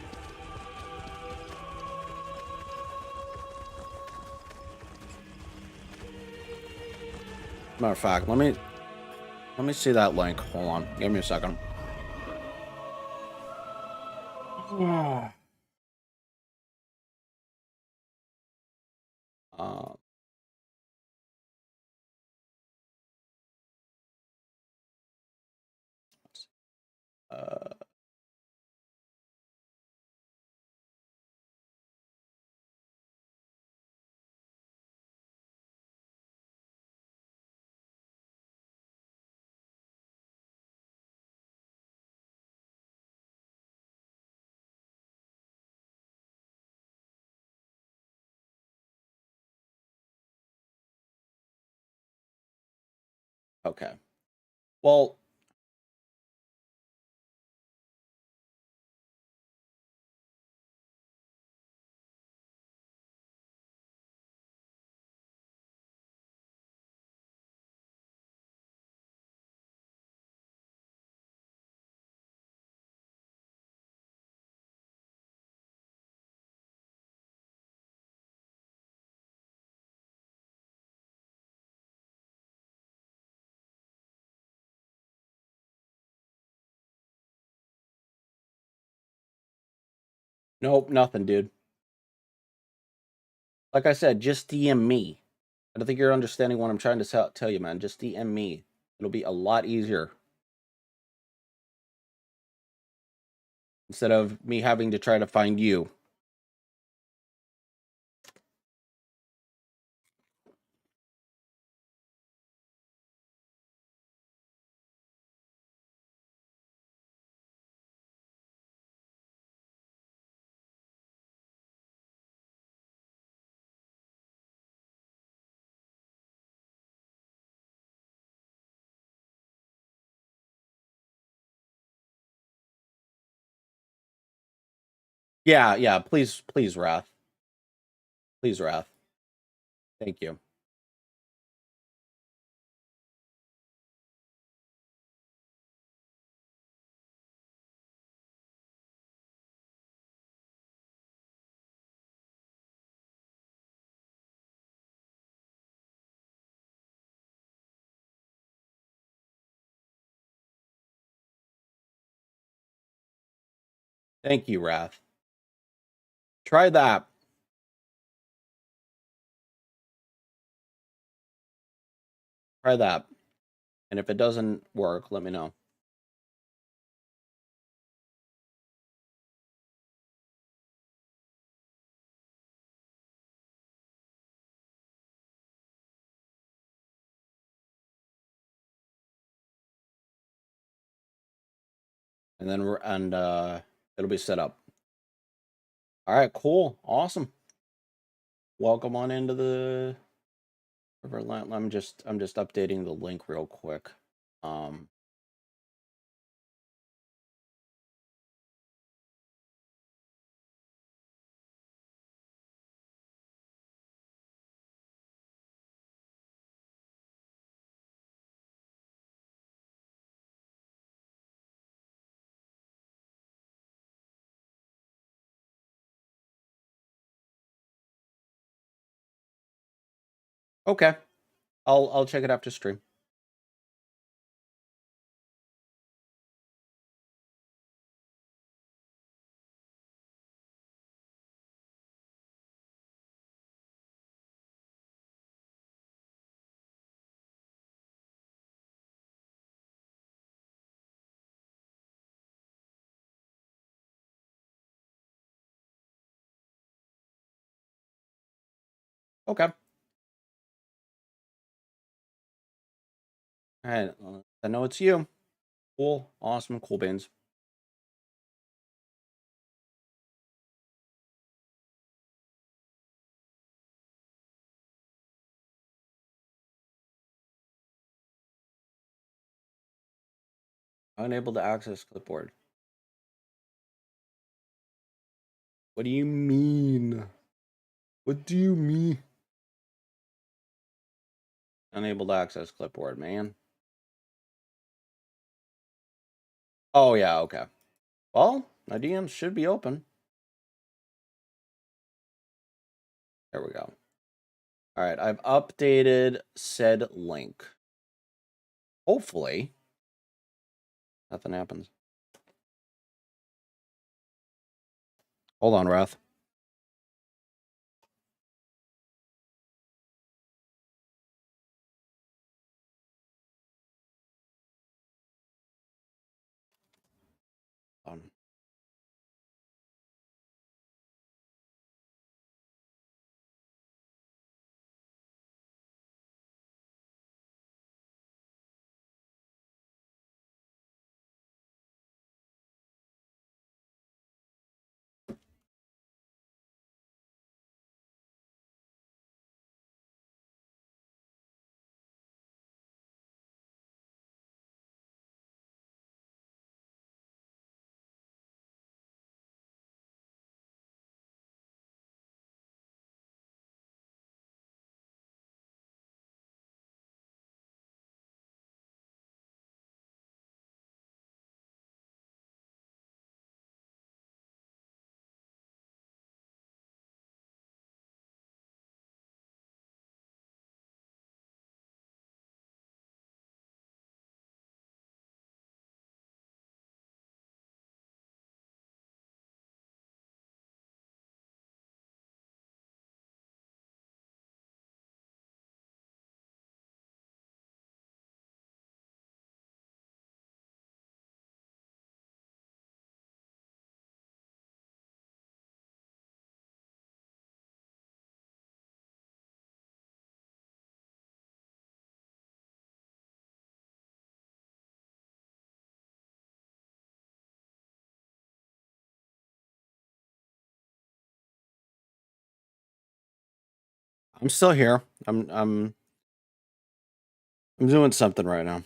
Matter of fact, let me see that link. Hold on, give me a second. Uh, uh, okay. Well, nope, nothing, dude. Like I said, just DM me. I don't think you're understanding what I'm trying to tell you, man. Just DM me. It'll be a lot easier. Instead of me having to try to find you. Yeah, please, Wrath. Please, Wrath. Thank you. Thank you, Wrath. Try that. Try that. And if it doesn't work, let me know. And then it'll be set up. All right, cool. Awesome. Welcome on into the Riverland. I'm just updating the link real quick. Okay. I'll check it after stream. Okay. All right. I know it's you. Cool. Awesome. Cool beans. Unable to access clipboard. What do you mean? What do you mean? Unable to access clipboard, man. Oh, yeah, okay. Well, my DMs should be open. There we go. All right, I've updated said link. Hopefully, nothing happens. Hold on, Wrath. I'm still here. I'm doing something right now.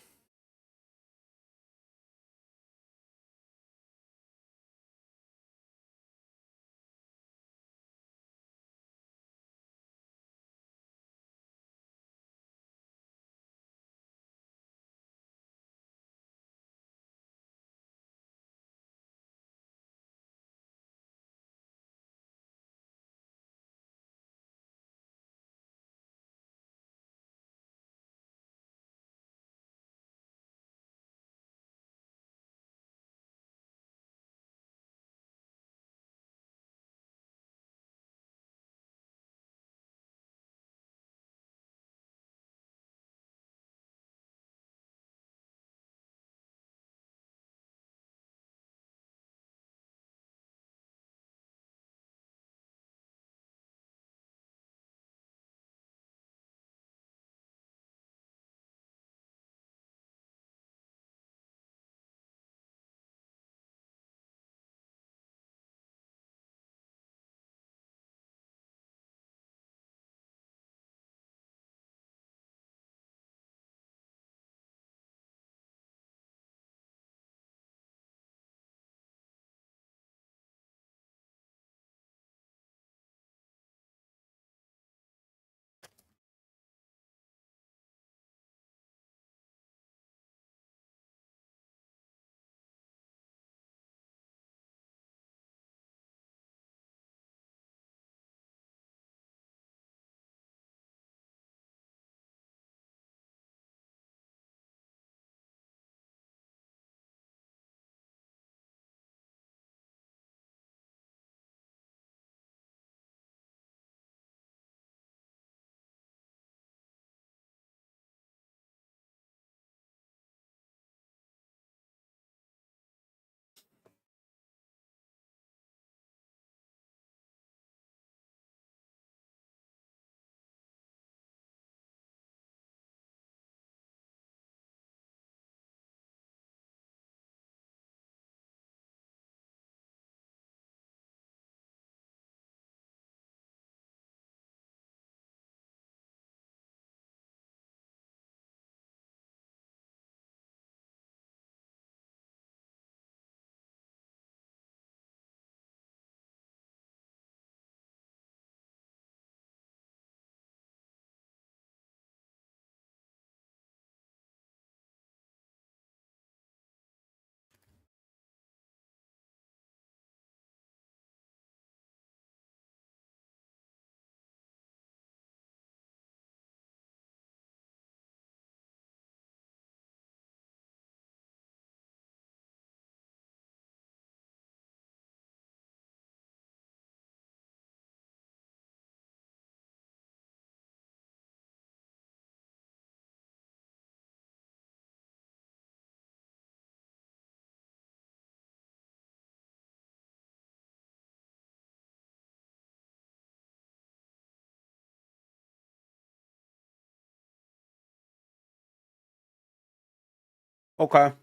Okay. All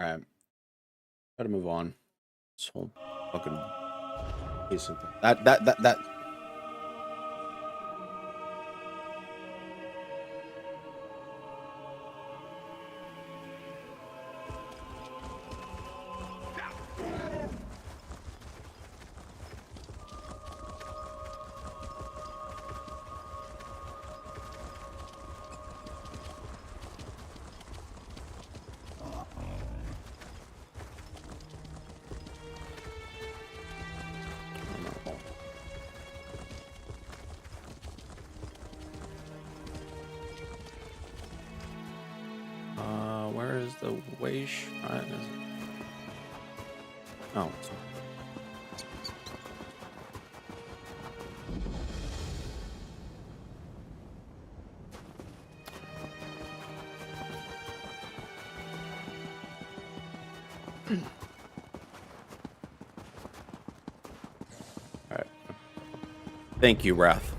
right. Gotta move on. This whole fucking piece of that. Where is the way shrine? Oh, it's all right. Thank you, Wrath.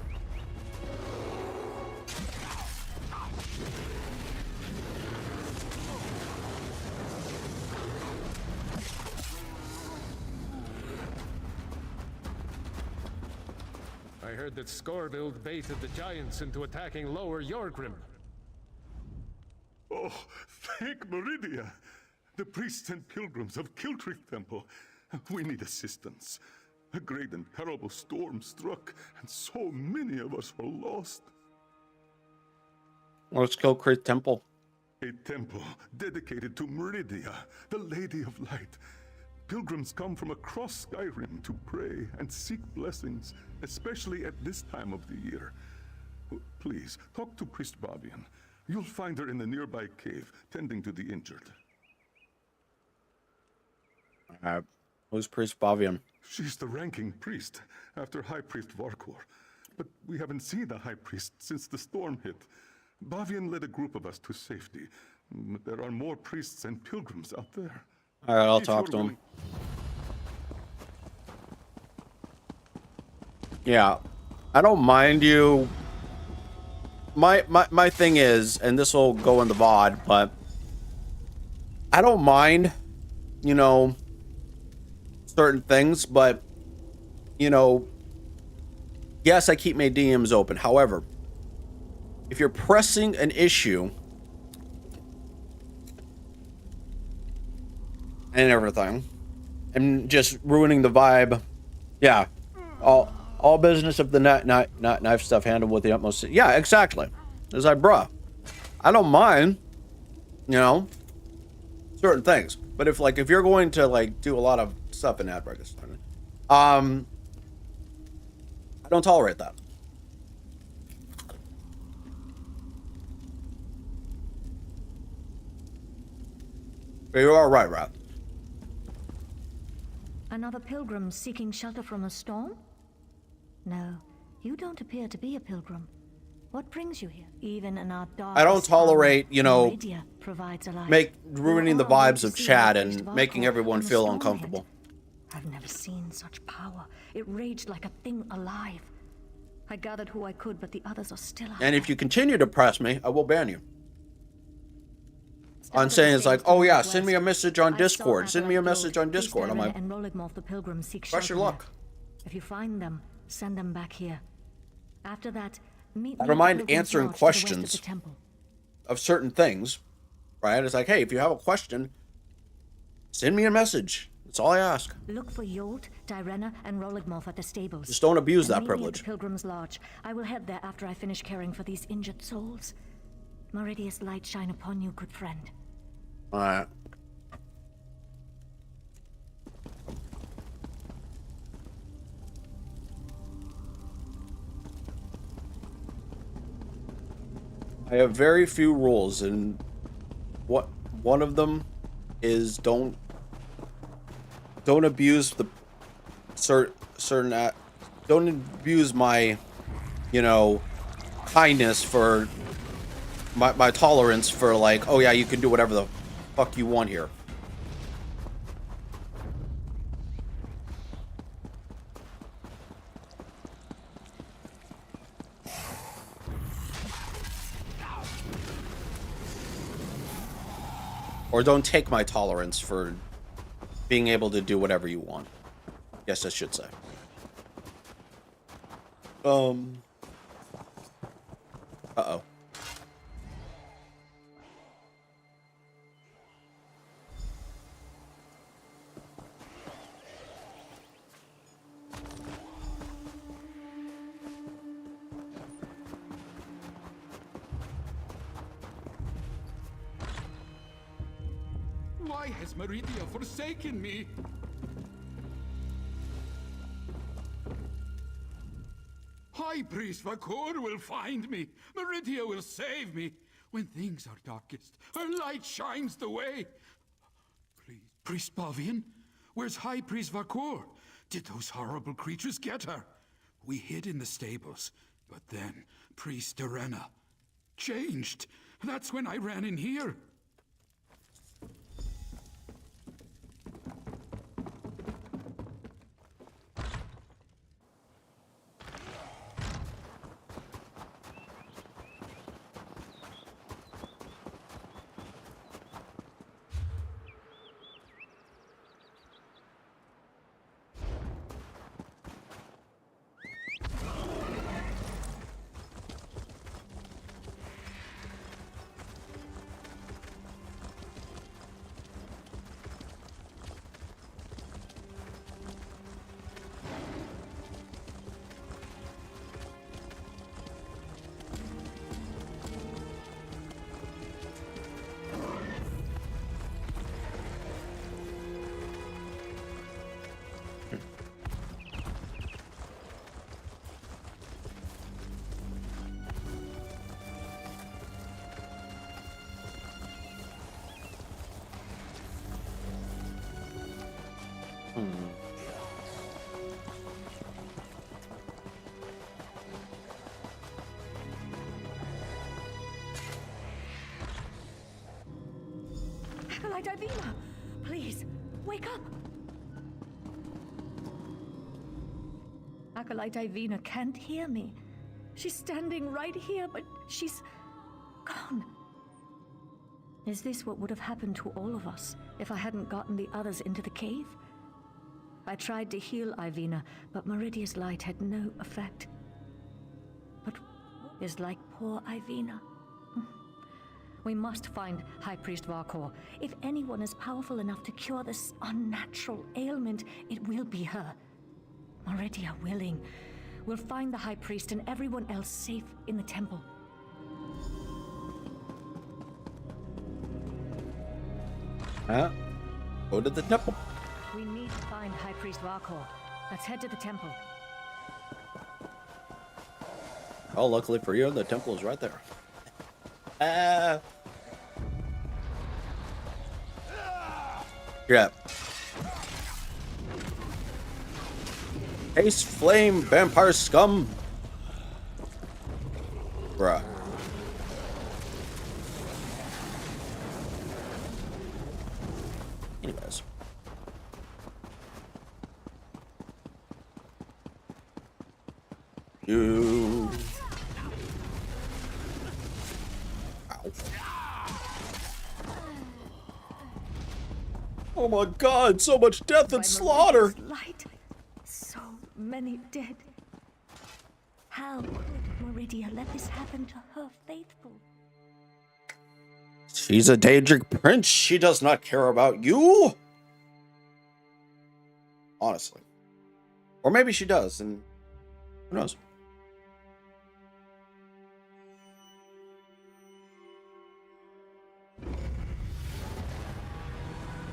I heard that Scorbild baited the giants into attacking Lower Yorgrim. Oh, thank Meridia! The priests and pilgrims of Kiltrick Temple. We need assistance. A great and terrible storm struck, and so many of us were lost. Let's kill Kiltrick Temple. A temple dedicated to Meridia, the Lady of Light. Pilgrims come from across Skyrim to pray and seek blessings, especially at this time of the year. Please, talk to Priest Bavian. You'll find her in the nearby cave, tending to the injured. Who's Priest Bavian? She's the ranking priest, after High Priest Varkor. But we haven't seen the High Priest since the storm hit. Bavian led a group of us to safety, but there are more priests and pilgrims out there. Alright, I'll talk to him. Yeah, I don't mind you. My thing is, and this will go in the VOD, but I don't mind, you know, certain things, but, you know, yes, I keep my DMs open. However, if you're pressing an issue and everything and just ruining the vibe, yeah, all business of the knife stuff handled with the utmost. Yeah, exactly. It's like, bruh, I don't mind, you know, certain things, but if you're going to like do a lot of stuff in ad break, I don't tolerate that. You are right, Rat. Another pilgrim seeking shelter from a storm? No, you don't appear to be a pilgrim. What brings you here? Even in our dark. I don't tolerate, you know, make ruining the vibes of chat and making everyone feel uncomfortable. I've never seen such power. It raged like a thing alive. I gathered who I could, but the others are still out. And if you continue to press me, I will ban you. On saying it's like, oh yeah, send me a message on Discord. Send me a message on Discord. I'm like, press your luck. If you find them, send them back here. After that, meet I me don't at mind Pilgrim's answering Lodge to the west of questions the temple. of certain things, right? It's like, hey, if you have a question, send me a message. That's all I ask. Look for Yolt, Dyrena, and Roligmoth at the stables. Just don't abuse And that meet me at privilege. the Pilgrim's Lodge. I will head there after I finish caring for these injured souls. Meridia's light shine upon you, good friend. Alright. I have very few rules, and one of them is don't abuse the don't abuse my, you know, kindness for my tolerance for like, oh yeah, you can do whatever the fuck you want here. Or don't take my tolerance for being able to do whatever you want. Yes, I should say. Uh-oh. Why has Meridia forsaken me? High Priest Vakor will find me. Meridia will save me. When things are darkest, her light shines the way. Priest Bavian? Where's High Priest Vakor? Did those horrible creatures get her? We hid in the stables, but then Priest Dyrena changed. That's when I ran in here. Acolyte Ivina! Please, wake up! Acolyte Ivina can't hear me. She's standing right here, but she's gone. Is this what would have happened to all of us if I hadn't gotten the others into the cave? I tried to heal Ivina, but Meridia's light had no effect. But is like poor Ivina. We must find High Priest Varkor. If anyone is powerful enough to cure this unnatural ailment, it will be her. Meridia willing, we'll find the High Priest and everyone else safe in the temple. Go to the temple. We need to find High Priest Varkor. Let's head to the temple. Oh, luckily for you, the temple is right there. Yeah. Ace flame vampire scum. Bruh. Anyways. You. Ow. Oh my god, so much death and slaughter! Light. So many dead. How could Meridia let this happen to her faithful? She's a Daedric prince. She does not care about you. Honestly. Or maybe she does, and who knows?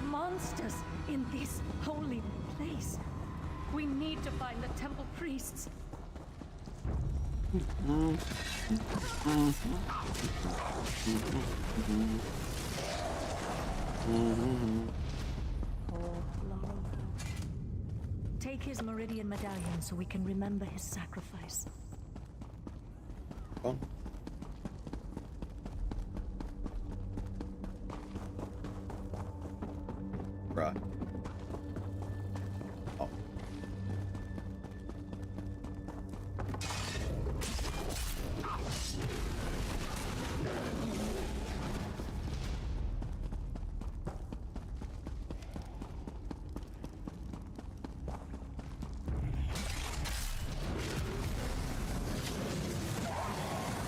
Monsters in this holy place. We need to find the temple priests. Take his Meridian medallion so we can remember his sacrifice. Oh. Bruh. Oh.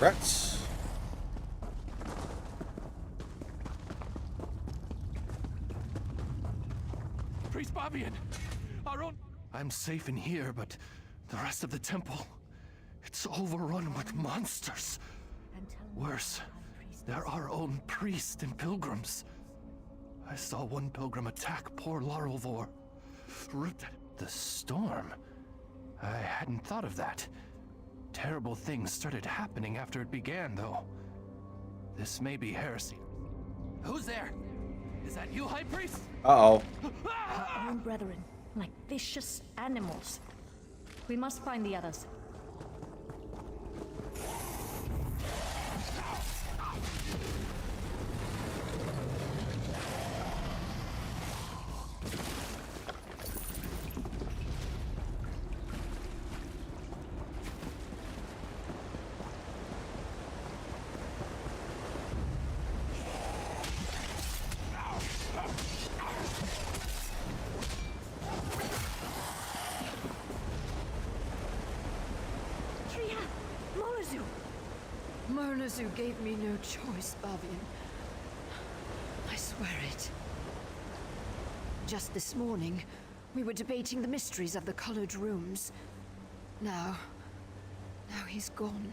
Rats. Priest Babian! Our own... I'm safe in here, but the rest of the temple... It's overrun with monsters. Worse, they're our own priests and pilgrims. I saw one pilgrim attack poor Larelvor. Ripped at the storm. I hadn't thought of that. Terrible things started happening after it began, though. This may be heresy. Who's there? Is that you, High Priest? Uh-oh. Our own brethren, like vicious animals. We must find the others. Murnazu gave me no choice, Bavian. I swear it. Just this morning, we were debating the mysteries of the colored rooms. Now he's gone.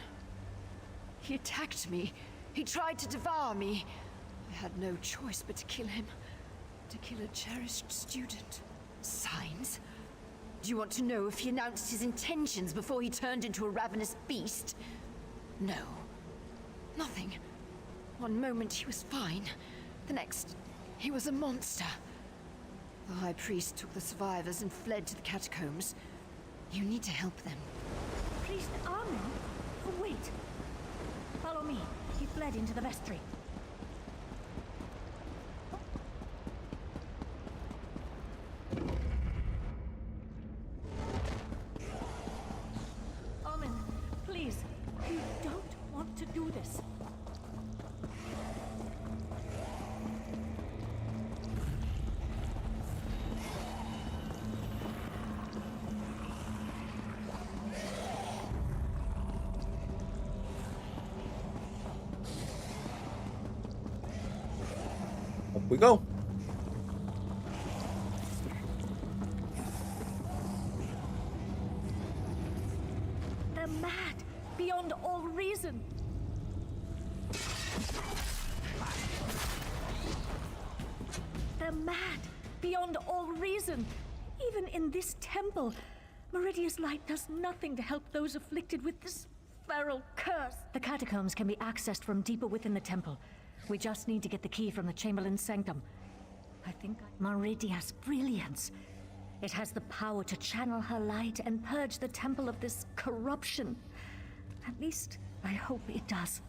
He attacked me. He tried to devour me. I had no choice but to kill him. To kill a cherished student. Signs? Do you want to know if he announced his intentions before he turned into a ravenous beast? No. Nothing. One moment he was fine. The next, he was a monster. The High Priest took the survivors and fled to the catacombs. You need to help them. Priest Armin? Oh, wait. Follow me. He fled into the vestry. We go. They're mad, beyond all reason. They're mad, beyond all reason. Even in this temple, Meridia's light does nothing to help those afflicted with this feral curse. The catacombs can be accessed from deeper within the temple. We just need to get the key from the Chamberlain's sanctum. I think Meridia's brilliance. It has the power to channel her light and purge the temple of this corruption. At least, I hope it does.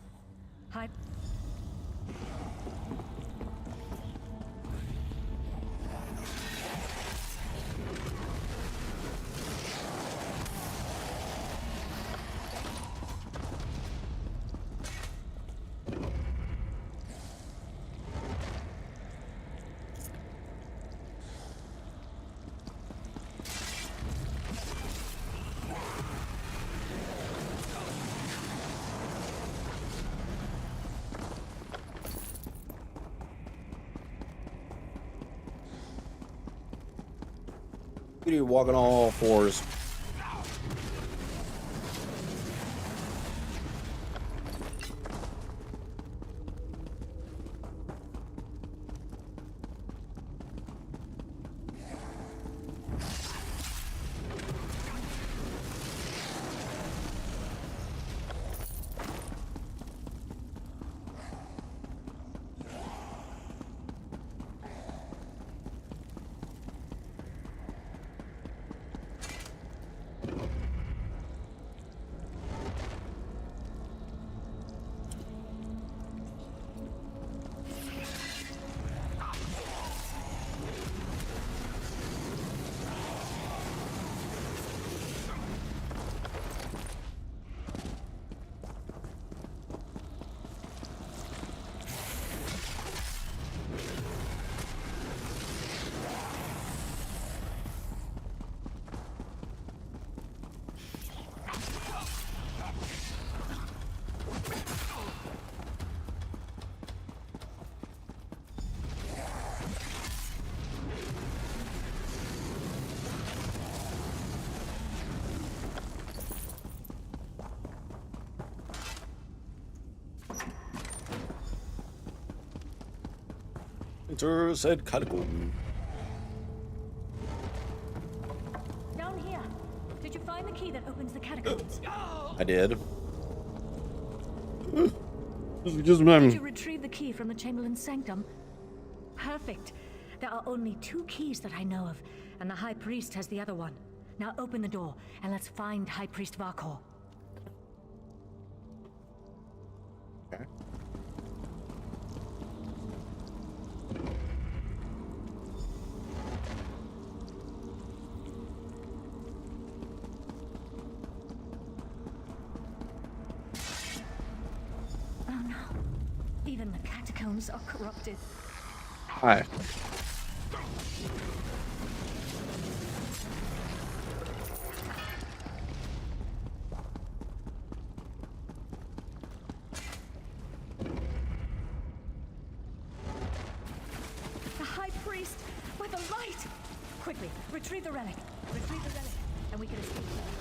You're walking on all fours. Enter said catacomb. Down here. Did you find the key that opens the catacombs? I did. Did you retrieve the key from the Chamberlain's sanctum? Perfect. There are only 2 keys that I know of, and the High Priest has the other one. Now open the door, and let's find High Priest Varkor. Okay. Oh no. Even the catacombs are corrupted. Hi. The High Priest with the light! Quickly, retrieve the relic. Retrieve the relic, and we can escape to the location.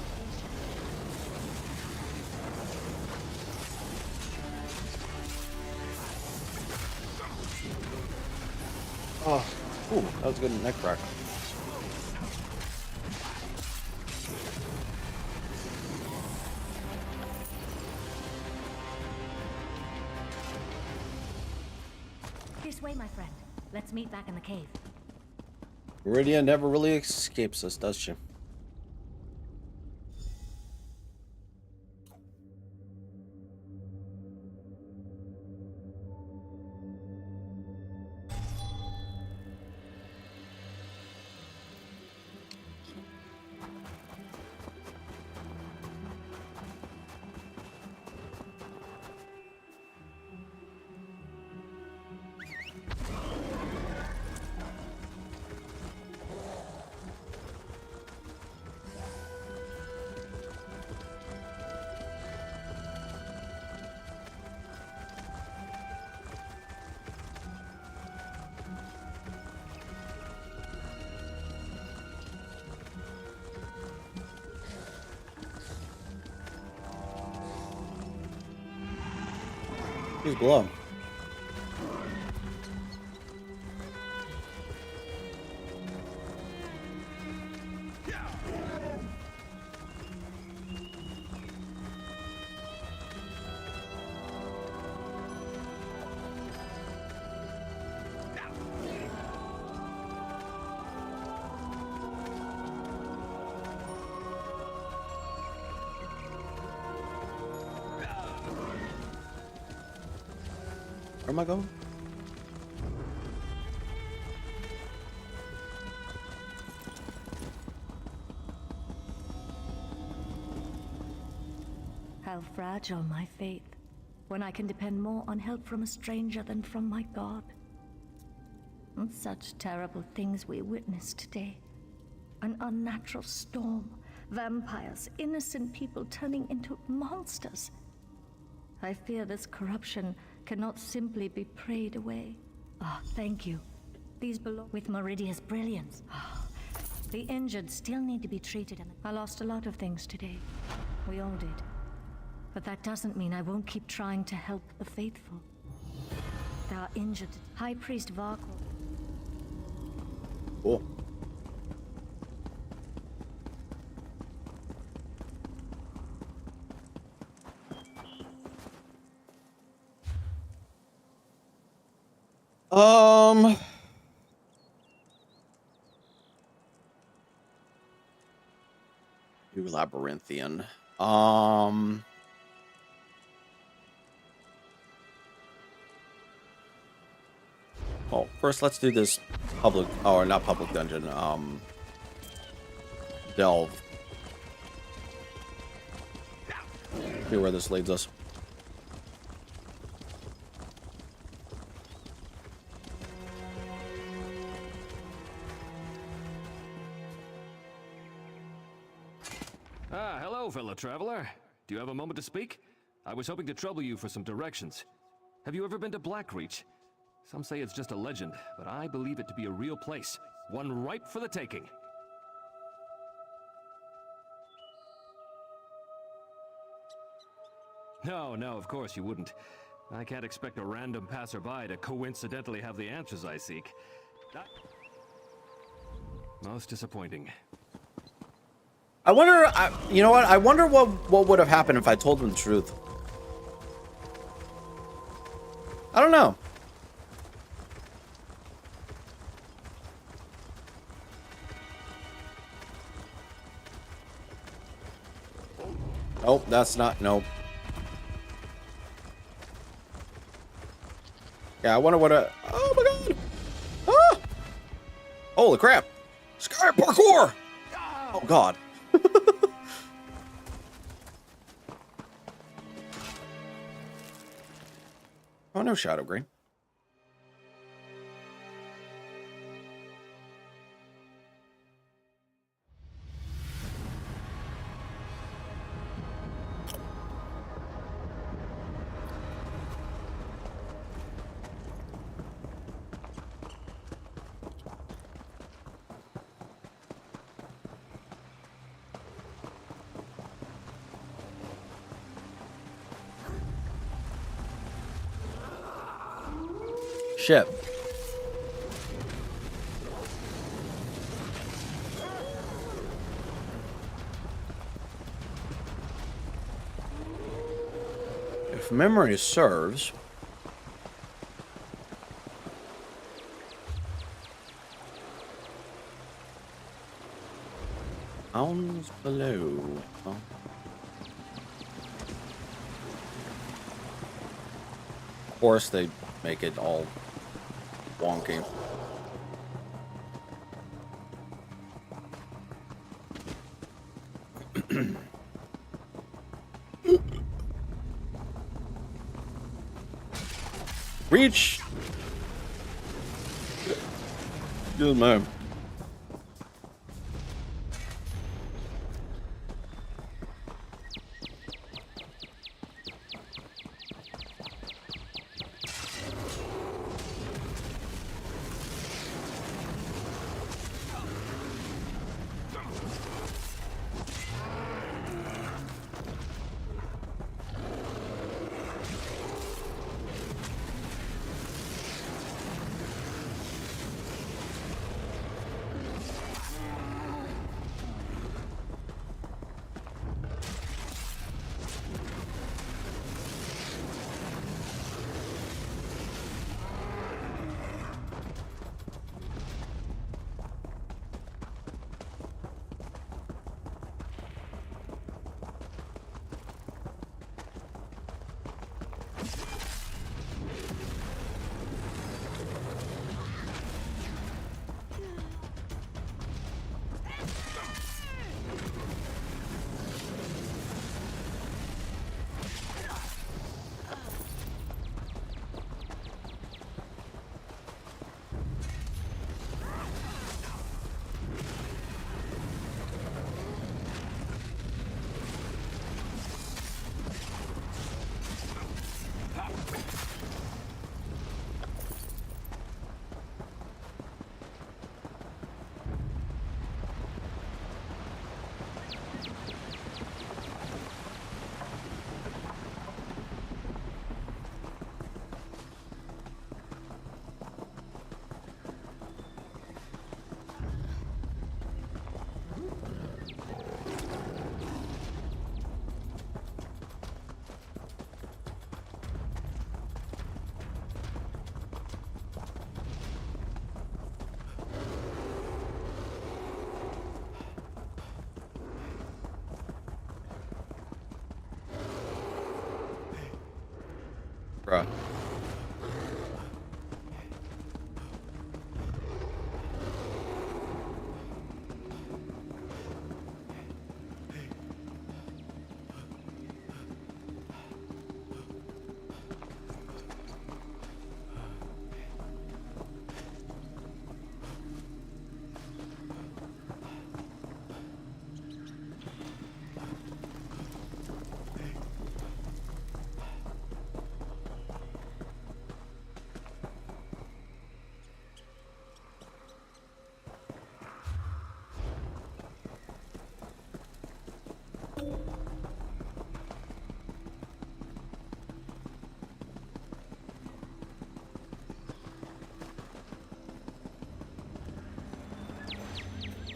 Oh, ooh, that was a good neck crack. This way, my friend. Let's meet back in the cave. Meridia never really escapes us, does she? He's below. Where am I going? How fragile my faith, when I can depend more on help from a stranger than from my God. And such terrible things we witnessed today. An unnatural storm, vampires, innocent people turning into monsters. I fear this corruption cannot simply be prayed away. Ah, thank you. These belong with Meridia's brilliance. The injured still need to be treated. I lost a lot of things today. We all did. But that doesn't mean I won't keep trying to help the faithful. There are injured. High Priest Varkor. Cool. Do Labyrinthian. Oh, first let's do this public, or not public dungeon, delve. See where this leads us. Ah, hello, fellow traveler. Do you have a moment to speak? I was hoping to trouble you for some directions. Have you ever been to Blackreach? Some say it's just a legend, but I believe it to be a real place. One ripe for the taking. No, of course you wouldn't. I can't expect a random passerby to coincidentally have the answers I seek. Most disappointing. I wonder, you know what? I wonder what would have happened if I told him the truth. I don't know. Oh, that's not, nope. Yeah, I wonder what oh my god! Ah! Holy crap! Sky parkour! Oh god. Oh no, Shadow Green. Shit. If memory serves, Hounds below. Oh. Of course, they make it all wonky. Reach. Good man. Bruh.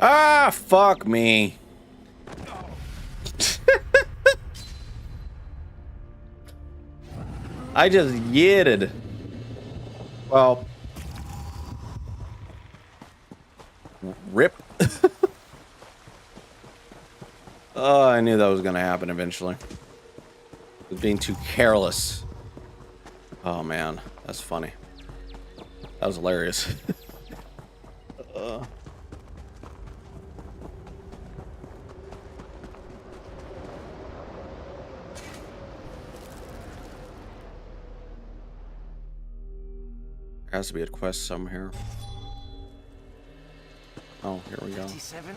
Ah, fuck me. I just yeeted. Well, rip. Oh, I knew that was gonna happen eventually. I was being too careless. Oh man, that's funny. That was hilarious. There has to be a quest somewhere. Oh, here we go. 27.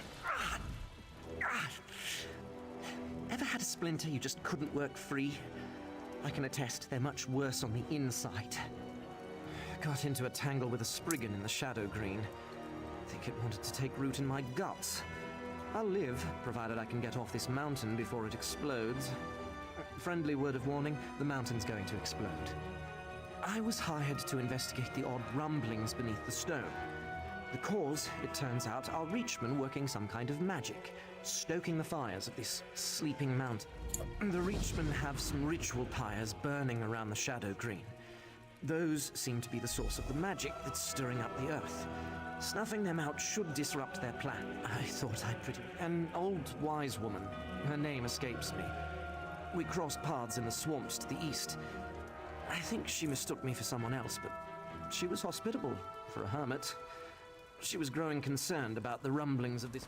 Ever had a splinter you just couldn't work free? I can attest they're much worse on the inside. Got into a tangle with a Spriggan in the Shadow Green. Think it wanted to take root in my guts. I'll live, provided I can get off this mountain before it explodes. Friendly word of warning, the mountain's going to explode. I was hired to investigate the odd rumblings beneath the stone. The cause, it turns out, are Reachmen working some kind of magic, stoking the fires of this sleeping mountain. The Reachmen have some ritual pyres burning around the Shadow Green. Those seem to be the source of the magic that's stirring up the earth. Snuffing them out should disrupt their plan. I thought I'd An old wise woman. Her name escapes me. We crossed paths in the swamps to the east. I think she mistook me for someone else, but she was hospitable for a hermit. She was growing concerned about the rumblings of this...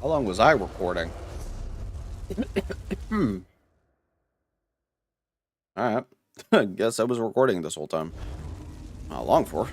How long was I recording? Alright. I guess I was recording this whole time. How long for?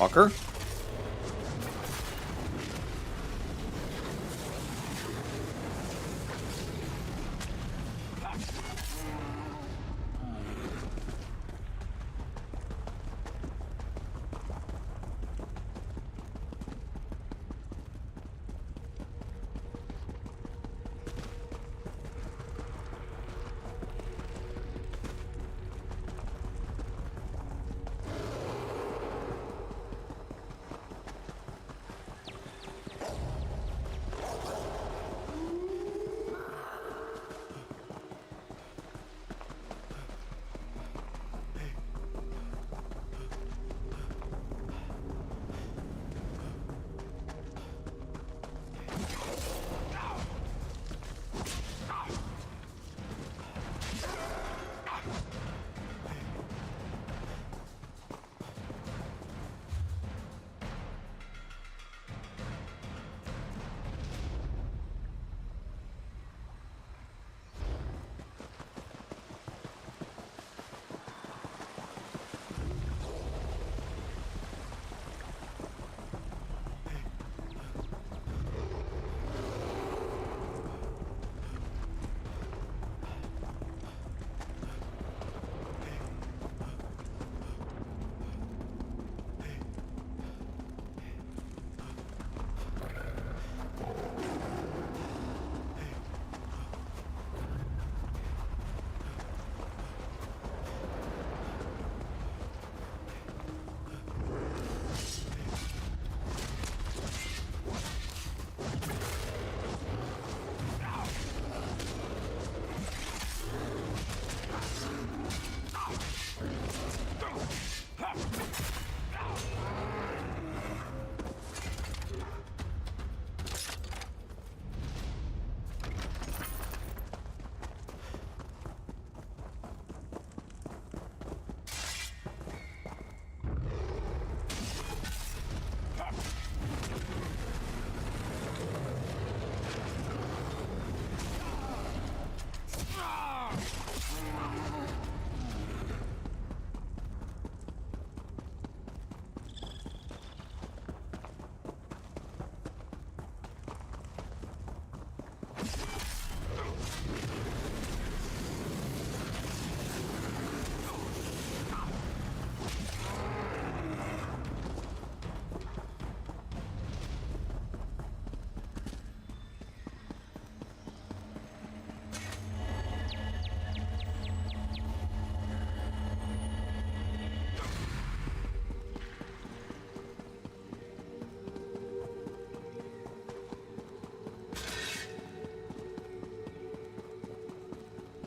Fucker.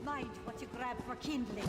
Mind what you grab for kindling.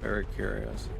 Very curious.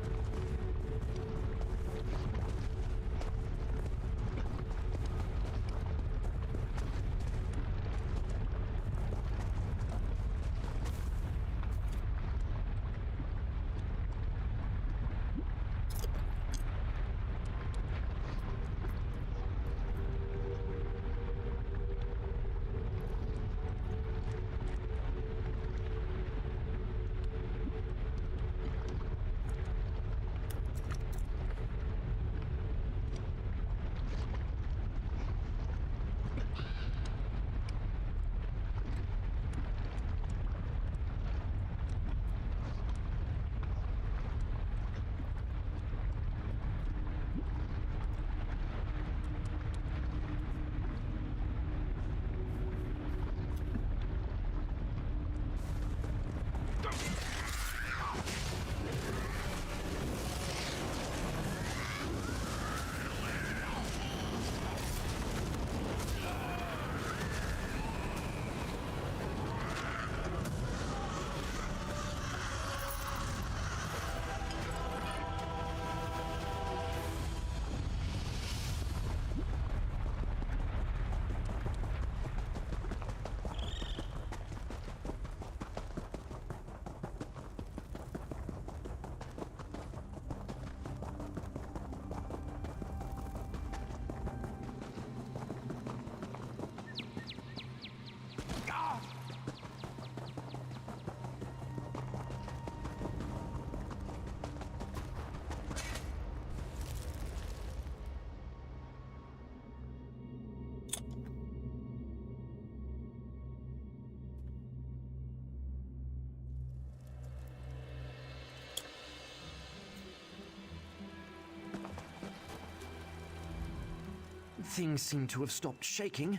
Things seem to have stopped shaking,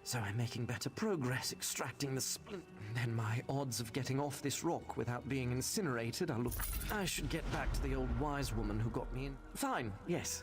so I'm making better progress extracting the splint. Then my odds of getting off this rock without being incinerated are look. I should get back to the old wise woman who got me in. Fine, yes.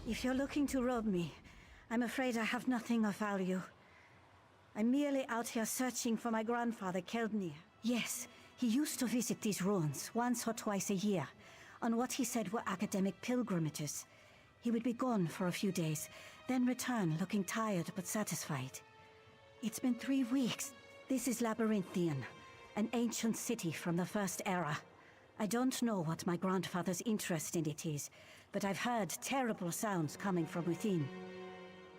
If you're looking to rob me, I'm afraid I have nothing of value. I'm merely out here searching for my grandfather, Keldnir. Yes, he used to visit these ruins once or twice a year, on what he said were academic pilgrimages. He would be gone for a few days, then return looking tired but satisfied. It's been 3 weeks. This is Labyrinthian, an ancient city from the First Era. I don't know what my grandfather's interest in it is, but I've heard terrible sounds coming from within.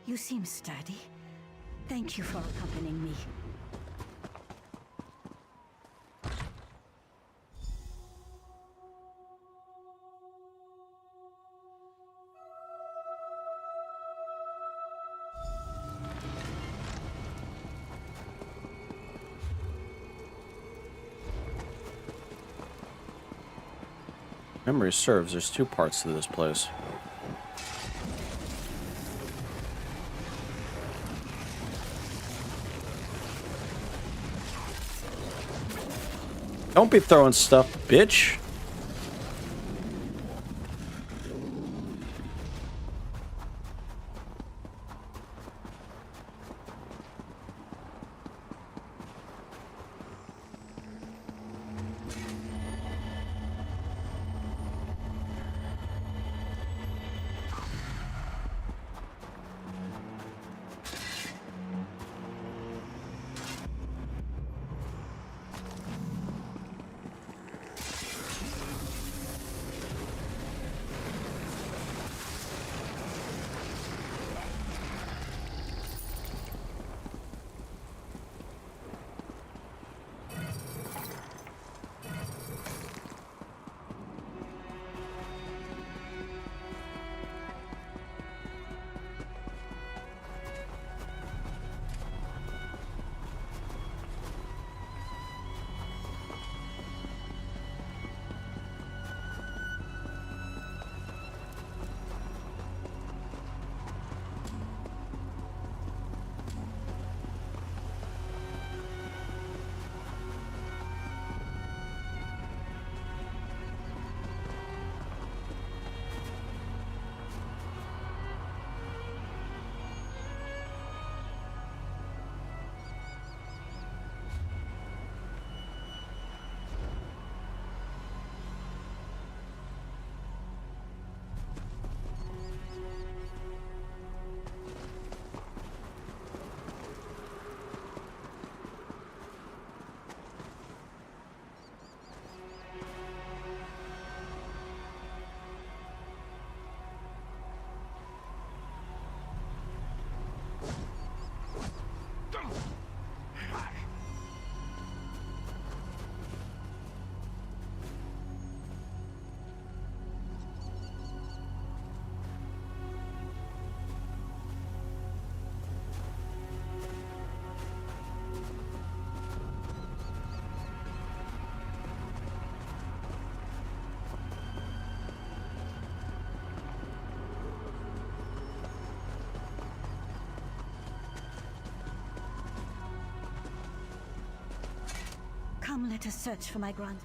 You seem sturdy. Thank you for accompanying me. Memory serves, there's 2 parts to this place. Don't be throwing stuff, bitch. Come, let us search for my grand...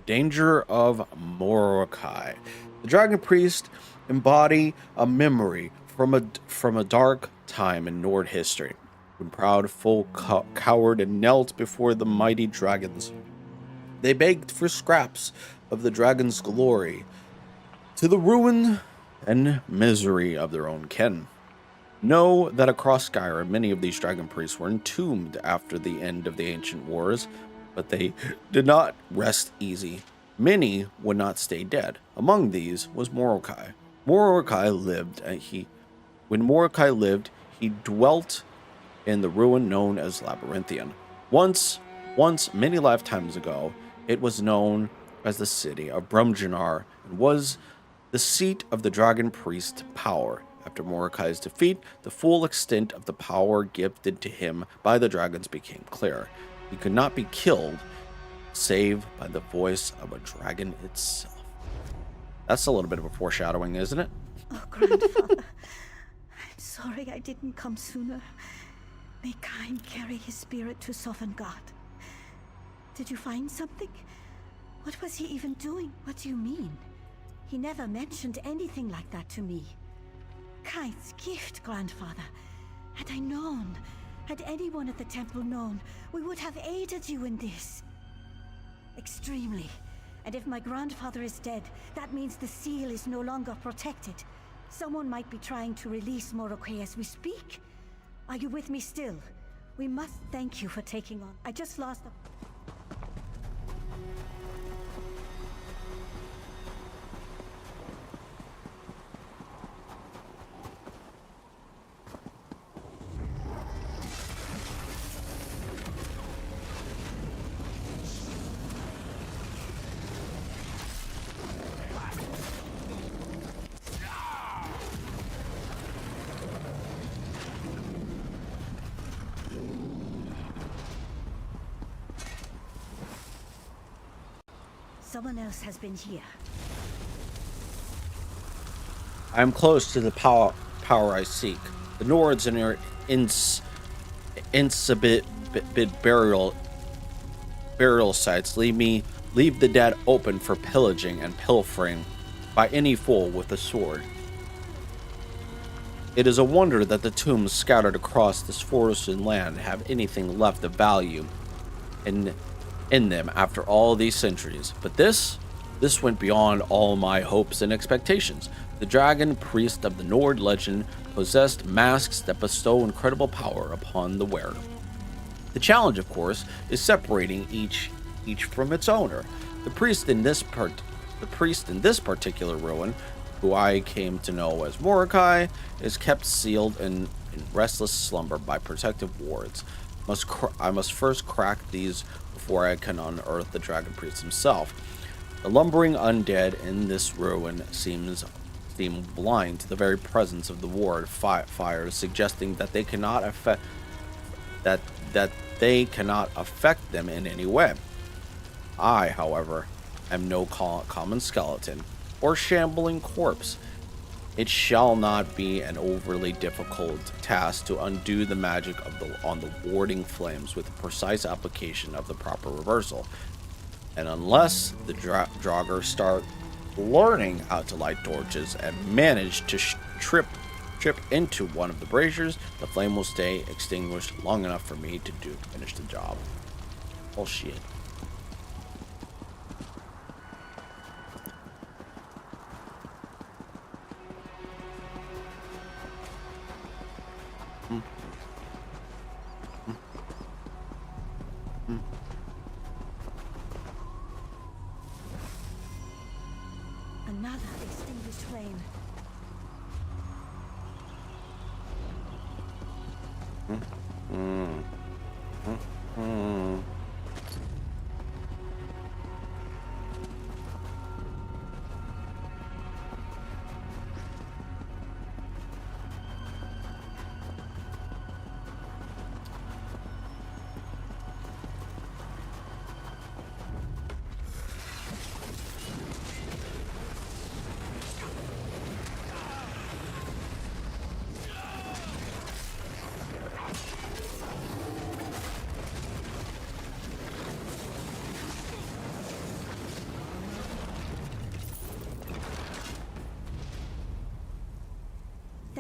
danger of Morokai. The Dragon Priest embody a memory from a dark time in Nord history, when proud folk cowered and knelt before the mighty dragons. They begged for scraps of the dragon's glory, to the ruin and misery of their own kin. Know that across Skyrim, many of these dragon priests were entombed after the end of the ancient wars, but they did not rest easy. Many would not stay dead. Among these was Morokai. When Morokai lived, he dwelt in the ruin known as Labyrinthian. Once, many lifetimes ago, it was known as the city of Brumjanar and was the seat of the dragon priest power. After Morokai's defeat, the full extent of the power gifted to him by the dragons became clear. He could not be killed, save by the voice of a dragon itself. That's a little bit of a foreshadowing, isn't it? Oh, Grandfather. I'm sorry I didn't come sooner. May Kain carry his spirit to soften God. Did you find something? What was he even doing? What do you mean? He never mentioned anything like that to me. Kain's gift, Grandfather. Had I known, had anyone at the temple known, we would have aided you in this. Extremely. And if my grandfather is dead, that means the seal is no longer protected. Someone might be trying to release Morokai as we speak. Are you with me still? We must thank you for taking on. I just lost a... Someone else has been here. I am close to the power I seek. The Nords and their insibid burial sites leave the dead open for pillaging and pilfering by any fool with a sword. It is a wonder that the tombs scattered across this forested land have anything left of value in them after all these centuries. But this went beyond all my hopes and expectations. The dragon priest of the Nord legend possessed masks that bestow incredible power upon the wearer. The challenge, of course, is separating each from its owner. The priest in this particular ruin, who I came to know as Morokai, is kept sealed in restless slumber by protective wards. I must first crack these before I can unearth the dragon priest himself. The lumbering undead in this ruin seem blind to the very presence of the ward fires, suggesting that they cannot affect them in any way. I, however, am no common skeleton or shambling corpse. It shall not be an overly difficult task to undo the magic on the warding flames with the precise application of the proper reversal. And unless the Draugr start learning how to light torches and manage to trip into one of the braziers, the flame will stay extinguished long enough for me to finish the job. Oh shit. Another extinguished flame.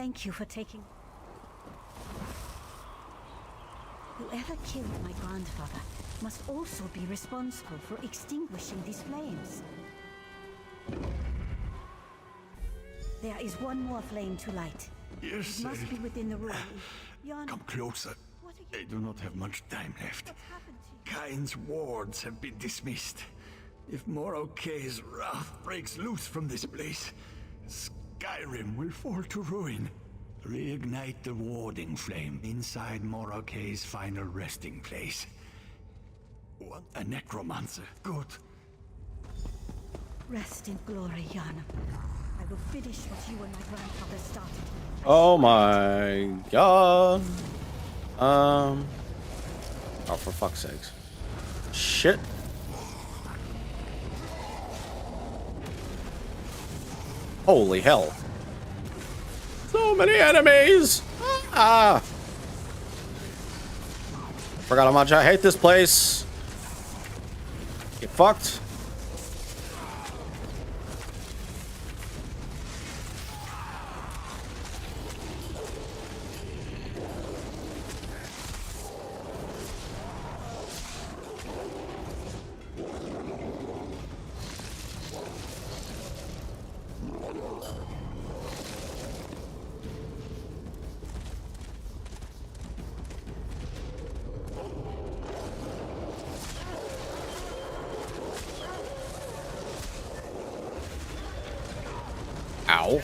thank you for taking... Whoever killed my grandfather must also be responsible for extinguishing these flames. There is one more flame to light. Yes, It must be within the room. Come closer. I do not have much time left. Kain's wards have been dismissed. If Morokay's wrath breaks loose from this place, Skyrim will fall to ruin. Reignite the warding flame inside Morokay's final resting place. What? A necromancer. Good. Rest in glory, Yharnam. I will finish what you and my grandfather started. Oh my god. Oh, for fuck's sakes. Shit. Holy hell. So many enemies. Ah. Forgot how much I hate this place. Get fucked. Ow.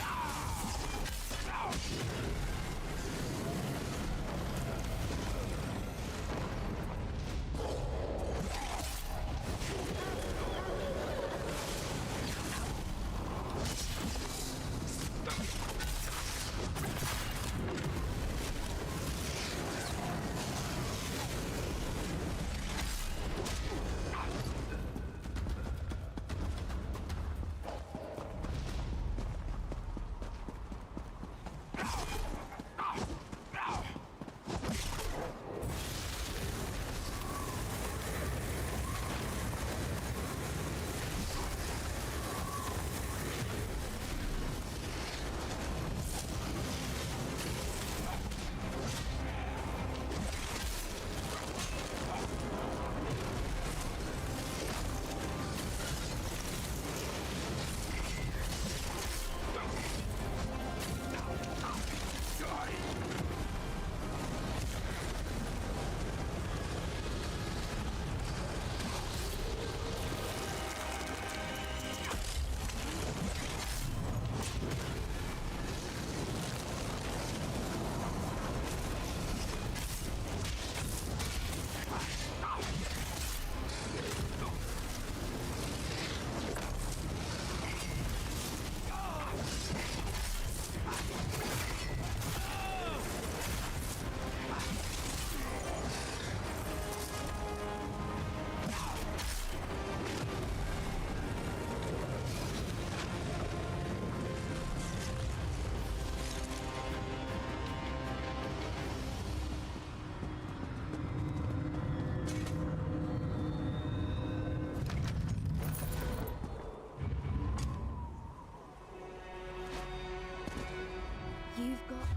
You've got...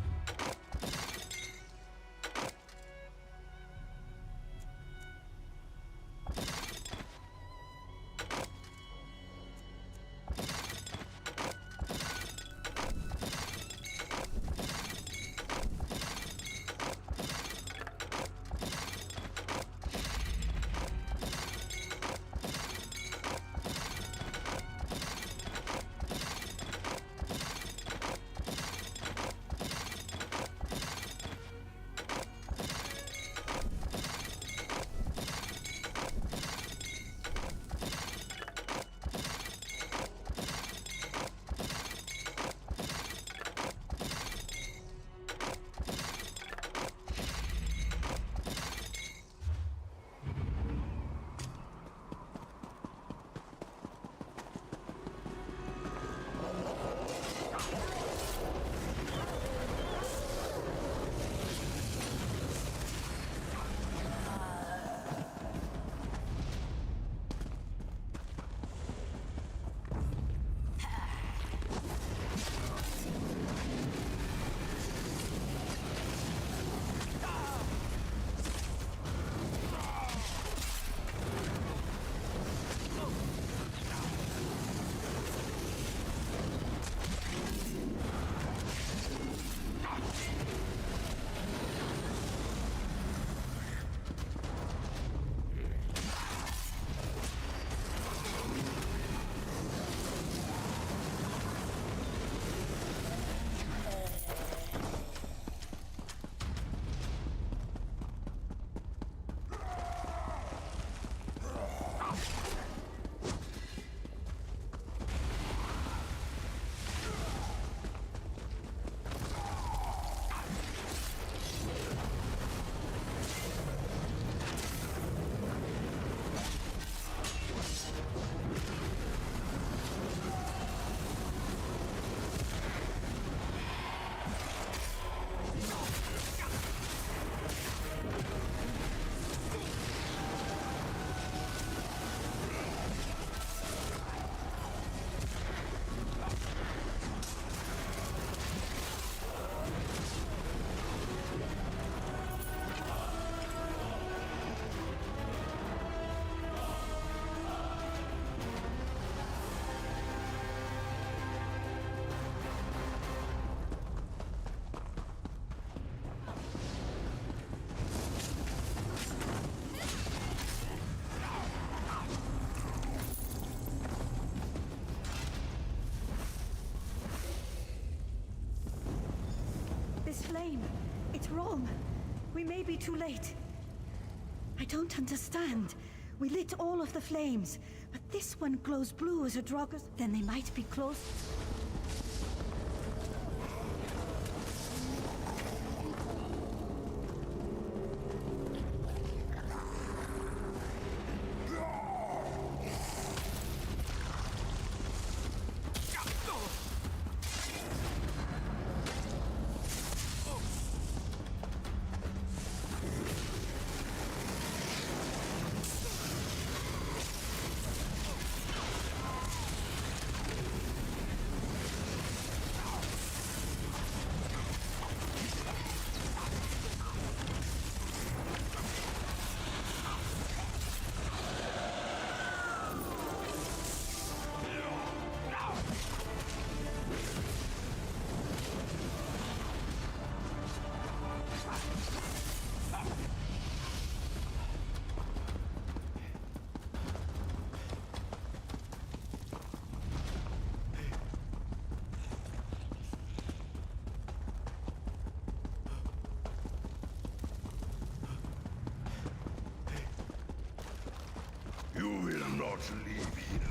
this flame. It's wrong. We may be too late. I don't understand. We lit all of the flames, but this one glows blue as a Draugr. Then they might be close. You will not leave here.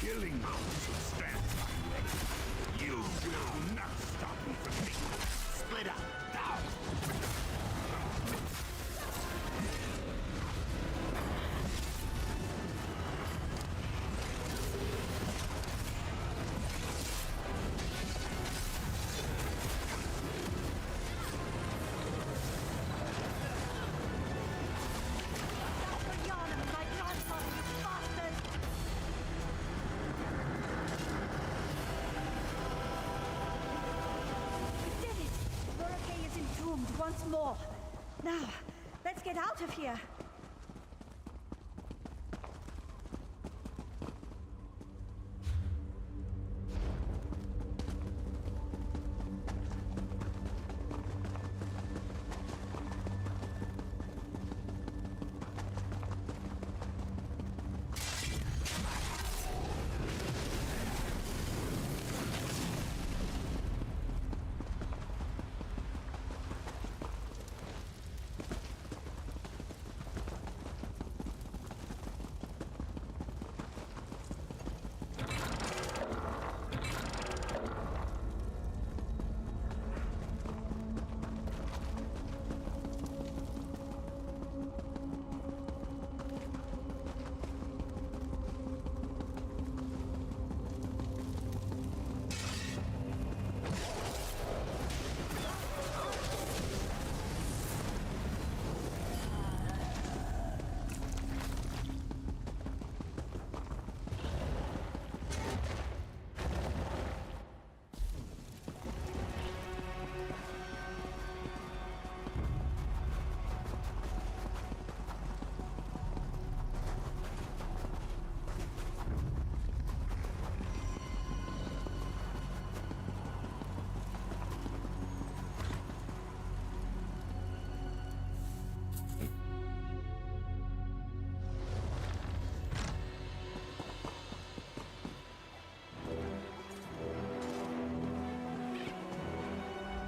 killing those who stand in my way. You will not stop me from making them split up now. Once more. Now, let's get out of here.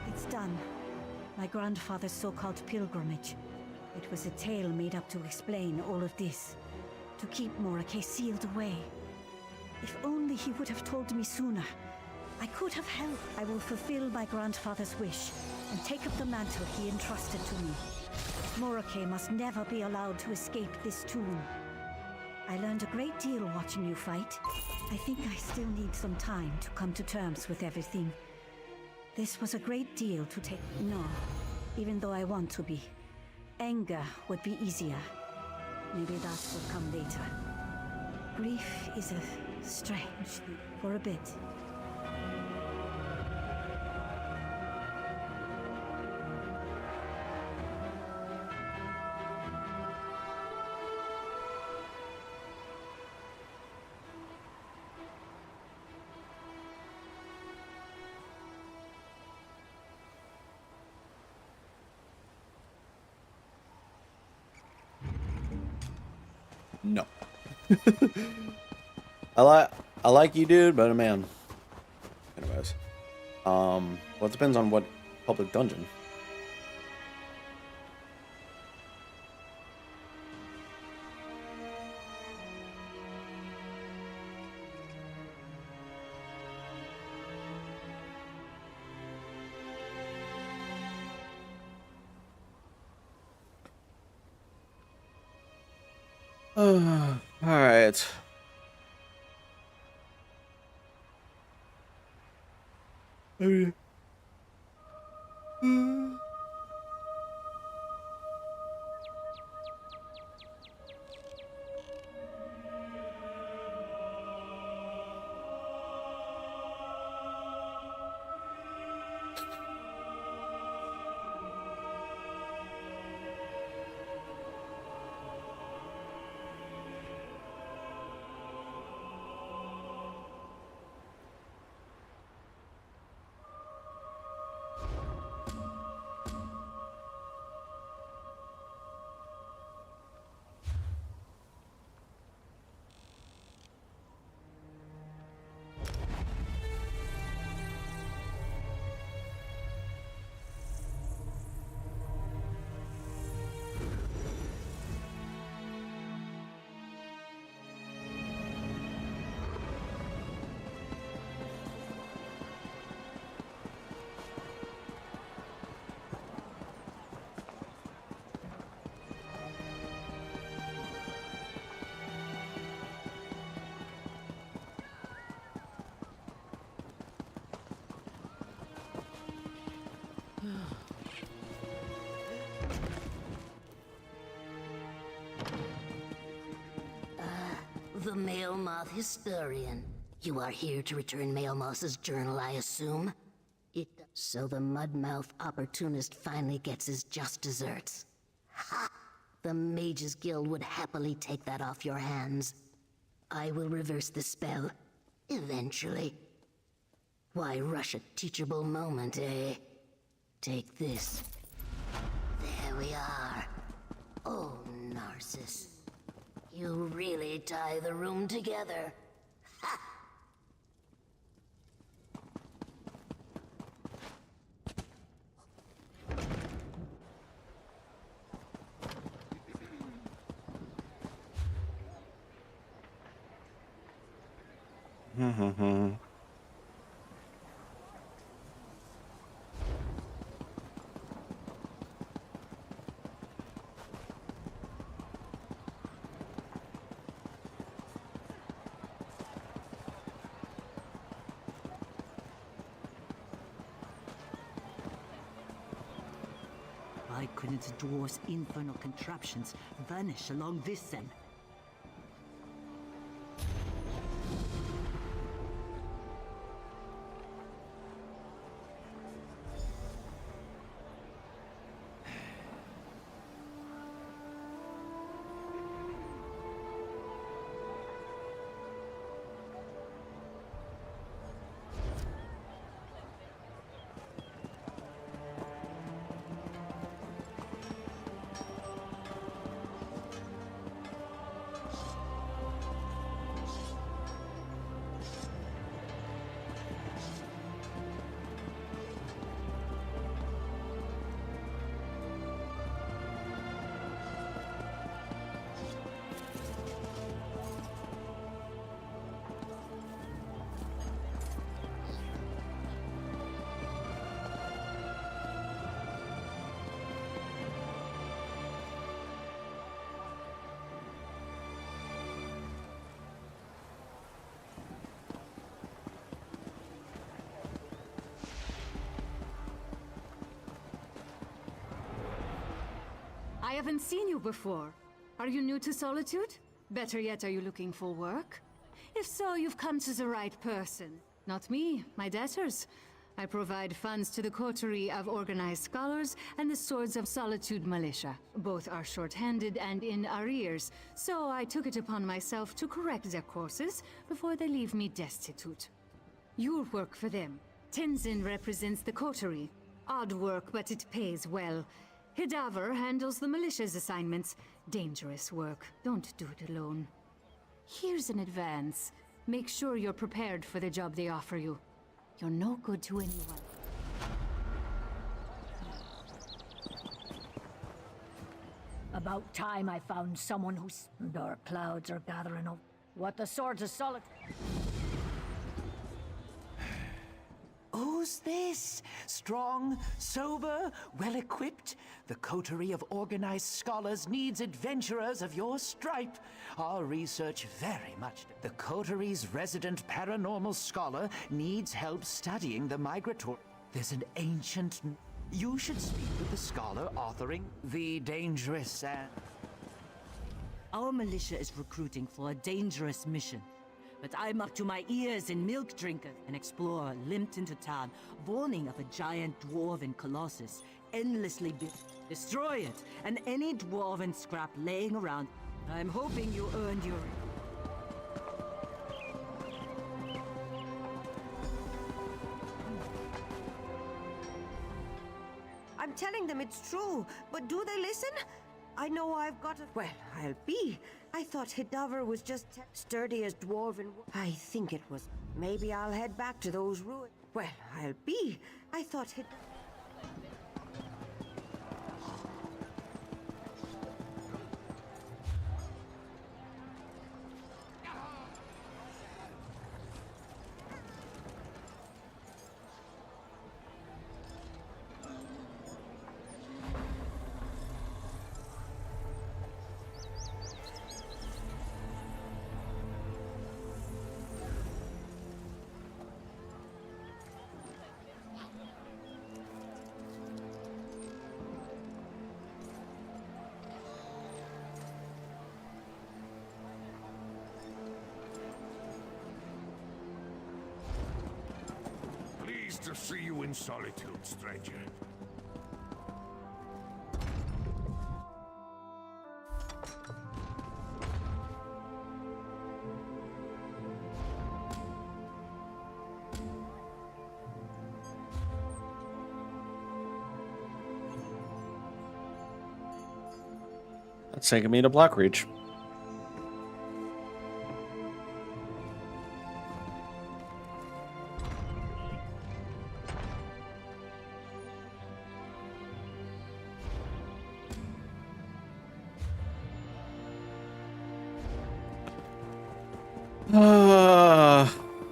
It's done. My grandfather's so-called pilgrimage. It was a tale made up to explain all of this. To keep Morake sealed away. If only he would have told me sooner. I could have helped. I will fulfill my grandfather's wish and take up the mantle he entrusted to me. Morake must never be allowed to escape this tomb. I learned a great deal watching you fight. I think I still need some time to come to terms with everything. This was a great deal to take. No, even though I want to be. Anger would be easier. Maybe that will come later. Grief is a strange thing for a bit. No. I like you, dude, but man. Anyways. Well, it depends on what public dungeon. All right. the Mailmoth Historian. You are here to return Mailmoth's journal, I assume? So the Mudmouth opportunist finally gets his just desserts. Ha! The Mages Guild would happily take that off your hands. I will reverse the spell. Eventually. Why rush a teachable moment, eh? Take this. There we are. Oh, Narcissus. You really tie the room together. Ha! Why couldn't the dwarf's infernal contraptions vanish along this then? I haven't seen you before. Are you new to Solitude? Better yet, are you looking for work? If so, you've come to the right person. Not me, my debtors. I provide funds to the coterie of organized scholars and the Swords of Solitude militia. Both are short-handed and in arrears, so I took it upon myself to correct their courses before they leave me destitute. You'll work for them. Tenzin represents the coterie. Odd work, but it pays well. Hidaver handles the militia's assignments. Dangerous work. Don't do it alone. Here's an advance. Make sure you're prepared for the job they offer you. You're no good to anyone. About time I found someone whose dark clouds are gathering up. What the Swords of Solitude... Who's this? Strong, sober, well-equipped? The coterie of organized scholars needs adventurers of your stripe. Our research very much... The coterie's resident paranormal scholar needs help studying the migratory... There's an ancient... You should speak with the scholar authoring The Dangerous and... Our militia is recruiting for a dangerous mission. But I'm up to my ears in milk drinkers. An explorer limped into town, warning of a giant dwarven colossus, endlessly destroy it, and any dwarven scrap laying around. I'm hoping you earned your... I'm telling them it's true, but do they listen? I know I've got a... Well, I'll be. I thought Hidaver was just sturdy as dwarven... I think it was. Maybe I'll head back to those ruins. Well, I'll be. I thought Hidaver... Nice to see you in solitude, stranger. That's taking me to Blackreach.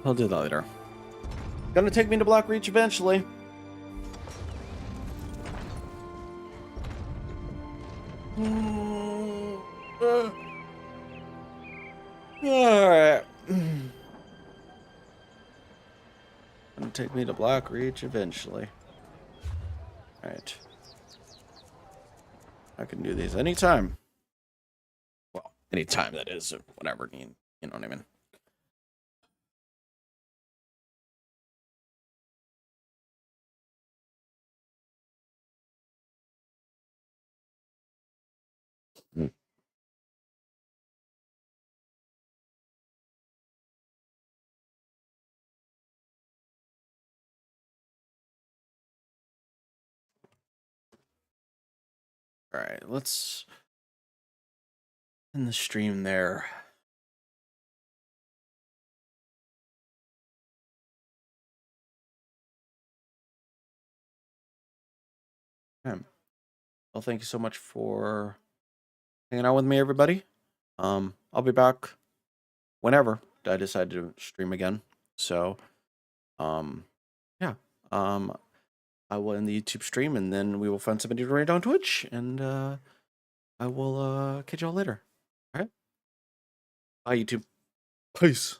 I'll do that later. Gonna take me to Blackreach eventually. Alright. Gonna take me to Blackreach eventually. Alright. I can do these anytime. Well, anytime that is, or whatever, you know what I mean. All right, let's end the stream there. Okay. Well, thank you so much for hanging out with me, everybody. I'll be back whenever I decide to stream again. So, yeah. I will end the YouTube stream, and then we will find somebody to raid on Twitch, and I will catch y'all later. All right. Bye, YouTube. Peace.